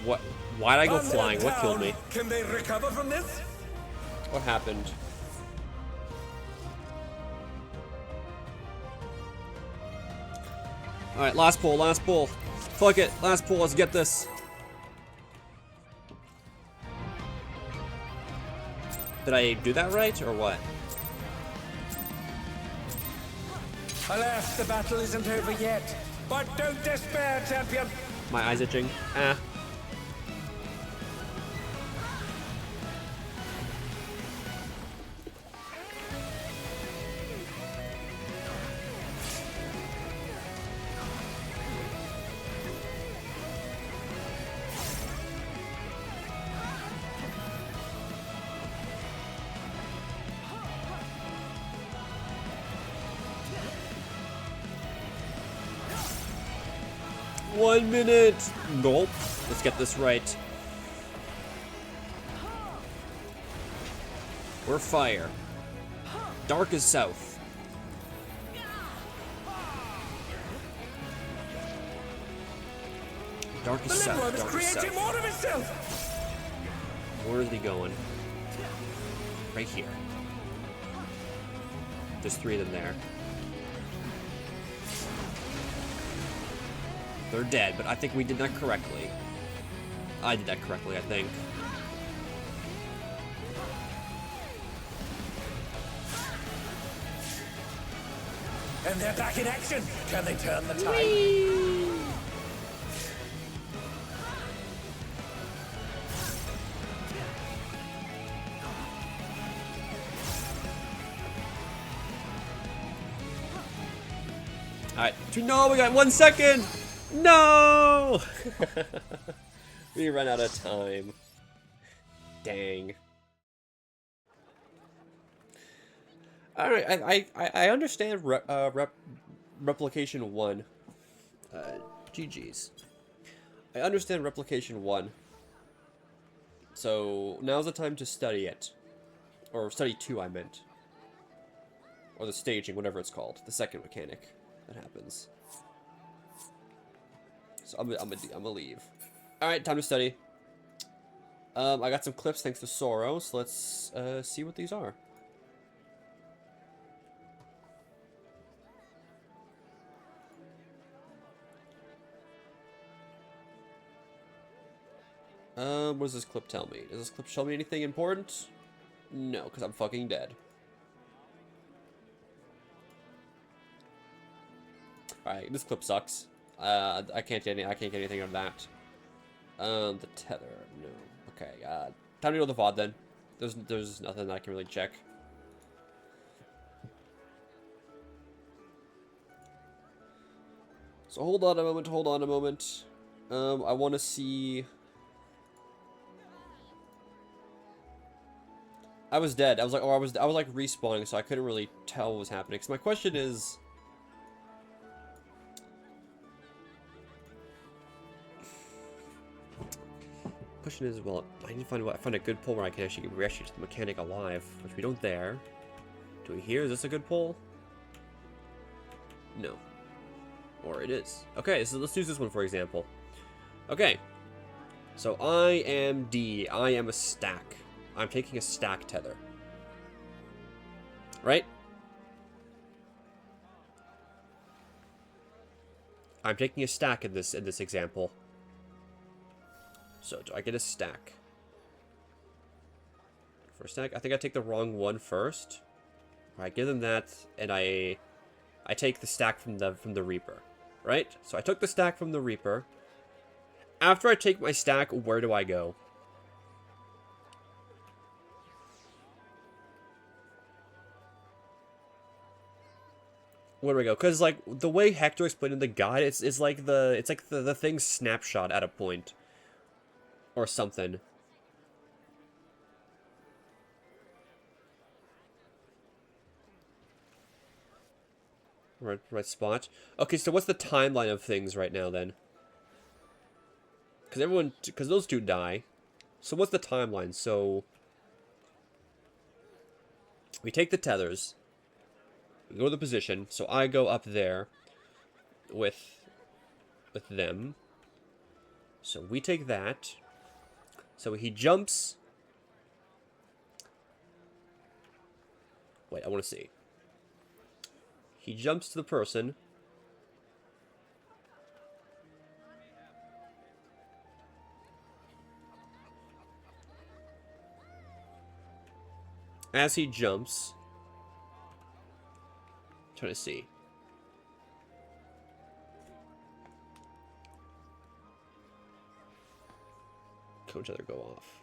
What? Why'd I go And they're flying? What killed down. me? Can they recover from this? What happened? Alright, last pull, last pull. Fuck it, last pull, let's get this. Did I do that right, or what? Alas, the battle isn't over yet. But don't despair, champion. My eyes itching. Ah. One minute. Nope. Let's get this right. We're fire. Dark is south. Dark The is south. Lindworm is Dark is creating south. more of itself. Where is he going? Right here. There's 3 of them there. They're dead, but I think we did that correctly. I did that correctly, I think. And they're back in action. Can they turn the tide? Alright. No, we got 1 second! No! We ran out of time. Dang. Alright, I understand Replication 1. GG's. I understand Replication 1. So, now's the time to study it. Or study 2, I meant. Or the staging, whatever it's called. The second mechanic that happens. So, I'm gonna leave. Alright, time to study. I got some clips thanks to Soro, so let's see what these are. What does this clip tell me? Does this clip show me anything important? No, because I'm fucking dead. Alright, this clip sucks. I can't get anything out of that. The tether, no. Okay, time to go to the VOD then. There's nothing I can really check. So hold on a moment. I want to see... I was dead. I was like, I was like respawning, so I couldn't really tell what was happening. So my question is... well, I need to find a good pull where I can actually react to the mechanic alive, which we don't there. Do we hear? Is this a good pull? No. Or it is. Okay, so let's use this one for example. Okay. So I am D. I am a stack. I'm taking a stack tether. Right? I'm taking a stack in this example. So, do I get a stack? For a stack? I think I take the wrong one first. I give them that, and I take the stack from the Reaper. Right? So I took the stack from the Reaper. After I take my stack, where do I go? Where do I go? Because, like, the way Hector explained in the guide, it's like the thing snapshot at a point. Or something. Right spot. Okay, so what's the timeline of things right now then? Because those two die. So what's the timeline? So we take the tethers. We go to the position. So I go up there with them. So we take that. So he jumps. Wait, I want to see. He jumps to the person. As he jumps. I'm trying to see. Each other go off.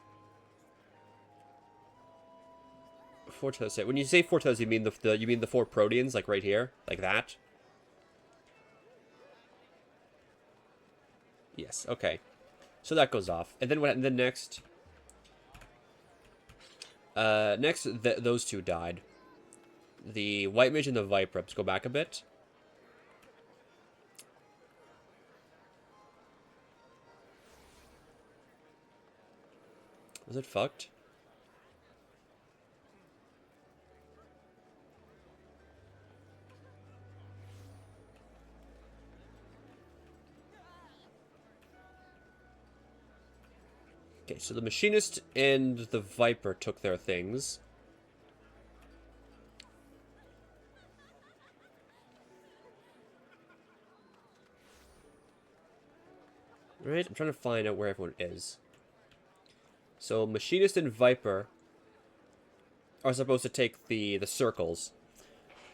Four toes. When you say four toes, you mean the four proteans, like right here, like that. Yes. Okay. So that goes off, and then what? And then next, those two died. The White Mage and the Viper. Let's go back a bit. Was it fucked? Okay, so the Machinist and the Viper took their things. Right, I'm trying to find out where everyone is. So, Machinist and Viper are supposed to take the circles.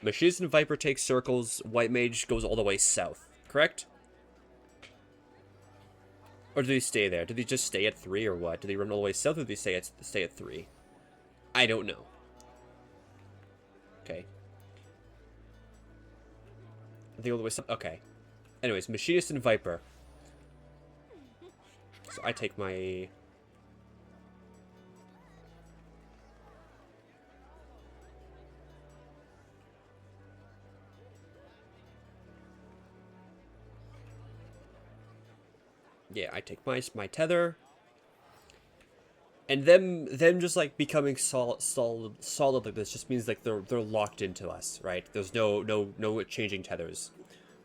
Machinist and Viper take circles. White Mage goes all the way south. Correct? Or do they stay there? Do they just stay at 3 or what? Do they run all the way south or do they stay at 3? I don't know. Okay. I think all the way south. Okay. Anyways, Machinist and Viper. So I take my... Yeah, I take my tether. And them just like becoming solid like this just means like they're locked into us, right? There's no changing tethers.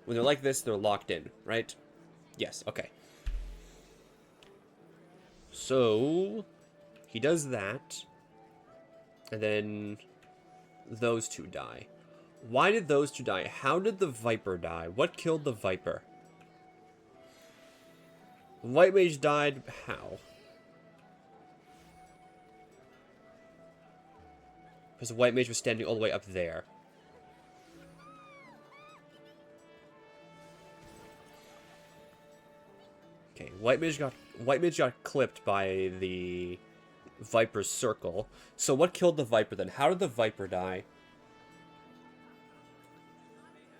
When they're like this, they're locked in, right? Yes, okay. So he does that. And then those two die. Why did those two die? How did the Viper die? What killed the Viper? White Mage died, how? Because the White Mage was standing all the way up there. Okay, White Mage got clipped by the Viper's circle. So what killed the Viper then? How did the Viper die?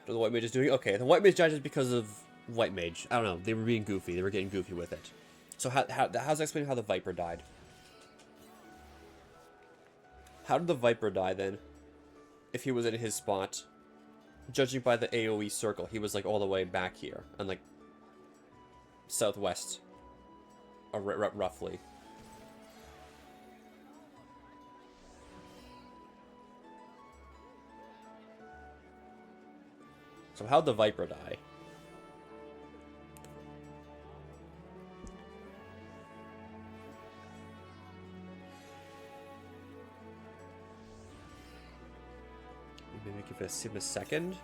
What the White Mage is doing? Okay, the White Mage died just because of White Mage. I don't know. They were being goofy. They were getting goofy with it. So how's that explaining how the Viper died? How did the Viper die then? If he was in his spot. Judging by the AoE circle, he was like all the way back here. And like southwest. Roughly. So how'd the Viper die? Maybe give it a second.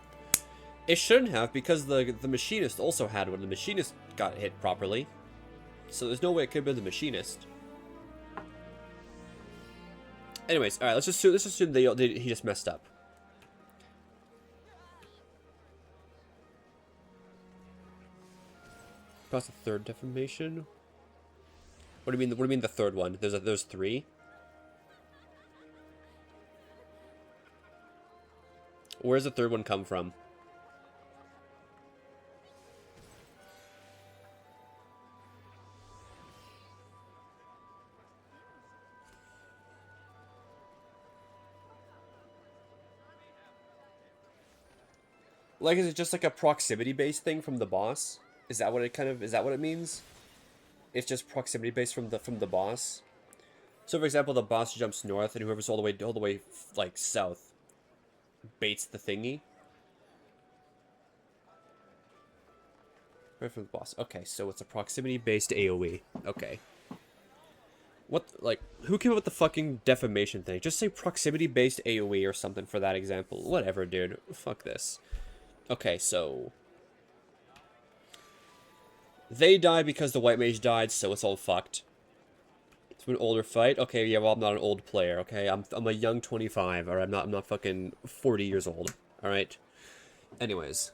It shouldn't have, because the Machinist also had one. The Machinist got hit properly. So there's no way it could have been the Machinist. Anyways, alright, let's assume he just messed up. Across the third deformation? What do you mean the third one? There's 3? Where's the third one come from? Like, is it just like a proximity-based thing from the boss? Is that what it means? It's just proximity-based from the boss? So, for example, the boss jumps north, and whoever's all the way, like, south baits the thingy. Right from the boss. Okay, so it's a proximity-based AoE. Okay. What, like, who came up with the fucking defamation thing? Just say proximity-based AoE or something for that example. Whatever, dude. Fuck this. Okay, so they die because the White Mage died, so it's all fucked. It's an older fight. Okay, yeah, well, I'm not an old player, okay? I'm a young 25, or I'm not fucking 40 years old, alright? Anyways.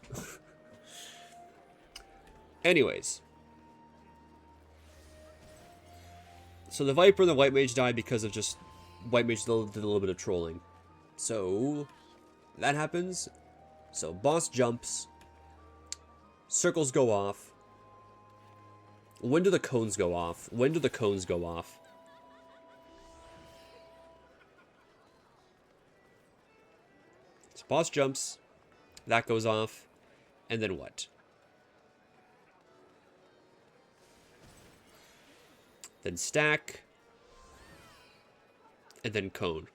So the Viper and the White Mage died because of just... White Mage did a little bit of trolling. So, that happens. So, boss jumps. Circles go off. When do the cones go off? When do the cones go off? So, boss jumps. That goes off. And then what? Then stack. And then cone.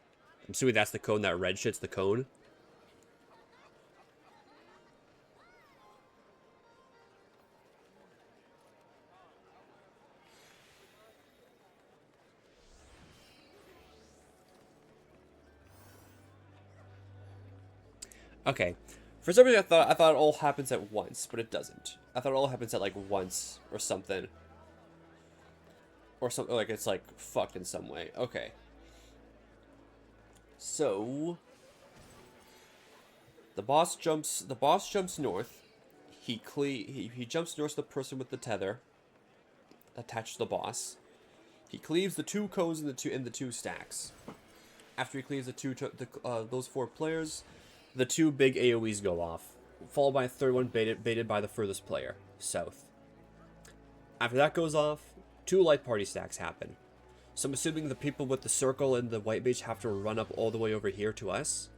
I'm assuming that's the cone. That red shit's the cone. Okay. For some reason, I thought it all happens at once, but it doesn't. I thought it all happens at, like, once or something. Or something, like, it's, like, fucked in some way. Okay. So... The boss jumps north. He jumps north to the person with the tether attached to the boss. He cleaves the 2 cones in the 2 stacks. After he cleaves those 4 players, the 2 big AoEs go off, followed by a third one baited by the furthest player, south. After that goes off, 2 light party stacks happen. So I'm assuming the people with the circle and the white mage have to run up all the way over here to us.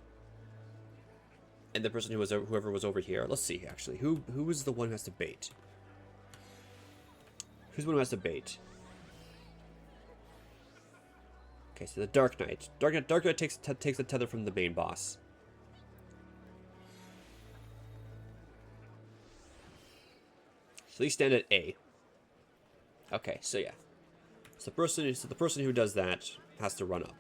And the person whoever was over here. Let's see actually. Who is the one who has to bait? Who's the one who has to bait? Okay, so the Dark Knight. Dark Knight takes the tether from the main boss. So they stand at A. Okay, so yeah. So the person who does that has to run up.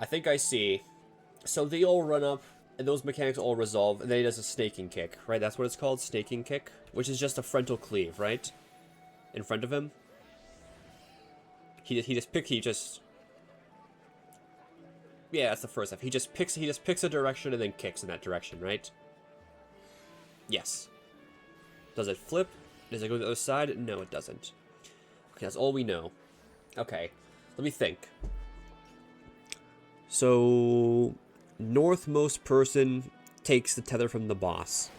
I think I see. So they all run up, and those mechanics all resolve, and then he does a snaking kick, right? That's what it's called, snaking kick, which is just a frontal cleave, right? In front of him. Yeah, that's the first step. He just picks a direction and then kicks in that direction, right? Yes. Does it flip? Does it go to the other side? No, it doesn't. Okay, that's all we know. Okay, let me think. So, northmost person takes the tether from the boss.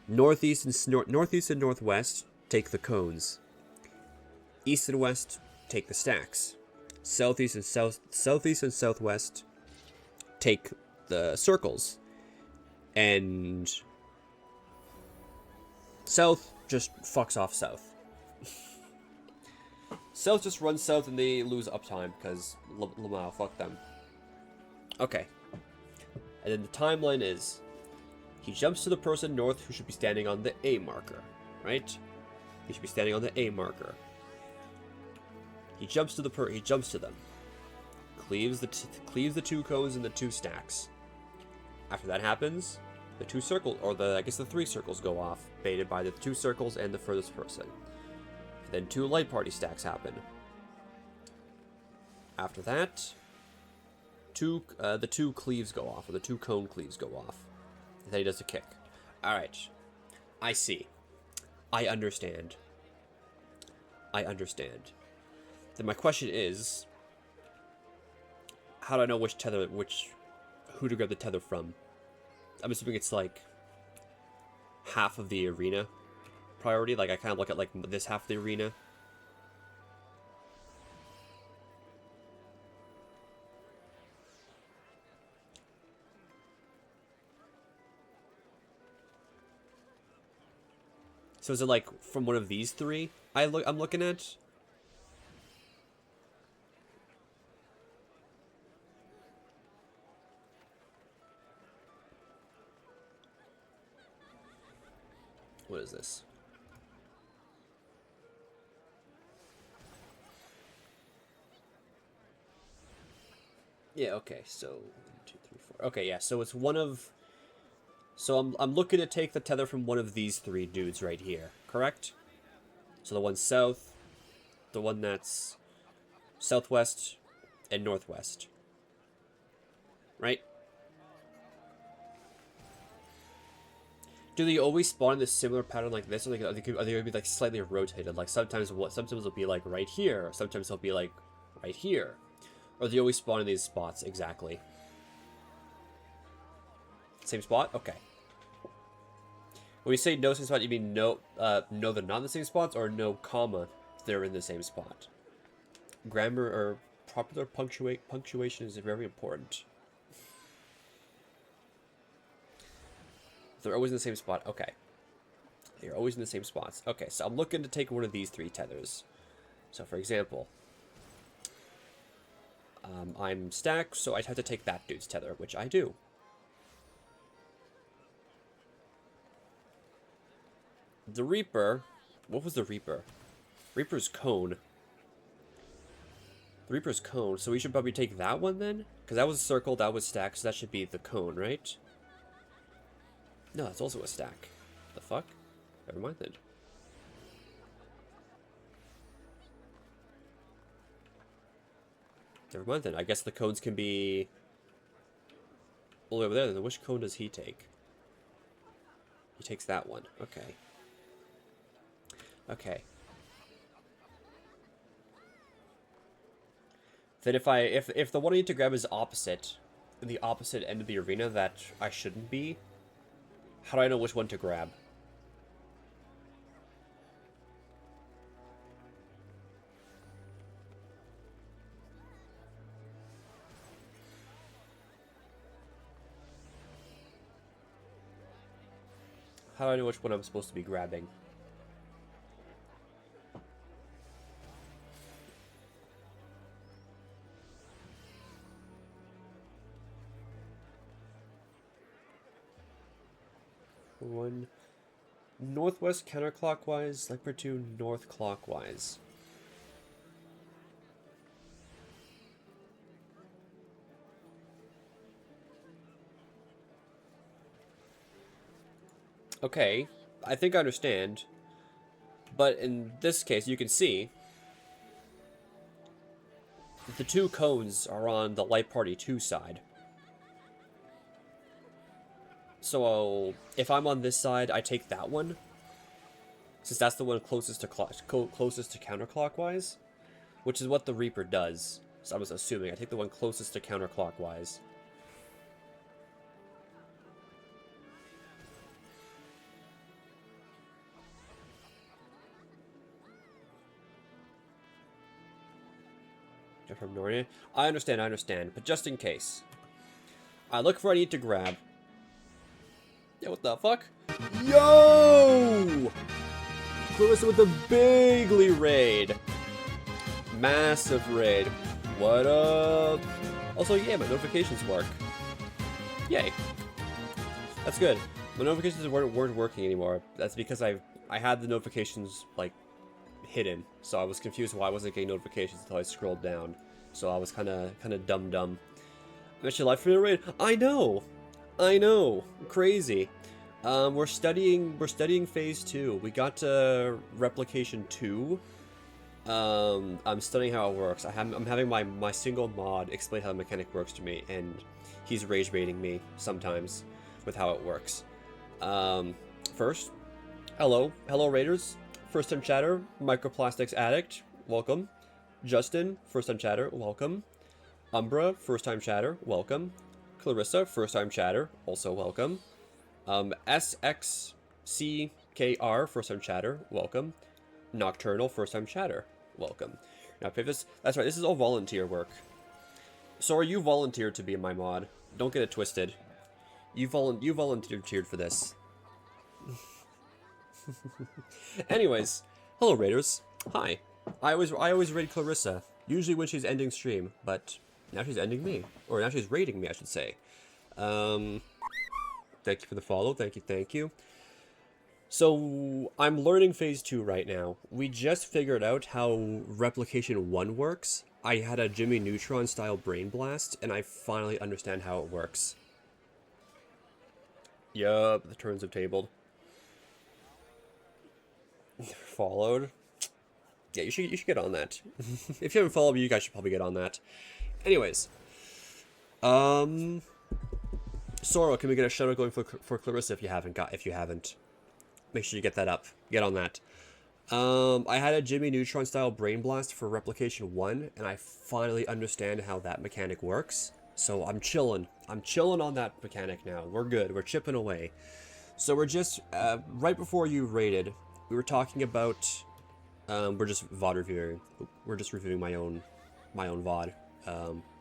Northeast and northwest take the cones. East and west take the stacks. Southeast and southwest take the circles. And south just fucks off south. South just runs south and they lose uptime because Lamau, fuck them. Okay. And then the timeline is he jumps to the person north who should be standing on the A marker, right? He should be standing on the A marker. He jumps to them. Cleaves the 2 cones and the 2 stacks. After that happens, the 2 circles, or the 3 circles go off, baited by the 2 circles and the furthest person. Then 2 light party stacks happen. After that, the 2 cleaves go off, or the 2 cone cleaves go off. And then he does a kick. Alright. I see. I understand. Then my question is, how do I know who to grab the tether from? I'm assuming it's like half of the arena priority. Like I kind of look at like this half of the arena. So is it like from one of these 3 I'm looking at? What is this? Yeah, okay, so 1, 2, 3, 4. Okay, yeah, so it's one of. So I'm looking to take the tether from one of these 3 dudes right here, correct? So the one south, the one that's southwest, and northwest. Right? Do they always spawn in this similar pattern like this, or are they going to be like slightly rotated? Like sometimes it'll be like right here, sometimes it'll be like right here, or they always spawn in these spots exactly. Same spot? Okay. When you say no same spot, you mean no, they're not in the same spots, or no comma, they're in the same spot. Grammar or proper punctuation is very important. They're always in the same spot. Okay. They're always in the same spots. Okay, so I'm looking to take one of these 3 tethers. So, for example, I'm stacked, so I'd have to take that dude's tether, which I do. The Reaper. What was the Reaper? Reaper's cone. The Reaper's cone. So we should probably take that one then? Because that was a circle, that was stack, so that should be the cone, right? No, that's also a stack. The fuck? Never mind then. Never mind then. I guess the cones can be all the way over there. Then which cone does he take? He takes that one. Okay. Okay. Then if the one I need to grab is opposite, in the opposite end of the arena that I shouldn't be, how do I know which one to grab? How do I know which one I'm supposed to be grabbing? One northwest counterclockwise, Leper 2 north clockwise. Okay, I think I understand. But in this case, you can see that the two cones are on the Light Party 2 side. So if I'm on this side, I take that one, since that's the one closest to counterclockwise, which is what the Reaper does. So I was assuming I take the one closest to counterclockwise. From Nordia. I understand, but just in case, I look for what I need to grab. Yeah, what the fuck? Yo! Clarissa with the bigly raid. Massive raid. What up? Also, yeah, my notifications work. Yay. That's good. My notifications weren't working anymore. That's because I had the notifications, like, hidden. So I was confused why I wasn't getting notifications until I scrolled down. So I was kind of dumb. I'm actually live from the raid. I know, crazy. We're studying phase 2. We got to replication 2. I'm studying how it works. I'm having my single mod explain how the mechanic works to me, and he's rage baiting me sometimes with how it works. First, hello raiders, first time chatter, microplastics addict, welcome. Justin, first time chatter, welcome. Umbra, first time chatter, welcome. Clarissa, first time chatter, also welcome. SXCKR, first time chatter, welcome. Nocturnal, first time chatter, welcome. Now, Pivus, that's right, this is all volunteer work. So are you volunteered to be in my mod? Don't get it twisted. You volunteered for this. Anyways, hello raiders. Hi. I always raid Clarissa, usually when she's ending stream, but now she's ending me. Or now she's raiding me, I should say. Thank you for the follow, thank you. So, I'm learning phase 2 right now. We just figured out how replication 1 works. I had a Jimmy Neutron style brain blast, and I finally understand how it works. Yup, the turns have tabled. Followed. Yeah, you should get on that. If you haven't followed me, you guys should probably get on that. Anyways. Sora, can we get a shout out going for Clarissa if you haven't? Make sure you get that up. Get on that. I had a Jimmy Neutron style brain blast for replication 1, and I finally understand how that mechanic works. So I'm chilling. I'm chilling on that mechanic now. We're good. We're chipping away. So we're just right before you raided, we were talking about we're just VOD reviewing. We're just reviewing my own VOD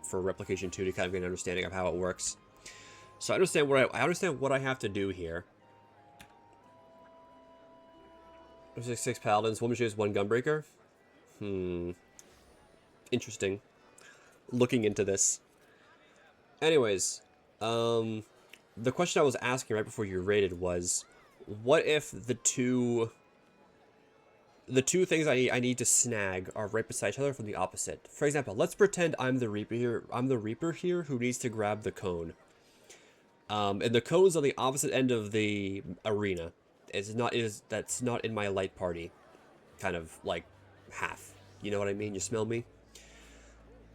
for replication 2 to kind of get an understanding of how it works. So I understand what I have to do here. There's 6 paladins, 1 mages, 1 gunbreaker. Interesting. Looking into this. Anyways, the question I was asking right before you raided was, what if the two the two things I need to snag are right beside each other from the opposite. For example, let's pretend I'm the Reaper here. I'm the Reaper here who needs to grab the cone. And the cone's on the opposite end of the arena. That's not in my light party. Kind of like half. You know what I mean? You smell me?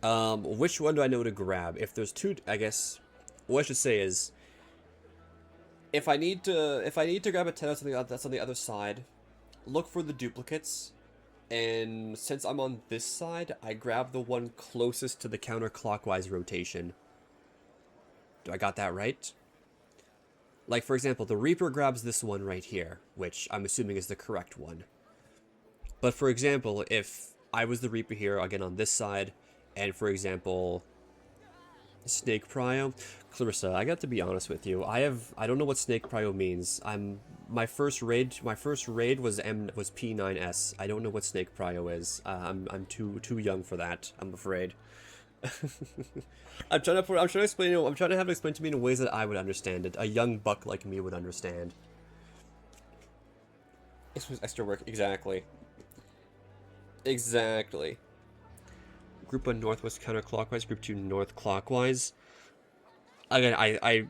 Which one do I know to grab? If there's two, I guess what I should say is if I need to grab a Tenos that's on the other side, look for the duplicates, and since I'm on this side, I grab the one closest to the counterclockwise rotation. Do I got that right? Like, for example, the Reaper grabs this one right here, which I'm assuming is the correct one. But for example, if I was the Reaper here, again on this side, and for example, Snake Prio, Clarissa, I got to be honest with you. I don't know what Snake Prio means. My first raid was P9S. I don't know what Snake Prio is. I'm too young for that, I'm afraid. I'm trying to explain it. I'm trying to have it explained to me in ways that I would understand it. A young buck like me would understand. This was extra work. Exactly. Exactly. Group 1 northwest counterclockwise, group 2 north clockwise. Again, I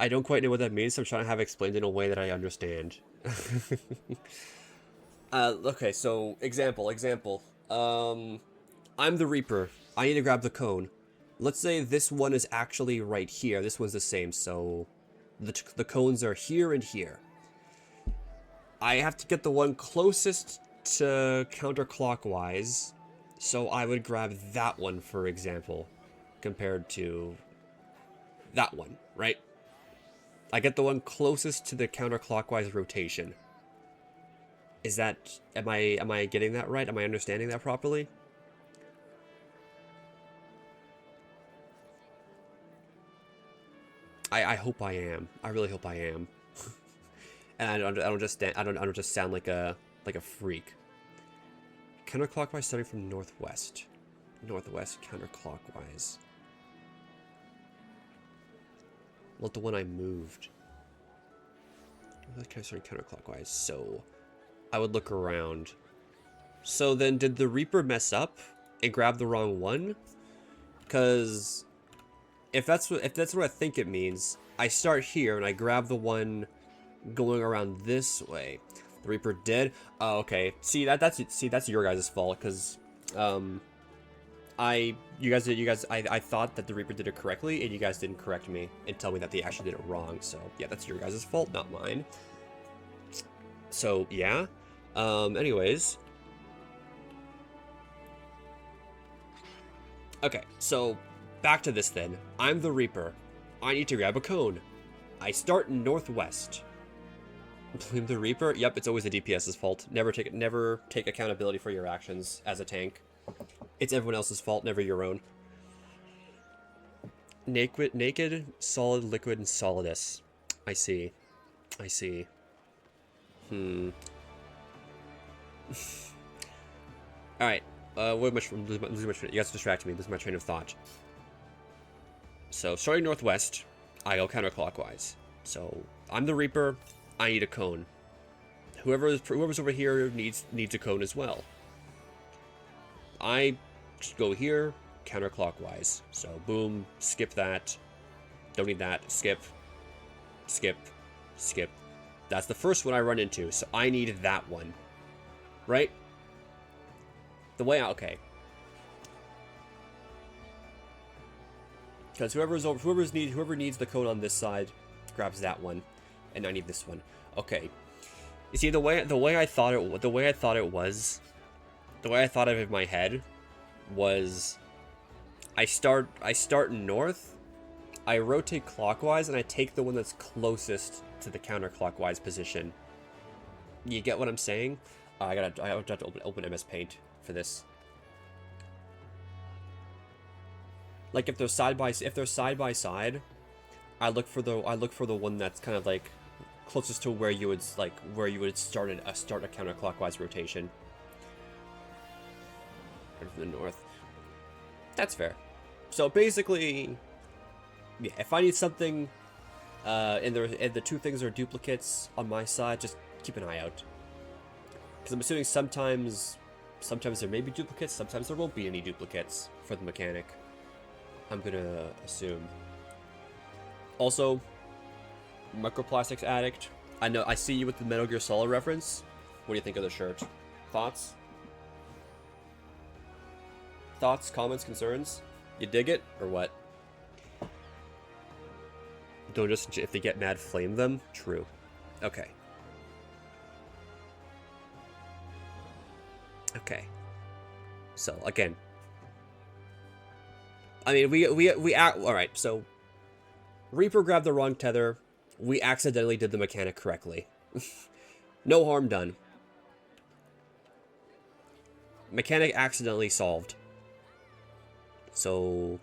don't quite know what that means, so I'm trying to have it explained in a way that I understand. Okay, so example. I'm the Reaper. I need to grab the cone. Let's say this one is actually right here. This one's the same, so the cones are here and here. I have to get the one closest to counterclockwise, so I would grab that one, for example, compared to that one, right? I get the one closest to the counterclockwise rotation. Is that, am I getting that right? Am I understanding that properly? I hope I am. I really hope I am. And I don't just sound like a freak. Counterclockwise starting from northwest. Northwest counterclockwise. Not the one I moved. Kind of starting counterclockwise. So I would look around. So then did the Reaper mess up and grab the wrong one? Because if that's what I think it means, I start here and I grab the one going around this way. The Reaper did. Oh, okay. See that's your guys' fault, because I thought that the Reaper did it correctly, and you guys didn't correct me and tell me that they actually did it wrong. So yeah, that's your guys' fault, not mine. So yeah. Anyways. Okay, so back to this then. I'm the Reaper. I need to grab a cone. I start northwest. Blame the Reaper? Yep, it's always the DPS's fault. Never take accountability for your actions as a tank. It's everyone else's fault, never your own. Naked, solid, liquid, and solidus. I see. Alright. Losing my train. You guys distract me. Losing my train of thought. So, starting northwest, I go counterclockwise. So, I'm the Reaper. I need a cone. Whoever's over here needs a cone as well. I just go here, counterclockwise. So, boom, skip that. Don't need that. Skip. That's the first one I run into, so I need that one. Right? The way out, okay. Because whoever needs the cone on this side grabs that one, and I need this one. Okay. You see, the way I thought of it in my head was, I start north, I rotate clockwise, and I take the one that's closest to the counterclockwise position. You get what I'm saying? I have to open MS Paint for this. Like if they're side by side, I look for the one that's kind of like closest to where you would start a counterclockwise rotation. From the north. That's fair. So basically, yeah, if I need something, and the two things are duplicates on my side, just keep an eye out. Because I'm assuming sometimes there may be duplicates, sometimes there won't be any duplicates for the mechanic. I'm gonna assume. Also, Microplastics Addict. I know, I see you with the Metal Gear Solid reference. What do you think of the shirt? Thoughts? Thoughts, comments, concerns? You dig it, or what? Don't just, if they get mad, flame them? True. Okay. Okay. So, again. I mean, we alright, so Reaper grabbed the wrong tether. We accidentally did the mechanic correctly. No harm done. Mechanic accidentally solved. So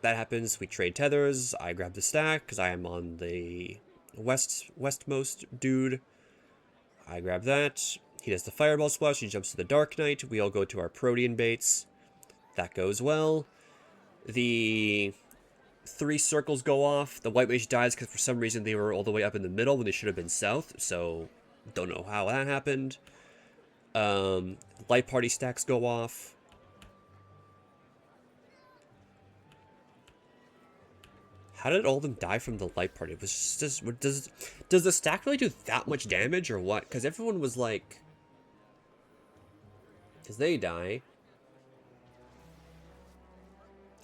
that happens. We trade tethers. I grab the stack because I am on the westmost dude. I grab that. He does the fireball splash. He jumps to the Dark Knight. We all go to our Protean baits. That goes well. The 3 circles go off. The white mage dies because for some reason they were all the way up in the middle when they should have been south. So don't know how that happened. Light party stacks go off. How did all of them die from the light party? It was just, does the stack really do that much damage or what? Because everyone was like, because they die.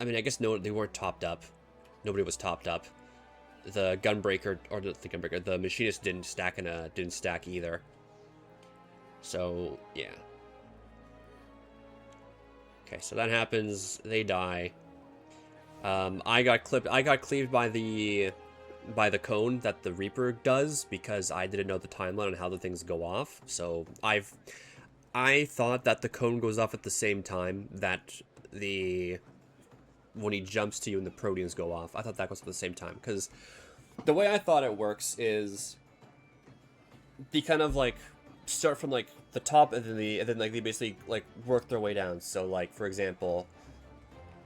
I mean, I guess no, they weren't topped up. Nobody was topped up. The gunbreaker, or the gunbreaker, the machinist didn't stack either. So yeah. Okay, so that happens. They die. I got cleaved by the cone that the Reaper does because I didn't know the timeline on how the things go off. So I thought that the cone goes off at the same time that when he jumps to you and the Proteans go off. I thought that goes at the same time because the way I thought it works is they kind of like start from like the top and then like they basically like work their way down. So like for example,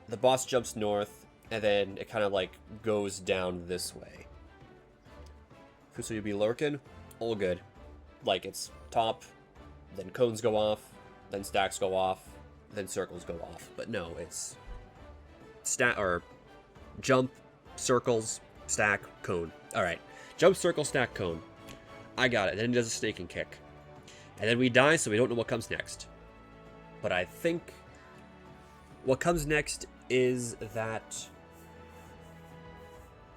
the boss jumps north and then it kind of like goes down this way. So you'll be lurking, all good. Like it's top, then cones go off, then stacks go off, then circles go off. But no, it's jump, circles, stack, cone. All right, jump, circle, stack, cone. I got it. Then he does a snaking kick, and then we die, so we don't know what comes next. But I think what comes next is that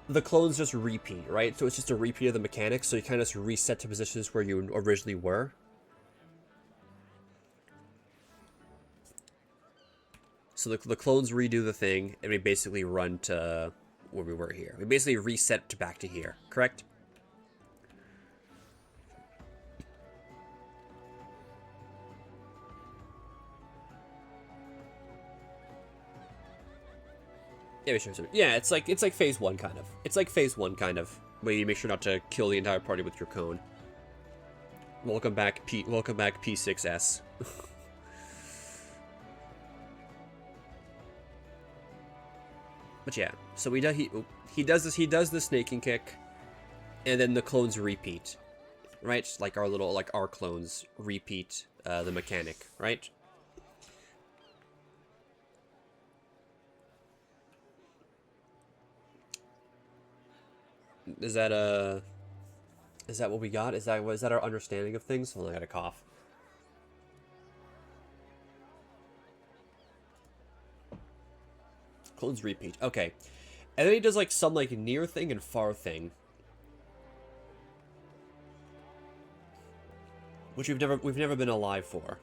the clones just repeat, right? So it's just a repeat of the mechanics, so you kind of just reset to positions where you originally were. So the clones redo the thing, and we basically run to where we were here. We basically reset back to here, correct? Yeah, sure. Yeah, it's like phase 1 kind of. It's like phase 1 kind of, where you make sure not to kill the entire party with your cone. Welcome back, P6S. But yeah, so he does the snaking kick, and then the clones repeat, right? Like our clones repeat the mechanic, right? Is that what we got? Is that our understanding of things? Hold on, I got a cough. Clones repeat. Okay. And then he does like some like near thing and far thing. Which we've never been alive for.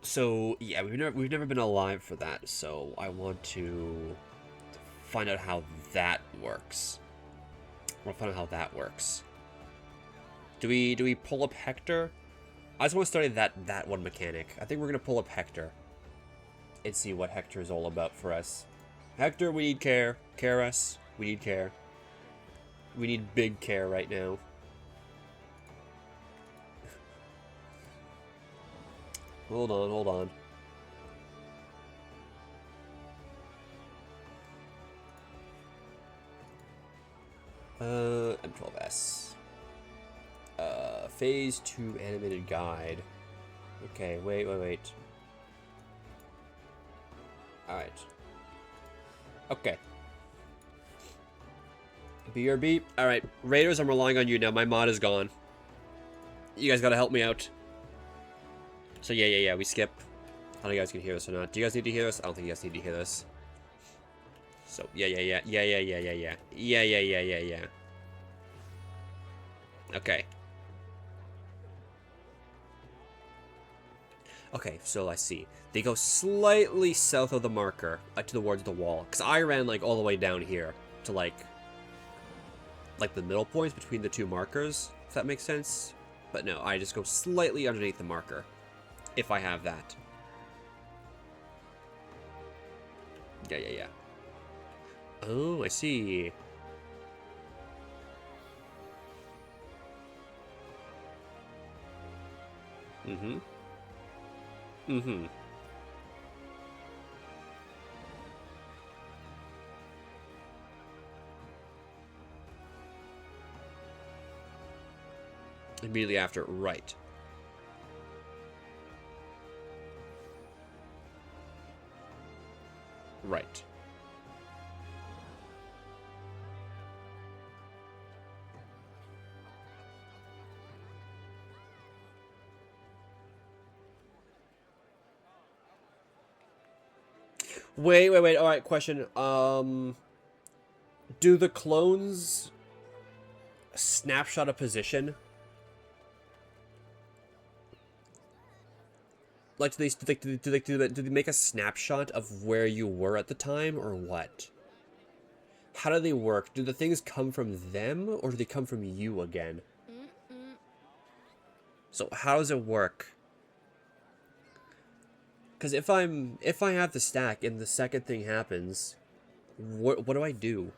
So yeah, we've never been alive for that, so I want to find out how that works. I want to find out how that works. Do we pull up Hector? I just want to study that one mechanic. I think we're gonna pull up Hector and see what Hector is all about for us. Hector, we need care. Care us. We need care. We need big care right now. Hold on. M12S. Phase 2 animated guide. Okay, wait. Alright. Okay. BRB. Alright, Raiders, I'm relying on you now. My mod is gone. You guys gotta help me out. So yeah, we skip. I don't know if you guys can hear this or not. Do you guys need to hear this? I don't think you guys need to hear this. So, yeah. Okay. Okay, so I see. They go slightly south of the marker, towards the wall. Because I ran, like, all the way down here to, like the middle points between the two markers, if that makes sense. But no, I just go slightly underneath the marker, if I have that. Yeah. Oh, I see. Mm-hmm. Immediately after, right. Right. Wait. Alright, question. Do the clones snapshot a position? Like, do they make a snapshot of where you were at the time, or what? How do they work? Do the things come from them, or do they come from you again? So how does it work? Because if I have the stack and the second thing happens, what do I do?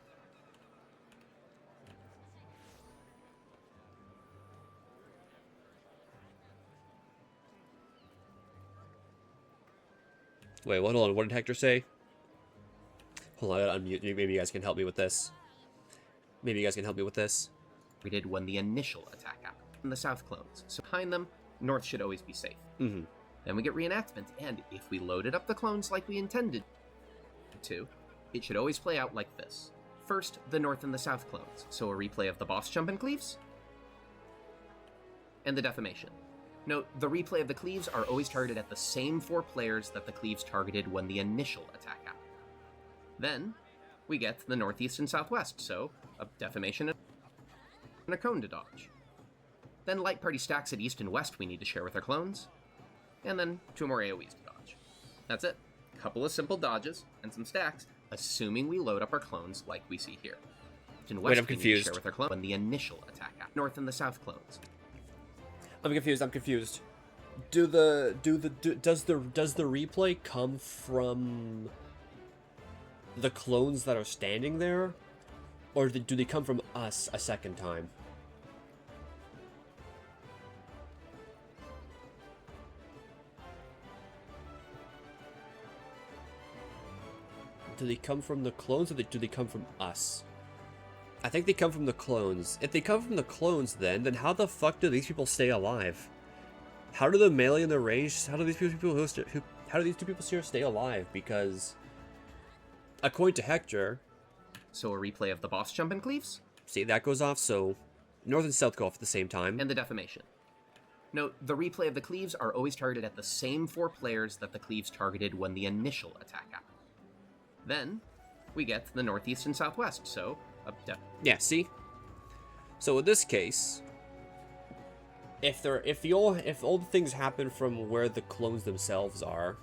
Wait, hold on. What did Hector say? Hold on, I gotta unmute. Maybe you guys can help me with this. We did when the initial attack happened. And the south clones. So behind them, north should always be safe. Mm-hmm. Then we get reenactment, and if we loaded up the clones like we intended to, it should always play out like this. First, the north and the south clones. So a replay of the boss jump and cleaves, and the defamation. Note, the replay of the cleaves are always targeted at the same 4 players that the cleaves targeted when the initial attack happened. Then, we get the northeast and southwest, so a defamation and a cone to dodge. Then light party stacks at east and west we need to share with our clones, and then 2 more AoEs to dodge. That's it. A couple of simple dodges and some stacks, assuming we load up our clones like we see here. And west Wait, I'm we need to confused. share with our clones when the initial attack happened. North and the south clones. I'm confused. Does the replay come from the clones that are standing there, or do they come from us a second time? Do they come from the clones, or do they come from us? I think they come from the clones. If they come from the clones, then how the fuck do these people stay alive? How do the melee and the range? How do these two people here stay alive? Because according to Hector, So a replay of the boss jump and cleaves, see, that goes off. So north and south go off at the same time. and the defamation. Note, the replay of the cleaves are always targeted at the same 4 players that the cleaves targeted when the initial attack happened. Then, we get the northeast and southwest, so a Yeah, see. So in this case, if all the things happen from where the clones themselves are,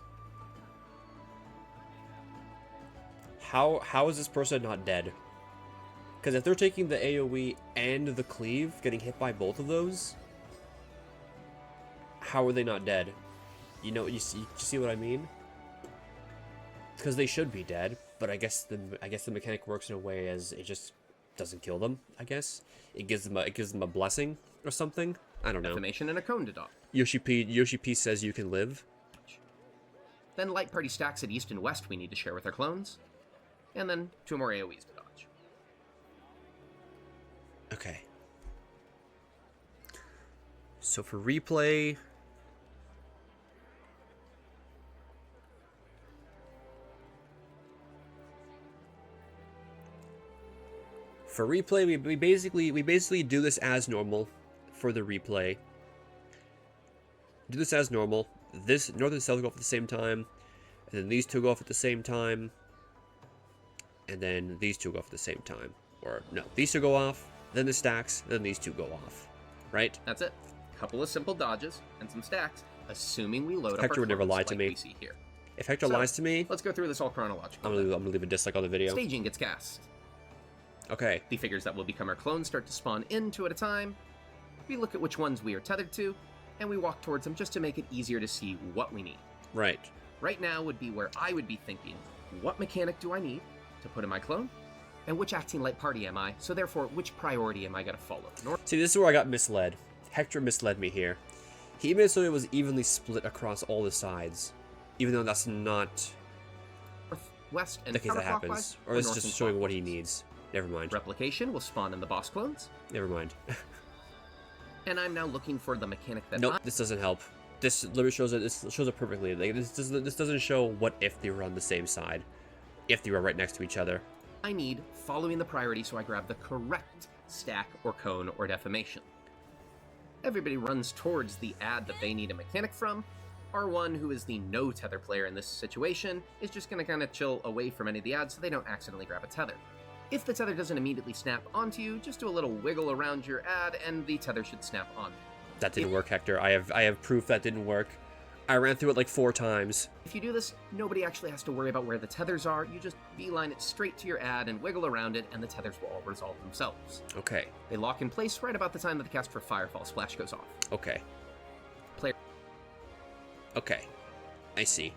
how is this person not dead? Because if they're taking the AoE and the cleave, getting hit by both of those, how are they not dead? You see what I mean? Because they should be dead, but I guess the mechanic works in a way as it just doesn't kill them. I guess it gives them a blessing or something. I don't know. defamation and a cone to dodge. Yoshi P says you can live. Then light party stacks at east and west we need to share with our clones, and then 2 more AoEs to dodge. Okay. So for replay... For replay, we basically do this as normal for the replay. Do this as normal. This north and south go off at the same time, and then these two go off at the same time, and then these two go off at the same time. Or no, these two go off, then the stacks, then these two go off. Right? That's it. Couple of simple dodges and some stacks, assuming we load up Hector our would never clones lie to like me. we see here. If Hector So, lies to me, Let's go through this all chronologically. I'm gonna leave a dislike on the video. Staging gets cast. Okay. The figures that will become our clones start to spawn in two at a time. We look at which ones we are tethered to, and we walk towards them just to make it easier to see what we need. Right. Right now would be where I would be thinking, what mechanic do I need to put in my clone? And which acting light party am I? So therefore, which priority am I going to follow? See, this is where I got misled. Hector misled me here. He made it so it was evenly split across all the sides, even though that's not North, west, and the case that counterclockwise, happens. Or it's north just and showing what he clockwise. needs. Never mind. Replication will spawn in the boss clones, Never mind. and I'm now looking for the mechanic that Nope, this doesn't help. This literally shows it. This shows it perfectly. Like this doesn't show what if they were on the same side, if they were right next to each other. I need following the priority, so I grab the correct stack or cone or defamation. Everybody runs towards the ad that they need a mechanic from. R1, who is the no tether player in this situation, is just going to kind of chill away from any of the ads so they don't accidentally grab a tether. If the tether doesn't immediately snap onto you, just do a little wiggle around your ad and the tether should snap on. That didn't work, Hector. I have proof that didn't work. I ran through it like 4 times. If you do this, nobody actually has to worry about where the tethers are. You just beeline it straight to your ad and wiggle around it, and the tethers will all resolve themselves. Okay. They lock in place right about the time that the cast for Firefall Splash goes off. Okay. Player Okay. I see.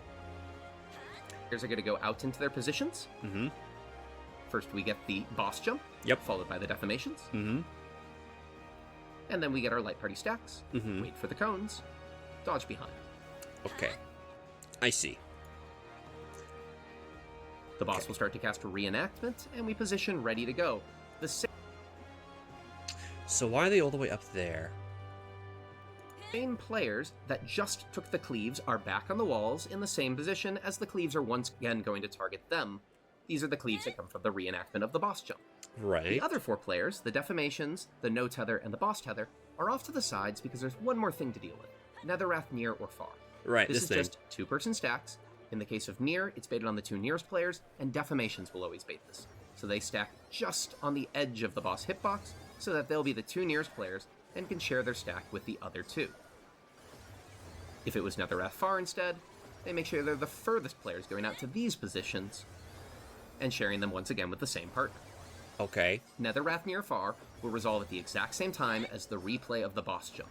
Players are going to go out into their positions. Mm-hmm. First, we get the boss jump. Yep. Followed by the defamations. Mm-hmm. And then we get our light party stacks. Mm-hmm. Wait for the cones. Dodge behind. Okay. I see. The boss Okay. will start to cast a reenactment, and we position ready to go. The So why are they all the way up there? same players that just took the cleaves are back on the walls in the same position as the cleaves are once again going to target them. These are the cleaves that come from the reenactment of the boss jump. Right. The other 4 players, the defamations, the no tether, and the boss tether, are off to the sides because there's one more thing to deal with. Netherrath, near, or far. Right, This this is thing. just 2-person stacks. In the case of near, it's baited on the 2 nearest players, and defamations will always bait this. So they stack just on the edge of the boss hitbox, so that they'll be the 2 nearest players and can share their stack with the other 2. If it was Netherrath far instead, they make sure they're the furthest players going out to these positions and sharing them once again with the same partner. Okay. Netherrath near far will resolve at the exact same time as the replay of the boss jump.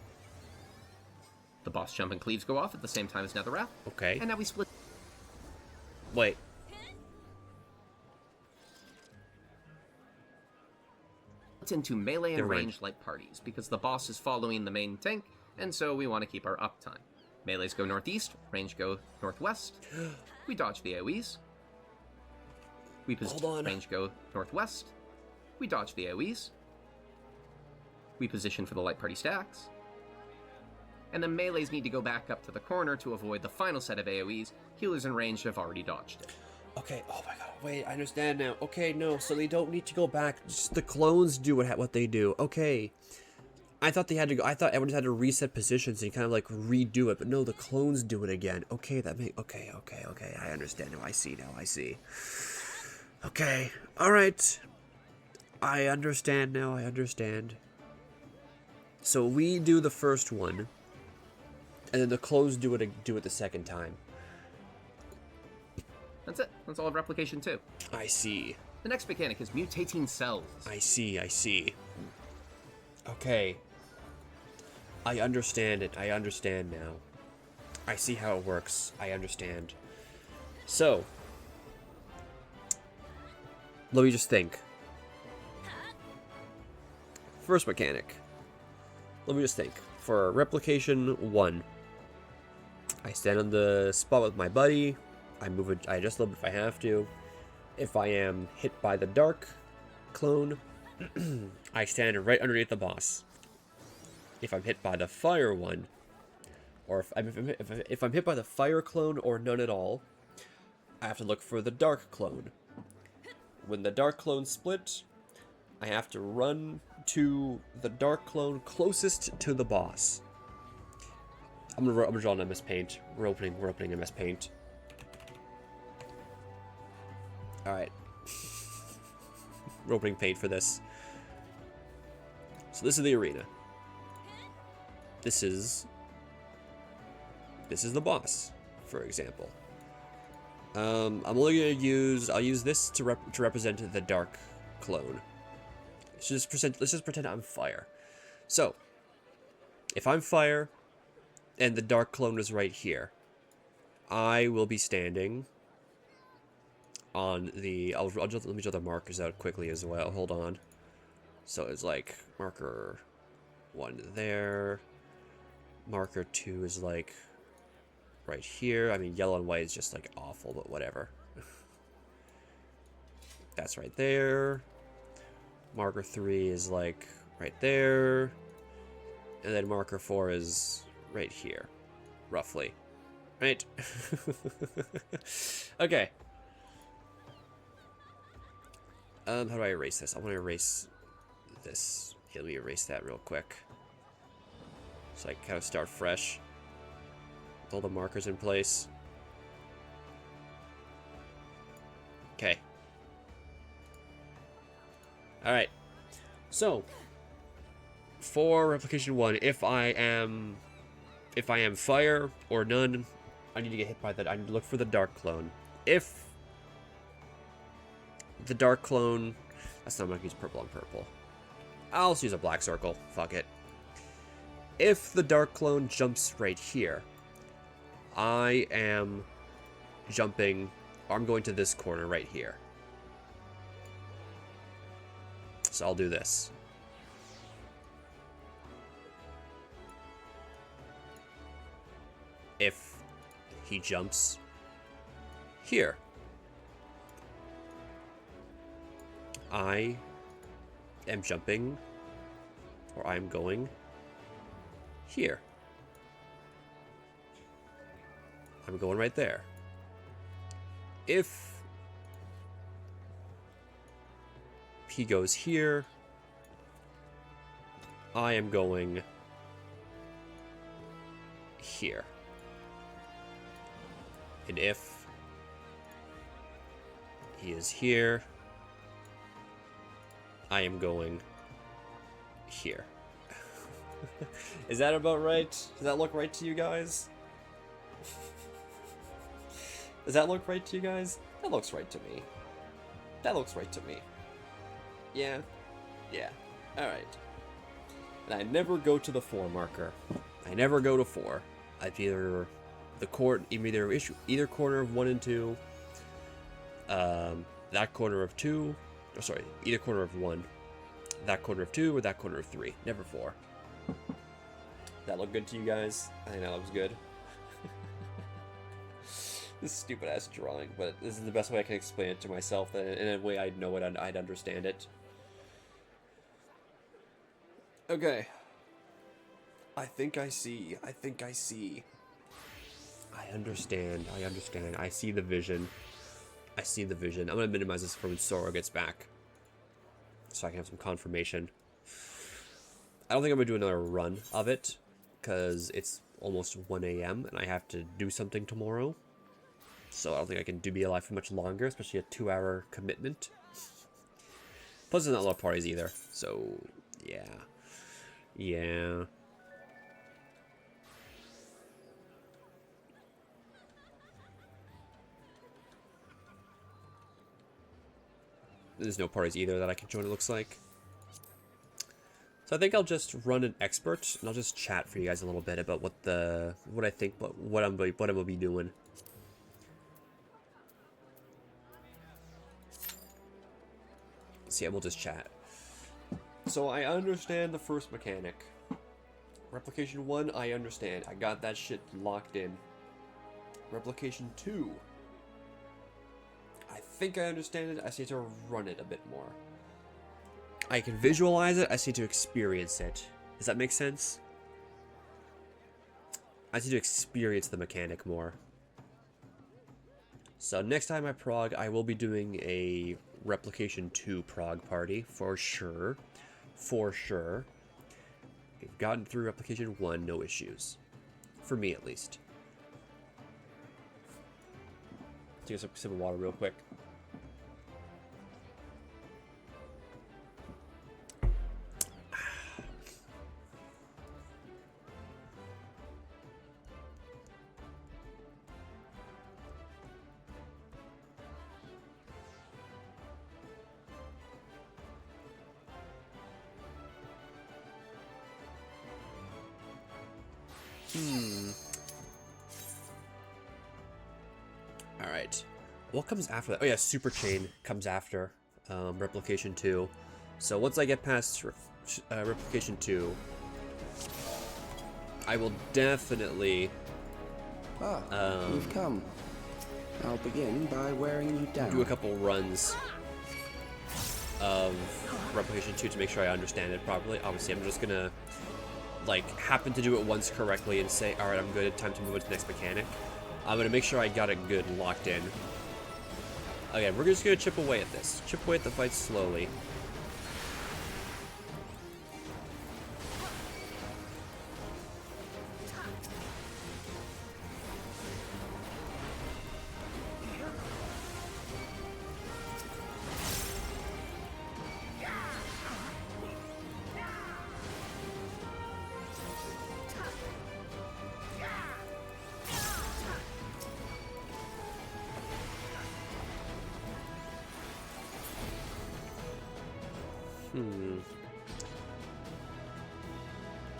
The boss jump and cleaves go off at the same time as Netherrath. Okay. And now we split Wait. into melee and Never mind. ranged light parties because the boss is following the main tank, and so we want to keep our uptime. Melees go northeast, range go northwest. We dodge the AoEs. We Hold on. range go northwest. We dodge the AoEs. We position for the light party stacks. And the melees need to go back up to the corner to avoid the final set of AoEs. Healers in range have already dodged it. Okay. Oh my god. Wait, I understand now. Okay, no. So they don't need to go back. Just the clones do what they do. Okay. I thought they had to go. I thought everyone just had to reset positions and kind of like redo it, but no, the clones do it again. Okay, that make okay. I understand now. I see. Okay. All right. I understand now. So we do the first one, and then the clones do it the second time. That's it. That's all of Replication 2. I see. The next mechanic is mutating cells. I see. Okay. I understand it. I understand now. I see how it works. I understand. So, let me just think. First mechanic. Let me just think. For Replication 1, I stand on the spot with my buddy. I move it. I adjust a little bit if I have to. If I am hit by the dark clone, I stand right underneath the boss. If I'm hit by the fire one, or if I'm hit by the fire clone or none at all, I have to look for the dark clone. When the dark clone split, I have to run to the dark clone closest to the boss. I'm gonna draw an MS Paint. We're opening MS Paint. All right. We're opening Paint for this. So this is the arena. This is the boss, for example. I'm only gonna I'll use this to represent the dark clone. Let's just pretend I'm fire. So, if I'm fire, and the dark clone is right here, I will be standing on the. Let me draw the markers out quickly as well. Hold on. So it's like marker 1 there. Marker 2 is like right here. I mean, yellow and white is just like awful, but whatever. That's right there. Marker 3 is like right there. And then marker 4 is right here, roughly. Right? Okay. How do I erase this? I want to erase this. Here, let me erase that real quick. So I kind of start fresh. With all the markers in place. Okay. Alright. So, for replication 1, if I am fire or none, I need to get hit by that. I need to look for the dark clone. If the dark clone, that's not, I'm gonna use purple on purple. I'll just use a black circle. Fuck it. If the dark clone jumps right here, I am jumping, or I'm going to this corner right here. So I'll do this. If he jumps here, I am jumping, or I'm going here. I'm going right there. If he goes here, I am going here. And if he is here, I am going here. Is that about right? Does that look right to you guys? Does that look right to you guys? That looks right to me. That looks right to me. Yeah? Yeah. Alright. And I never go to the 4 marker. I never go to 4. I've either either corner of 1 and 2, that corner of 2, or sorry, either corner of 1, that corner of 2, or that corner of 3. Never 4. That look good to you guys? I think that looks good. This stupid ass drawing, but this is the best way I can explain it to myself, and in a way I'd know it, I'd understand it. Okay. I think I see. I understand. I see the vision. I'm gonna minimize this for when Sora gets back, so I can have some confirmation. I don't think I'm gonna do another run of it, because it's almost 1 a.m. and I have to do something tomorrow. So I don't think I can be alive for much longer, especially a 2-hour commitment. Plus there's not a lot of parties either, so yeah. Yeah. There's no parties either that I can join, it looks like. So I think I'll just run an expert, and I'll just chat for you guys a little bit about what I think, what I'm gonna be doing. So yeah, we'll just chat. So I understand the first mechanic. Replication 1, I understand. I got that shit locked in. Replication 2. I think I understand it. I just need to run it a bit more. I can visualize it, I just need to experience it. Does that make sense? I just need to experience the mechanic more. So next time I prog, I will be doing a Replication 2 prog party, for sure. For sure. We've gotten through Replication 1, no issues. For me, at least. Take a sip of water real quick. Alright. What comes after that? Oh yeah, Super Chain comes after Replication 2. So once I get past Replication 2, I will definitely... you've come. I'll begin by wearing you down. Do a couple runs of Replication 2 to make sure I understand it properly. Obviously, I'm just gonna, like, happen to do it once correctly and say, alright, I'm good, time to move on to the next mechanic. I'm gonna make sure I got it good, locked in. Okay, we're just gonna chip away at this. Chip away at the fight slowly.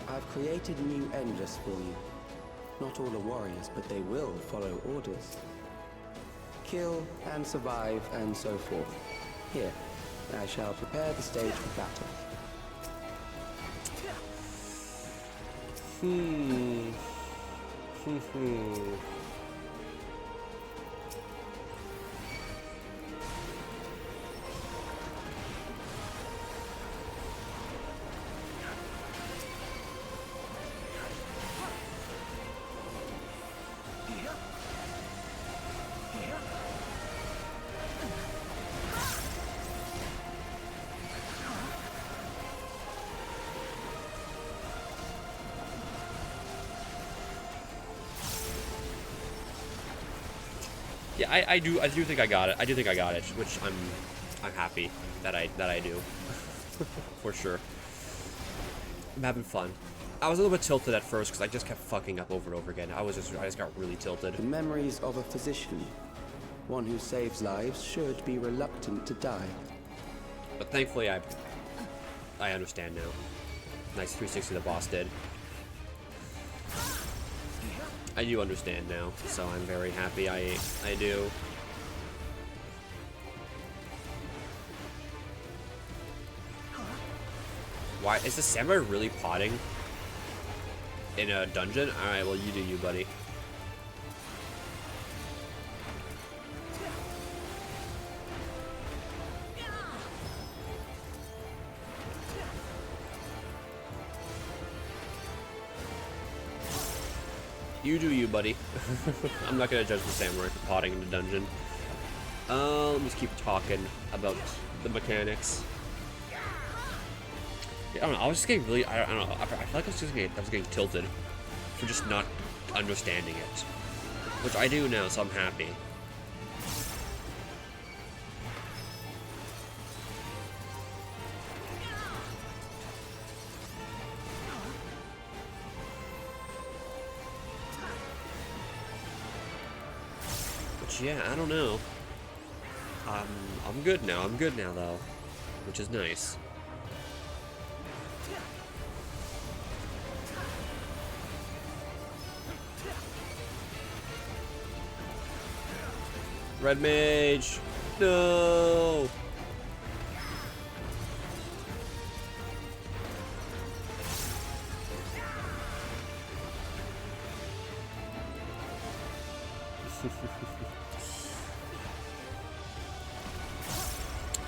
I've created new endless for you. Not all are warriors, but they will follow orders. Kill and survive and so forth. Here, I shall prepare the stage for battle. Yeah, I do think I got it. I do think I got it, which I'm happy that I do. For sure. I'm having fun. I was a little bit tilted at first because I just kept fucking up over and over again. I just got really tilted. The memories of a physician. One who saves lives should be reluctant to die. But thankfully I understand now. Nice 360 the boss did. I do understand now, so I'm very happy I do. Why is the samurai really potting in a dungeon? Alright, well you do you, buddy. You do you, buddy. I'm not gonna judge the samurai for potting in the dungeon. Let me just keep talking about the mechanics. Yeah, I don't know. I was just getting really. I don't know. I feel like I was getting tilted for just not understanding it, which I do now, so I'm happy. Yeah, I don't know. I'm good now. I'm good now, though, which is nice. Red Mage, no.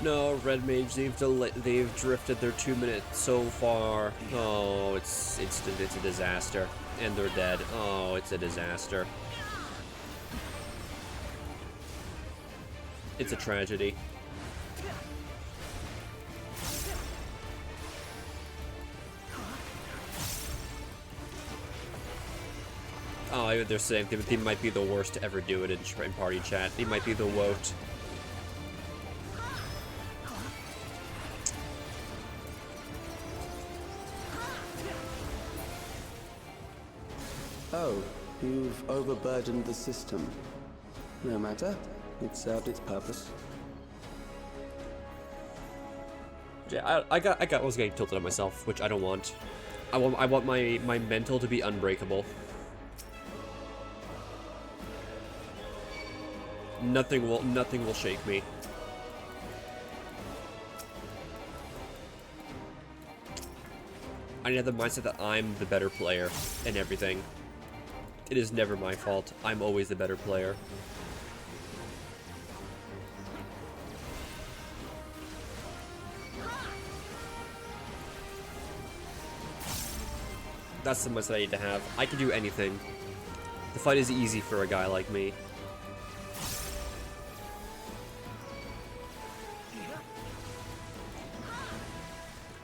No, Red Mage, they've drifted their 2 minutes so far. Oh, it's a disaster. And they're dead. Oh, it's a disaster. It's a tragedy. Oh, they're saying they might be the worst to ever do it in party chat. They might be the woat. Oh, you've overburdened the system. No matter. It served its purpose. Yeah, I was getting tilted on myself, which I don't want. I want my mental to be unbreakable. Nothing will shake me. I need the mindset that I'm the better player in everything. It is never my fault. I'm always the better player. That's the mindset I need to have. I can do anything. The fight is easy for a guy like me.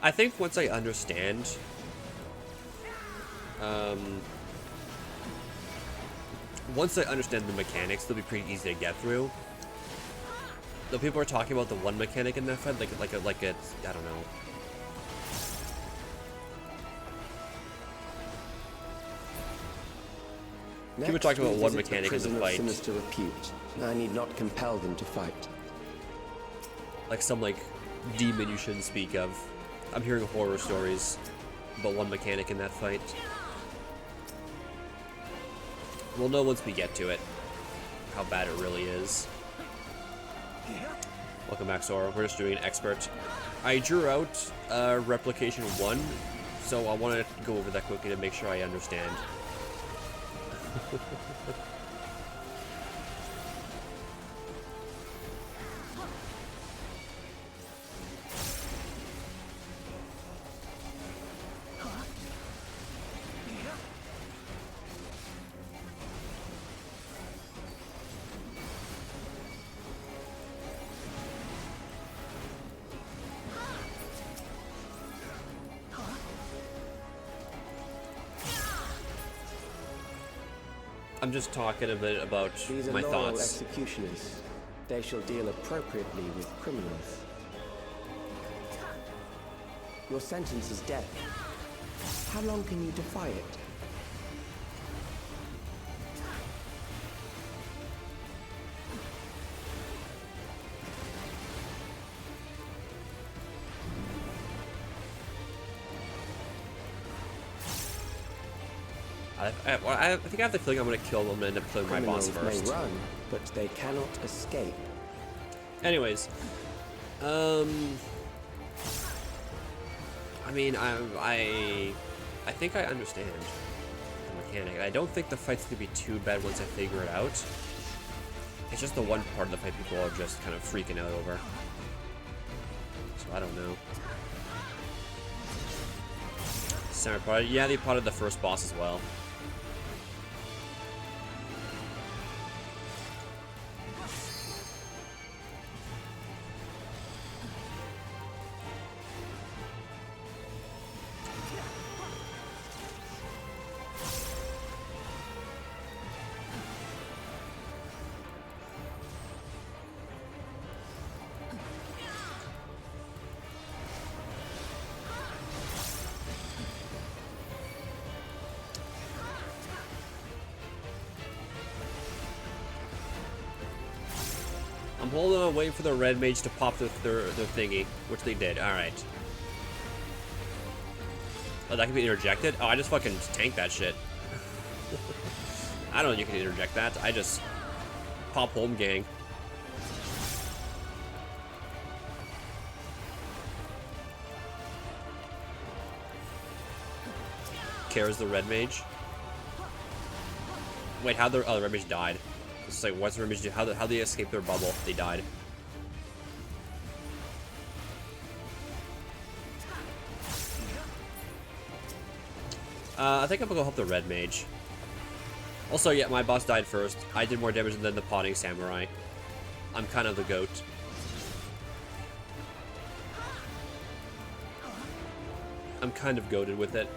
I think once I understand, once I understand the mechanics, they'll be pretty easy to get through. Though people are talking about the one mechanic in that fight, like it's, I don't know. People are talking about one mechanic in the fight. Sinister repute. I need not compel them to fight. Like some demon you shouldn't speak of. I'm hearing horror stories about one mechanic in that fight. We'll know once we get to it how bad it really is. Welcome back, Sora. We're just doing an expert. I drew out Replication 1, so I want to go over that quickly to make sure I understand. I'm just talking a bit about These are my loyal thoughts. executioners. They shall deal appropriately with criminals. Your sentence is death. How long can you defy it? I think I have the feeling I'm going to kill them and end up killing my boss Criminals first. may run, but they cannot escape. Anyways, I mean, I think I understand the mechanic. I don't think the fight's gonna be too bad once I figure it out. It's just the one part of the fight people are just kind of freaking out over. So I don't know. Samurai potted. Yeah, they potted the first boss as well. I'm holding on, waiting for the red mage to pop their thingy, which they did. Alright. Oh, that can be interjected? Oh, I just fucking tanked that shit. I don't know you can interject that. I just pop home gang. Cares the red mage. Wait, how the red mage died? It's like, what's the red mage do? How they escape their bubble? They died. I think I'm gonna go help the red mage. Also, yeah, my boss died first. I did more damage than the potting samurai. I'm kind of the goat. I'm kind of goated with it.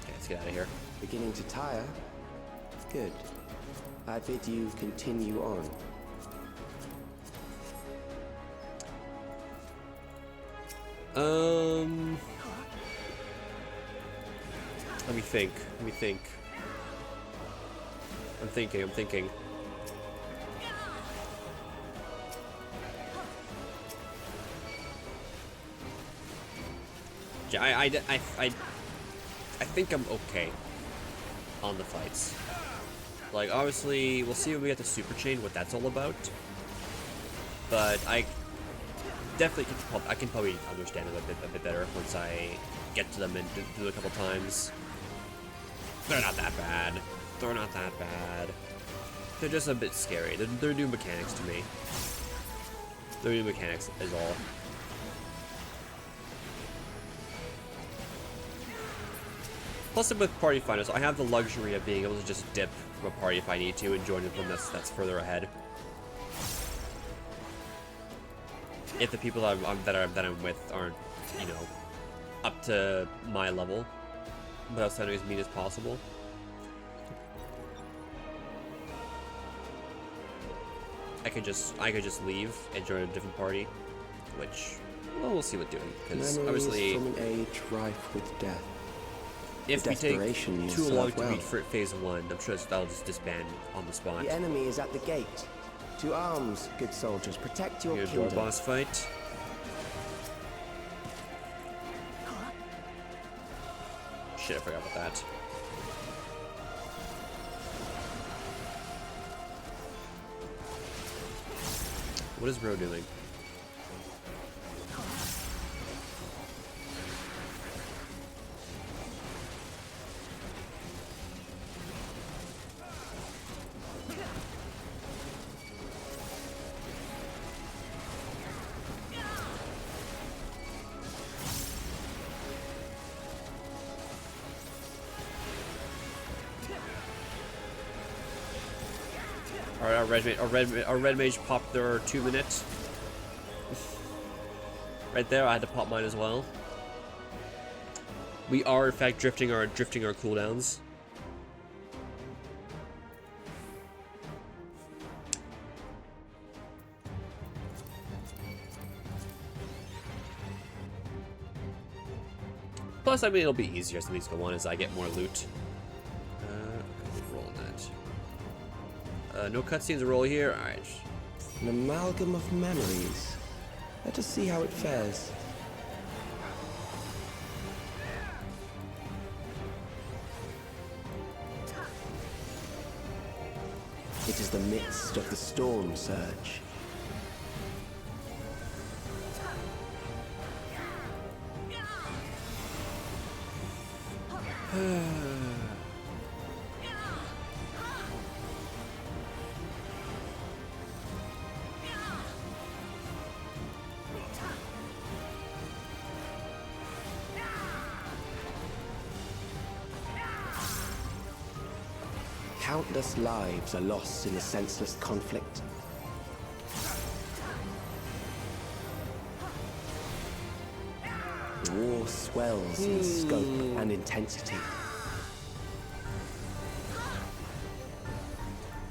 Okay, let's get out of here. Beginning to tire? Good. I bid you continue on. Let me think. Let me think. I'm thinking. Yeah, I think I'm okay on the fights. Like, obviously, we'll see when we get the Super Chain, what that's all about. But I definitely can probably understand them a bit better once I get to them and do it a couple times. They're not that bad. They're not that bad. They're just a bit scary. They're new mechanics to me. They're new mechanics is all. Plus, with party finders, I have the luxury of being able to just dip from a party if I need to and join one that's further ahead. If the people that I'm with aren't, you know, up to my level, without sounding as mean as possible. I could just leave and join a different party, which, well, we'll see what doing. Because obviously, from an age rife with death. If we take too long to beat for phase 1, I'm sure that'll just disband on the spot. The enemy is at the gate. To arms, good soldiers. Protect your Here's kingdom. our boss fight. Shit, I forgot about that. What is Bro doing? Alright, our red mage popped their 2 minutes. Right there, I had to pop mine as well. We are in fact drifting our cooldowns. Plus, I mean, it'll be easier as things go on as I get more loot. Roll that. No cutscenes to roll here. Alright. An amalgam of memories. Let us see how it fares. It is the midst of the storm surge. Countless lives are lost in the senseless conflict. The war swells in scope and intensity.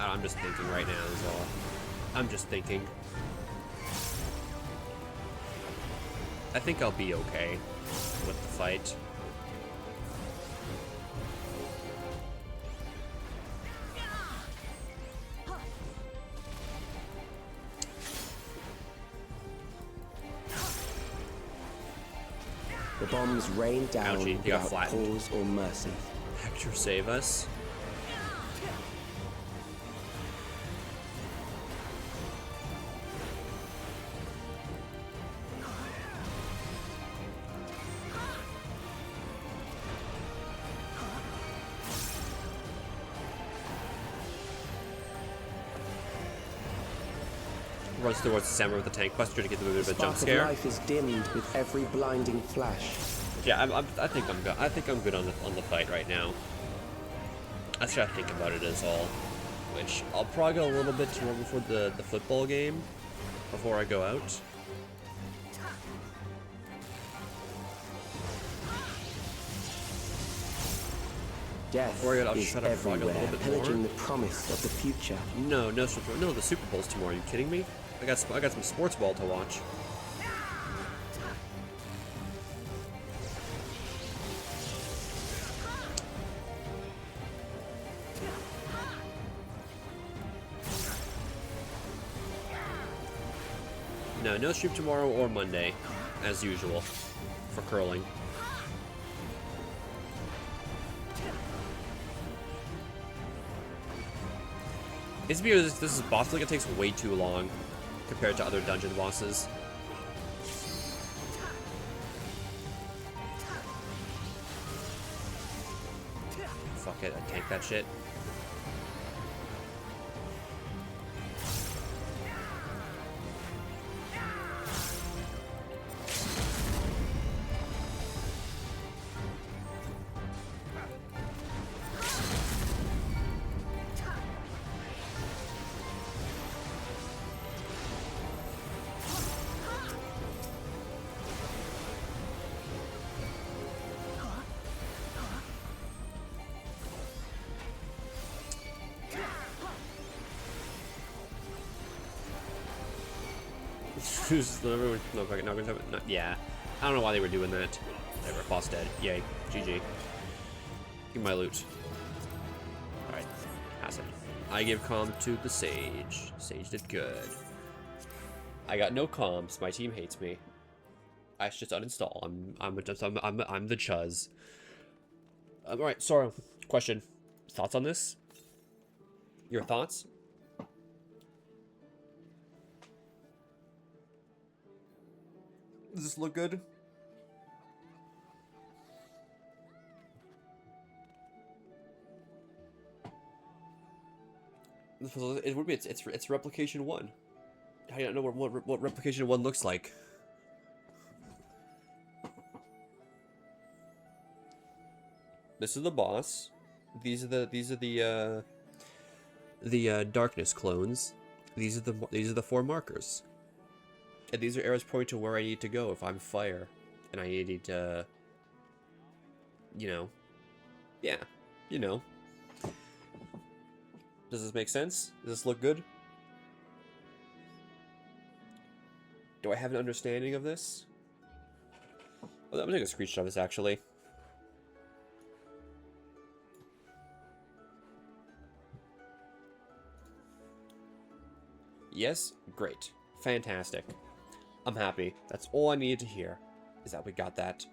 I'm just thinking right now is all. I'm just thinking. I think I'll be okay with the fight. The bombs rain down Ouchie, he got without flattened. pause or mercy. Hector, save us. runs towards Samurai with the tank quest to get a bit of a jump Spark of scare. life is dimmed with every blinding flash. Yeah, I think I'm good. I think I'm good on the fight right now. That's what I think about it is all. Which I'll probably go a little bit tomorrow before the football game, before I go out. Death I'll is shut up before I go a everywhere, little bit pillaging more. the promise of the future. No, the Super Bowl's tomorrow. Are you kidding me? I got some sports ball to watch. No stream tomorrow or Monday, as usual, for curling. It's because this is boss like it takes way too long compared to other dungeon bosses. Fuck it, I tank that shit. Yeah. I don't know why they were doing that. Whatever, boss dead. Yay. GG. Give my loot. Alright. Pass it. I give calm to the Sage. Sage did good. I got no comms. My team hates me. I should just uninstall. I'm the Chuz. Alright, Sora. Question. Thoughts on this? Your thoughts? Does this look good? It would be. It's Replication 1. How do you not know what Replication 1 looks like? This is the boss. These are the darkness clones. These are the 4 markers. And these are arrows pointing to where I need to go if I'm fire. And I need to... You know. Yeah. You know. Does this make sense? Does this look good? Do I have an understanding of this? Oh, I'm gonna take a screenshot of this, actually. Yes? Great. Fantastic. I'm happy. That's all I needed to hear, is that we got that.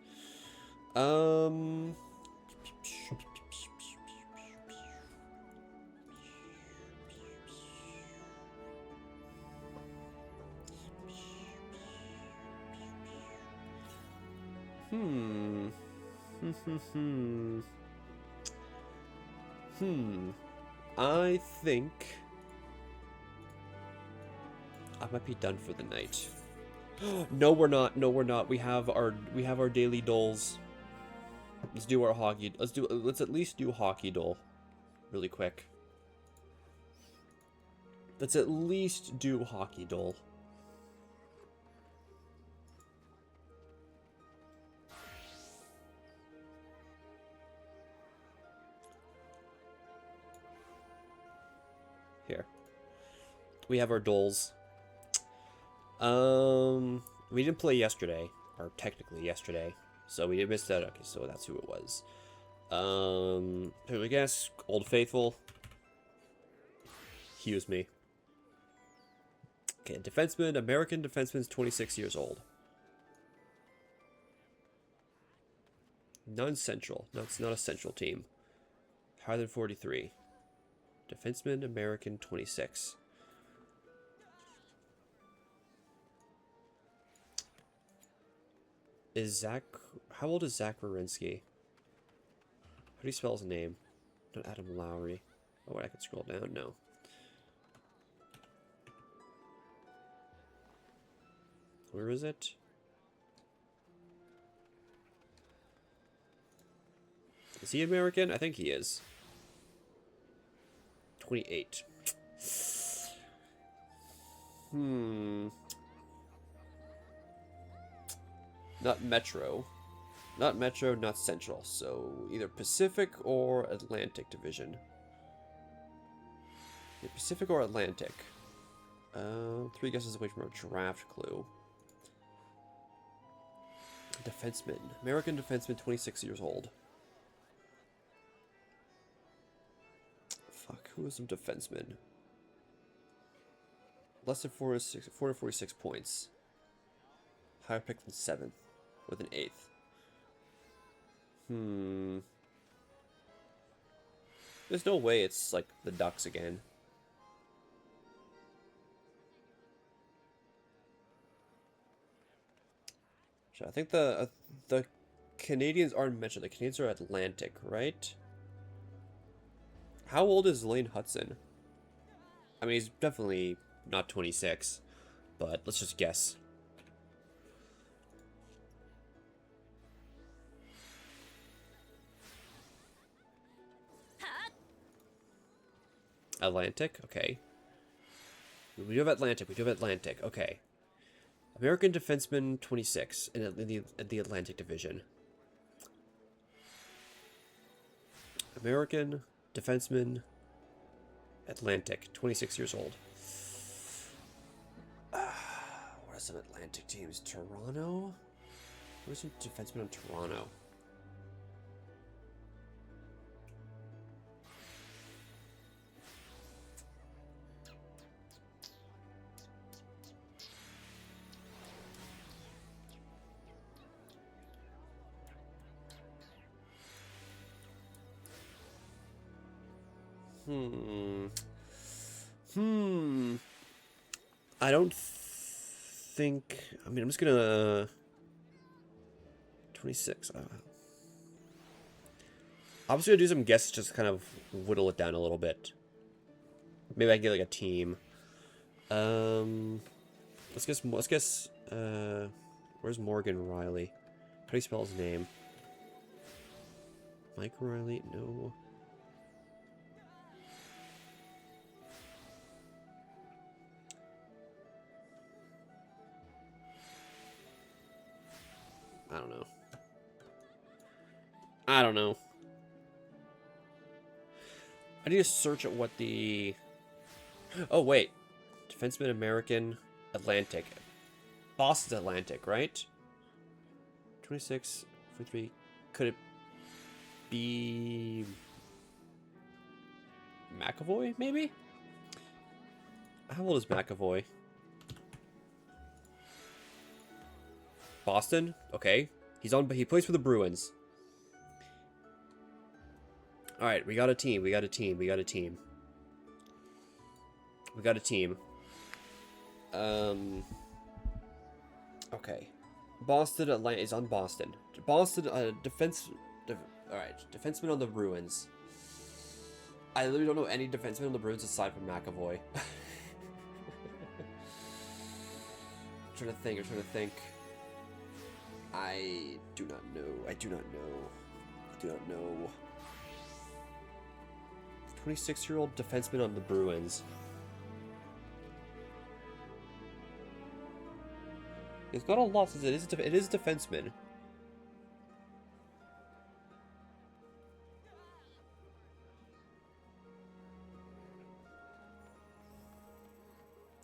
I think I might be done for the night. No, we're not. No, we're not. We have our daily doles. Let's do our hockey. Let's at least do hockey dole really quick. Let's at least do hockey dole. Here. We have our doles. We didn't play yesterday, or technically yesterday, so we did miss that. Okay, so that's who it was. I guess Old Faithful. Excuse me. Okay, defenseman, American defenseman's 26 years old. Non-central. No, it's not a central team. Higher than 43. Defenseman, American, 26. Is Zach... How old is Zach Werenski? How do you spell his name? Not Adam Lowry. Oh, wait, I can scroll down. No. Where is it? Is he American? I think he is. 28. Not Metro. Not Metro, not Central. So either Pacific or Atlantic Division. Yeah, Pacific or Atlantic. 3 guesses away from a draft clue. Defenseman. American defenseman, 26 years old. Fuck, who is some defenseman? Less than 446 points. Higher pick than 7th. With an 8th. There's no way it's like the Ducks again. I think the Canadians aren't mentioned. The Canadians are Atlantic, right? How old is Lane Hudson? I mean, he's definitely not 26, but let's just guess. Atlantic? Okay. We do have Atlantic. We do have Atlantic. Okay. American defenseman, 26 in the Atlantic Division. American defenseman, Atlantic, 26 years old. What are some Atlantic teams? Toronto? Where's some defenseman in Toronto? I don't think... I mean, I'm just gonna... 26. I'm just gonna do some guesses, just kind of whittle it down a little bit. Maybe I can get like a team. Let's guess. Where's Morgan Riley? How do you spell his name? Mike Riley? No. I don't know. I need to search at what the... Oh, wait. Defenseman American Atlantic. Boston's Atlantic, right? 26, 43. Could it be... McAvoy, maybe? How old is McAvoy? Boston? Okay. He plays for the Bruins. Alright, we got a team. Okay. Boston, Atlanta is on Boston. Boston, alright, defenseman on the Bruins. I literally don't know any defenseman on the Bruins aside from McAvoy. I'm trying to think. I do not know. 26-year-old defenseman on the Bruins. He's got a lot since it is defenseman.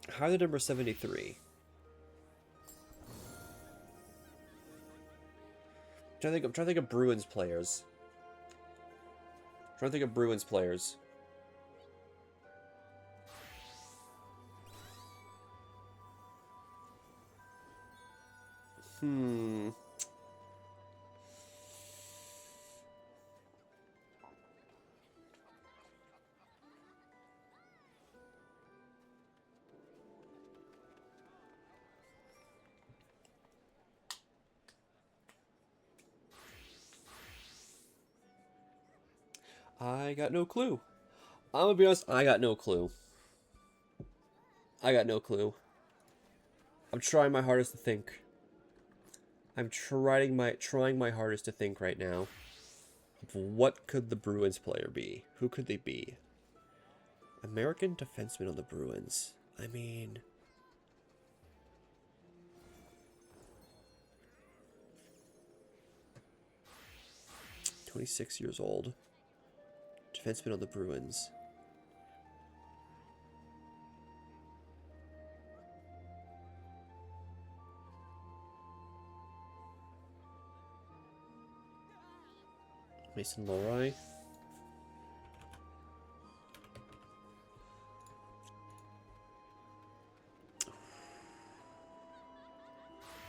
How are the number 73? I'm trying to think of Bruins players. I got no clue. I'm gonna be honest, I got no clue. I'm trying my hardest to think. I'm trying my hardest to think right now. What could the Bruins player be? Who could they be? American defenseman on the Bruins. I mean... 26 years old. Defenseman on the Bruins. Mason Lohrei.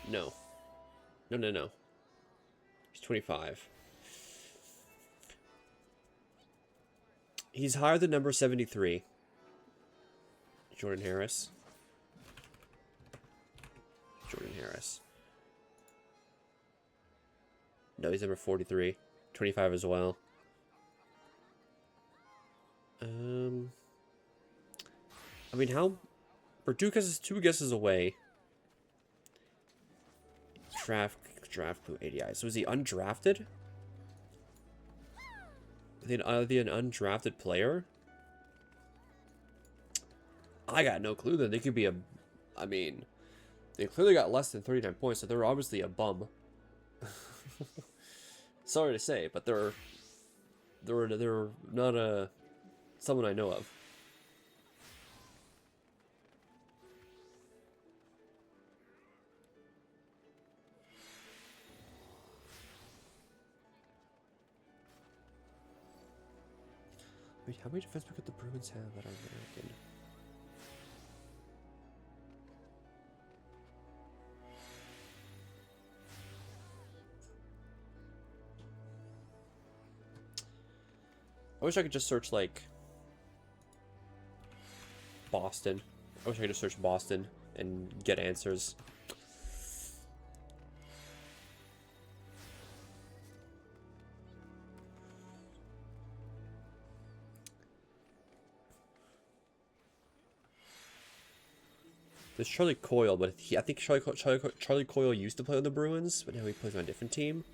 No. No. He's 25. He's higher than number 73. Jordan Harris. No, he's number 43. 25 as well. I mean, how... We're two guesses away. Draft clue ADI. So is he undrafted? Are they an undrafted player? I got no clue then. They could be a... I mean, they clearly got less than 39 points, so they're obviously a bum. Sorry to say, but they're not someone I know of. Wait, how many defensemen could the Bruins have that are American? I wish I could just search, like, Boston. I wish I could just search Boston and get answers. There's Charlie Coyle, but I think Charlie Coyle used to play on the Bruins, but now he plays on a different team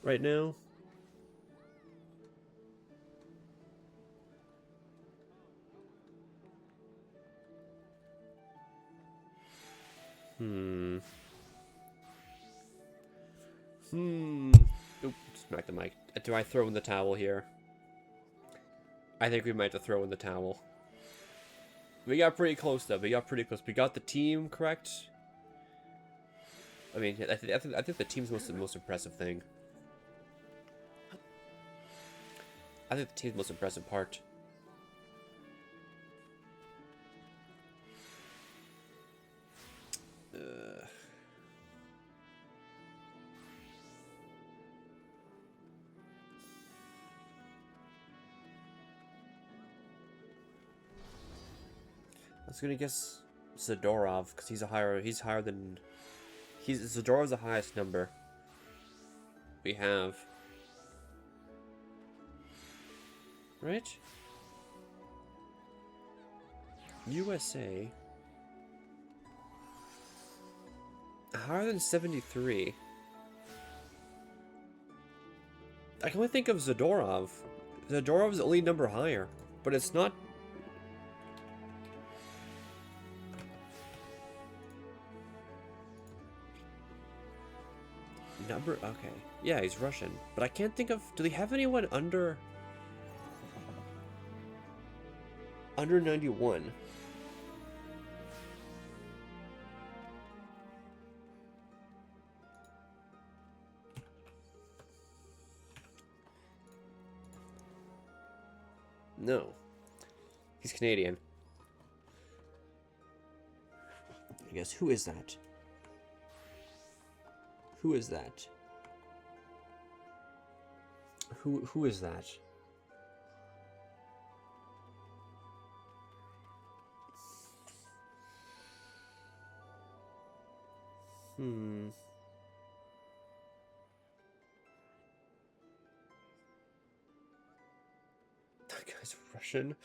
right now. Oop, smack the mic. Do I throw in the towel here? I think we might have to throw in the towel. We got pretty close, though. We got the team correct. I mean, I think the team's the most impressive thing. I think the team's the most impressive part. I was gonna guess Zadorov because Zadorov's the highest number we have, right? USA higher than 73. I can only think of Zadorov. Zadorov's the only number higher, but it's not. Okay. Yeah, he's Russian. But I can't think of... Do they have anyone under 91? No. He's Canadian. I guess, who is that? Who is that? Who is that? That guy's Russian.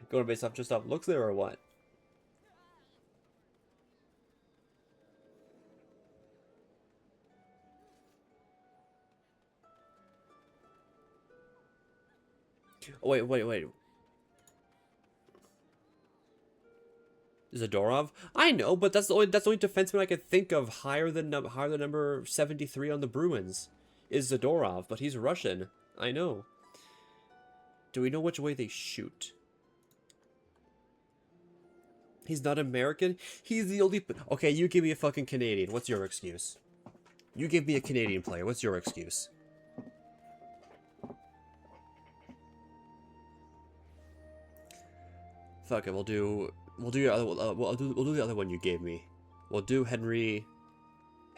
Going based off just off looks there or what? Oh, wait. Zadorov? I know, but that's the only defenseman I could think of higher than number 73 on the Bruins is Zadorov, but he's Russian. I know. Do we know which way they shoot? He's not American? He's the only... Okay, you give me a fucking Canadian. What's your excuse? You give me a Canadian player. What's your excuse? Fuck it, we'll do the other one you gave me. We'll do Henry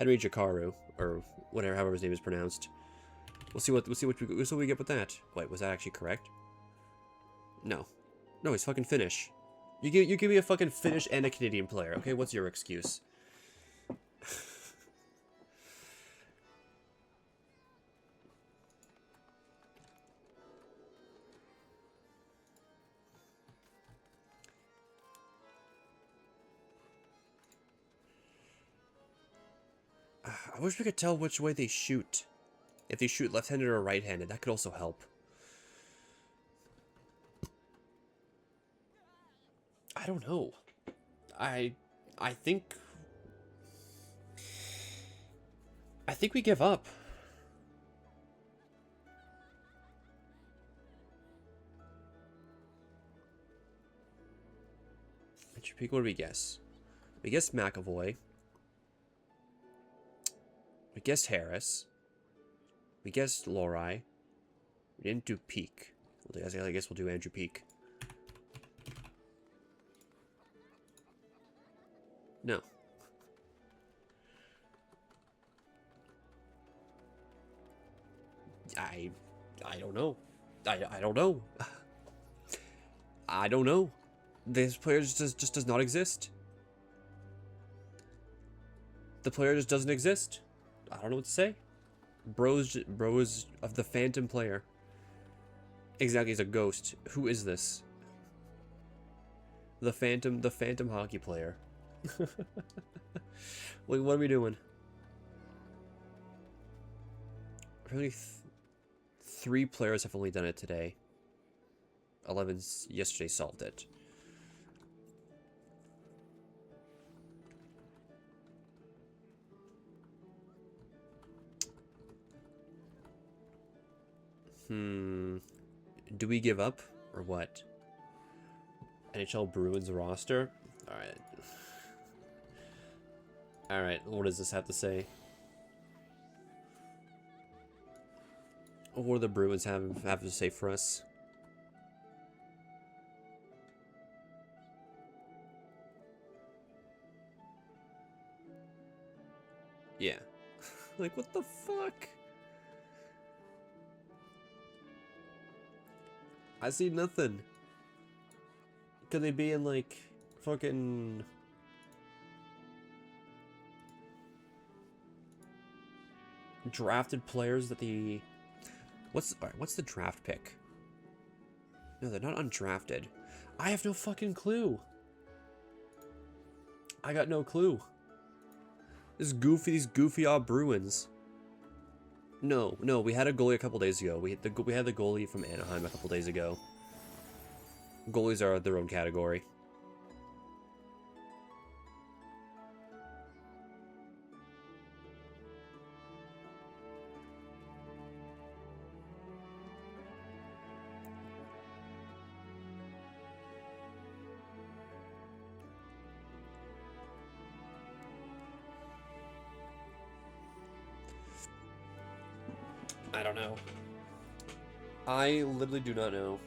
Jakaru, or whatever, however his name is pronounced. We'll see what we get with that. Wait, was that actually correct? No, he's fucking Finnish. You give me a fucking Finnish and a Canadian player. Okay, what's your excuse? I wish we could tell which way they shoot. If they shoot left-handed or right-handed, that could also help. I don't know. I think we give up. What do we guess? We guessed McAvoy. We guessed Harris. We guessed Lohrei. We didn't do Peak. I guess we'll do Andrew Peak. No. I don't know. I don't know. I don't know. This player just does not exist. The player just doesn't exist. I don't know what to say. Bros of the Phantom player. Exactly, he's a ghost. Who is this? The Phantom hockey player. Wait, what are we doing? Really, 3 players have only done it today. 11 yesterday solved it. Do we give up or what? NHL Bruins roster? Alright, what does this have to say? What do the Bruins have to say for us? Yeah. Like, what the fuck? I see nothing. Could they be in, like, fucking... drafted players that the... Alright, what's the draft pick? No, they're not undrafted. I have no fucking clue. I got no clue. These goofy odd Bruins. No, we had a goalie a couple days ago. We had the goalie from Anaheim a couple days ago. Goalies are their own category. I don't know. I literally do not know.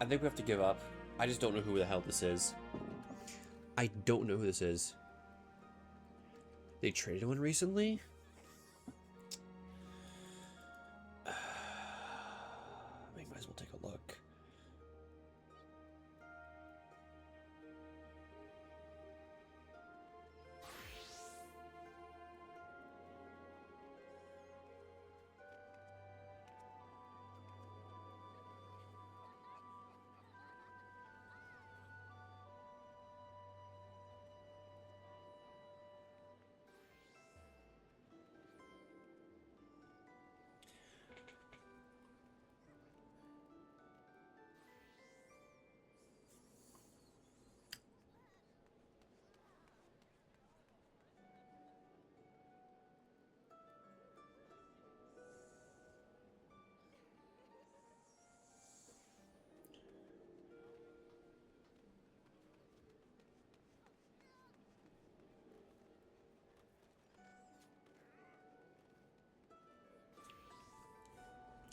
I think we have to give up. I just don't know who the hell this is. I don't know who this is. They traded one recently? We might as well take a look.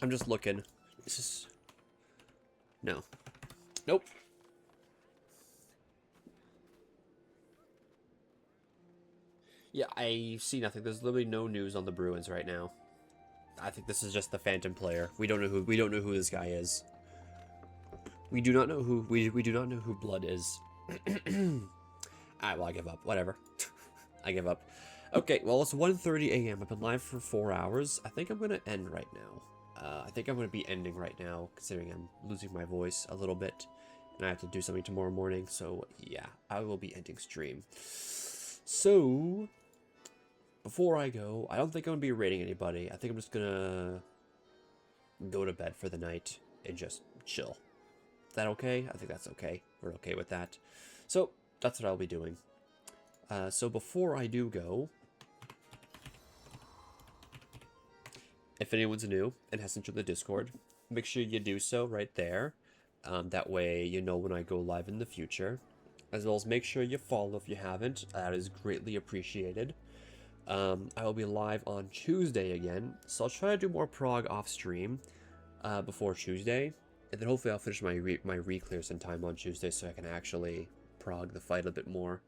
I'm just looking. This is... No. Nope. Yeah, I see nothing. There's literally no news on the Bruins right now. I think this is just the Phantom player. We don't know who this guy is. We do not know who we do not know who Blood is. Alright, well, I give up. Whatever. I give up. Okay, well, it's 1:30 a.m. I've been live for 4 hours. I think I'm gonna end right now. I think I'm gonna be ending right now, considering I'm losing my voice a little bit, and I have to do something tomorrow morning. So yeah, I will be ending stream. So before I go, I don't think I'm gonna be raiding anybody. I think I'm just gonna go to bed for the night and just chill. Is that okay? I think that's okay. We're okay with that. So that's what I'll be doing. So before I do go, if anyone's new and hasn't joined the Discord, make sure you do so right there. That way you know when I go live in the future. As well as make sure you follow if you haven't. That is greatly appreciated. I will be live on Tuesday again, so I'll try to do more prog off stream before Tuesday, and then hopefully I'll finish my re-clears in time on Tuesday so I can actually prog the fight a bit more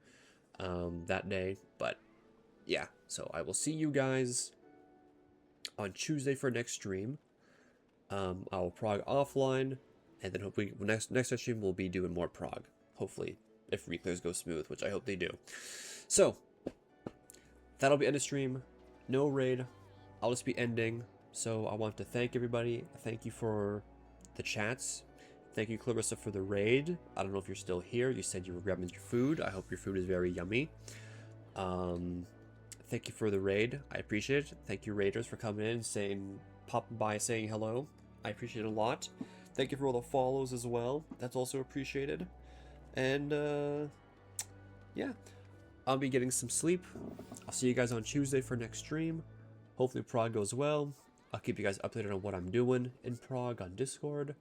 that day. But yeah, so I will see you guys on Tuesday for next stream. I will prog offline, and then hopefully next stream we'll be doing more prog. Hopefully, if re-clears go smooth, which I hope they do. So that'll be end of stream. No raid. I'll just be ending. So I want to thank everybody. Thank you for the chats. Thank you, Clarissa, for the raid. I don't know if you're still here. You said you were grabbing your food. I hope your food is very yummy. Thank you for the raid. I appreciate it. Thank you, raiders, for coming in, popping by, saying hello. I appreciate it a lot. Thank you for all the follows as well. That's also appreciated. And yeah, I'll be getting some sleep. I'll see you guys on Tuesday for next stream. Hopefully prog goes well. I'll keep you guys updated on what I'm doing in prog on Discord.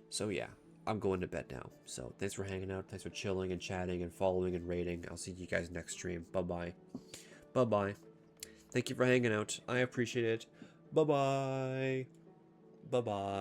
So yeah, I'm going to bed now. So thanks for hanging out. Thanks for chilling and chatting and following and raiding. I'll see you guys next stream. Bye-bye. Bye-bye. Thank you for hanging out. I appreciate it. Bye-bye. Bye-bye.